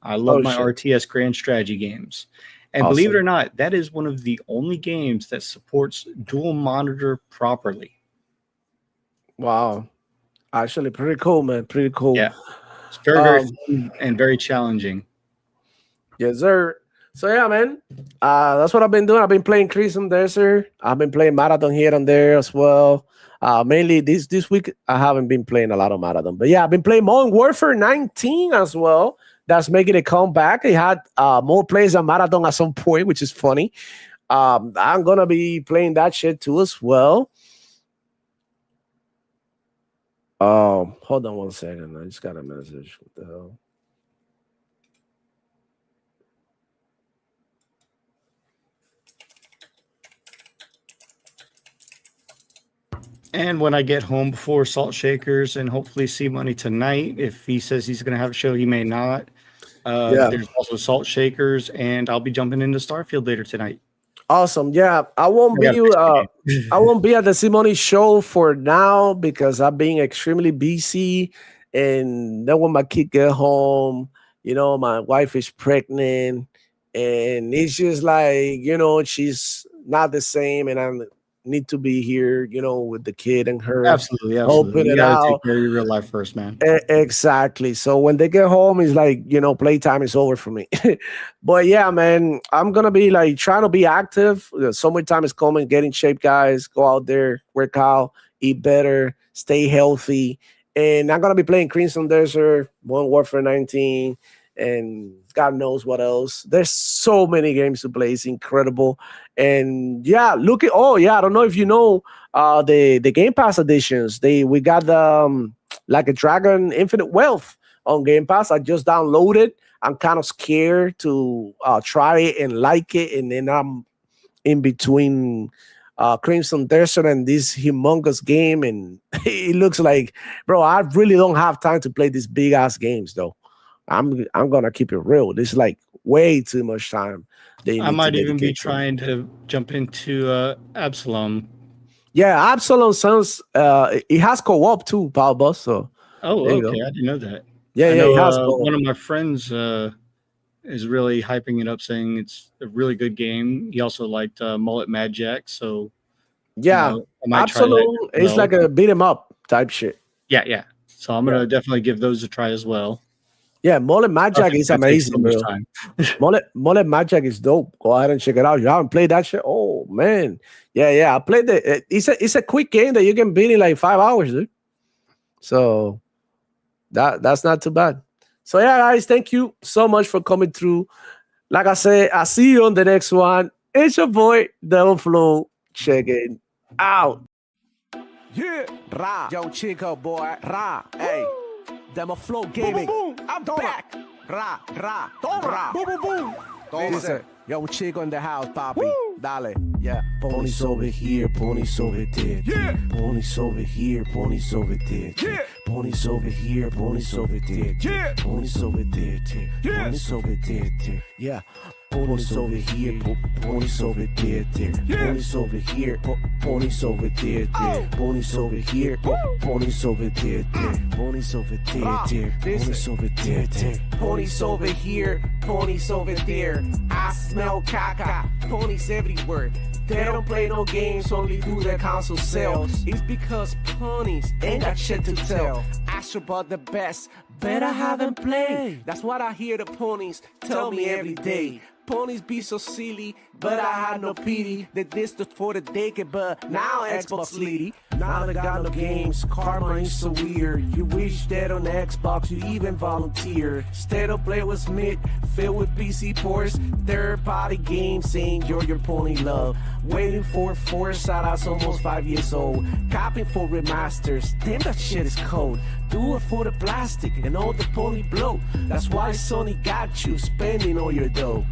I love my RTS Grand Strategy games. And Awesome. believe it or not, that is one of the only games that supports dual monitor properly. Wow. Actually, pretty cool, man. Pretty cool. Yeah. It's very, very fun and very challenging. Yes, sir. So, yeah, man. That's what I've been doing. I've been playing Crimson Desert. I've been playing Marathon here and there as well. Mainly this week, I haven't been playing a lot of Marathon. But, yeah, I've been playing Modern Warfare 19 as well. That's making a comeback. It had more players than Marathon at some point, which is funny. I'm going to be playing that shit too as well. Hold on one second. I just got a message. What the hell? And when I get home before Salt Shakers and hopefully see Money tonight, if he says he's going to have a show, he may not. There's also Salt Shakers, and I'll be jumping into Starfield later tonight. Awesome. Yeah, I won't be at the Simone show for now because I've been extremely busy, and then when my kid get home, my wife is pregnant, and it's just like she's not the same, and I need to be here, with the kid and her. Absolutely. Helping You it gotta out. take care of your real life first, man. Exactly. So when they get home, it's like, playtime is over for me. But yeah, man, I'm going to be like trying to be active. The summertime is coming. Get in shape, guys. Go out there, work out, eat better, stay healthy. And I'm going to be playing Crimson Desert, Modern Warfare 19, and God knows what else. There's so many games to play. It's incredible. And yeah, I don't know if you know the Game Pass editions. We got the like a Dragon Infinite Wealth on Game Pass. I just downloaded. I'm kind of scared to try it and like it, and then I'm in between Crimson Desert and this humongous game, and it looks like, bro, I really don't have time to play these big ass games though. I'm gonna keep it real. This is like way too much time. I might even be trying to jump into Absalom. Yeah, Absalom sounds. It has co-op too, Power Boss. So. Oh, okay. I didn't know that. Yeah, it has co-op. One of my friends is really hyping it up, saying it's a really good game. He also liked Mullet Mad Jack. So yeah, Absalom is like a beat 'em up type shit. Yeah. So I'm gonna definitely give those a try as well. Yeah, Mullet Magic is amazing, bro. Mullet Magic is dope. Go ahead and check it out. You haven't played that shit? Oh man, yeah. I played it. It's a quick game that you can beat in like 5 hours, dude. So that's not too bad. So yeah, guys, thank you so much for coming through. Like I said, I'll see you on the next one. It's your boy Devil Flow. Check it out. Yeah, Ra, yo Chico boy, Ra, hey, Demo Flow Gaming, boom, boom, I'm back, Ra, boom, boom, boom. Listen, yo Chico in the house, papi, dale, yeah. Ponies over here, ponies over there, yeah. Ponies over here, ponies over there, yeah. Ponies over here, ponies over there, yeah. Ponies over there, yeah. Ponies over there, yeah. Ponies over here, ponies over there, ponies over here, ponies over there, ponies over here, ponies over there, ponies over there, ponies over there, ponies over here, ponies over there. I smell caca, ponies everywhere. They don't play no games, only do their console sales. It's because ponies ain't got shit to tell. Ask about the best, bet I haven't played. That's what I hear the ponies tell me every day. Ponies be so silly, but I had no pity. They dissed it for the decade, but now Xbox leady. Now they got no games, karma is so weird. You wish that on Xbox you even volunteer. Instead of play with Smith, filled with PC ports. Third-party games saying you're your pony love. Waiting for Foresight, I was almost 5 years old. Copying for remasters, damn that shit is cold. Do it for the plastic and all the pony blow. That's why Sony got you spending all your dough.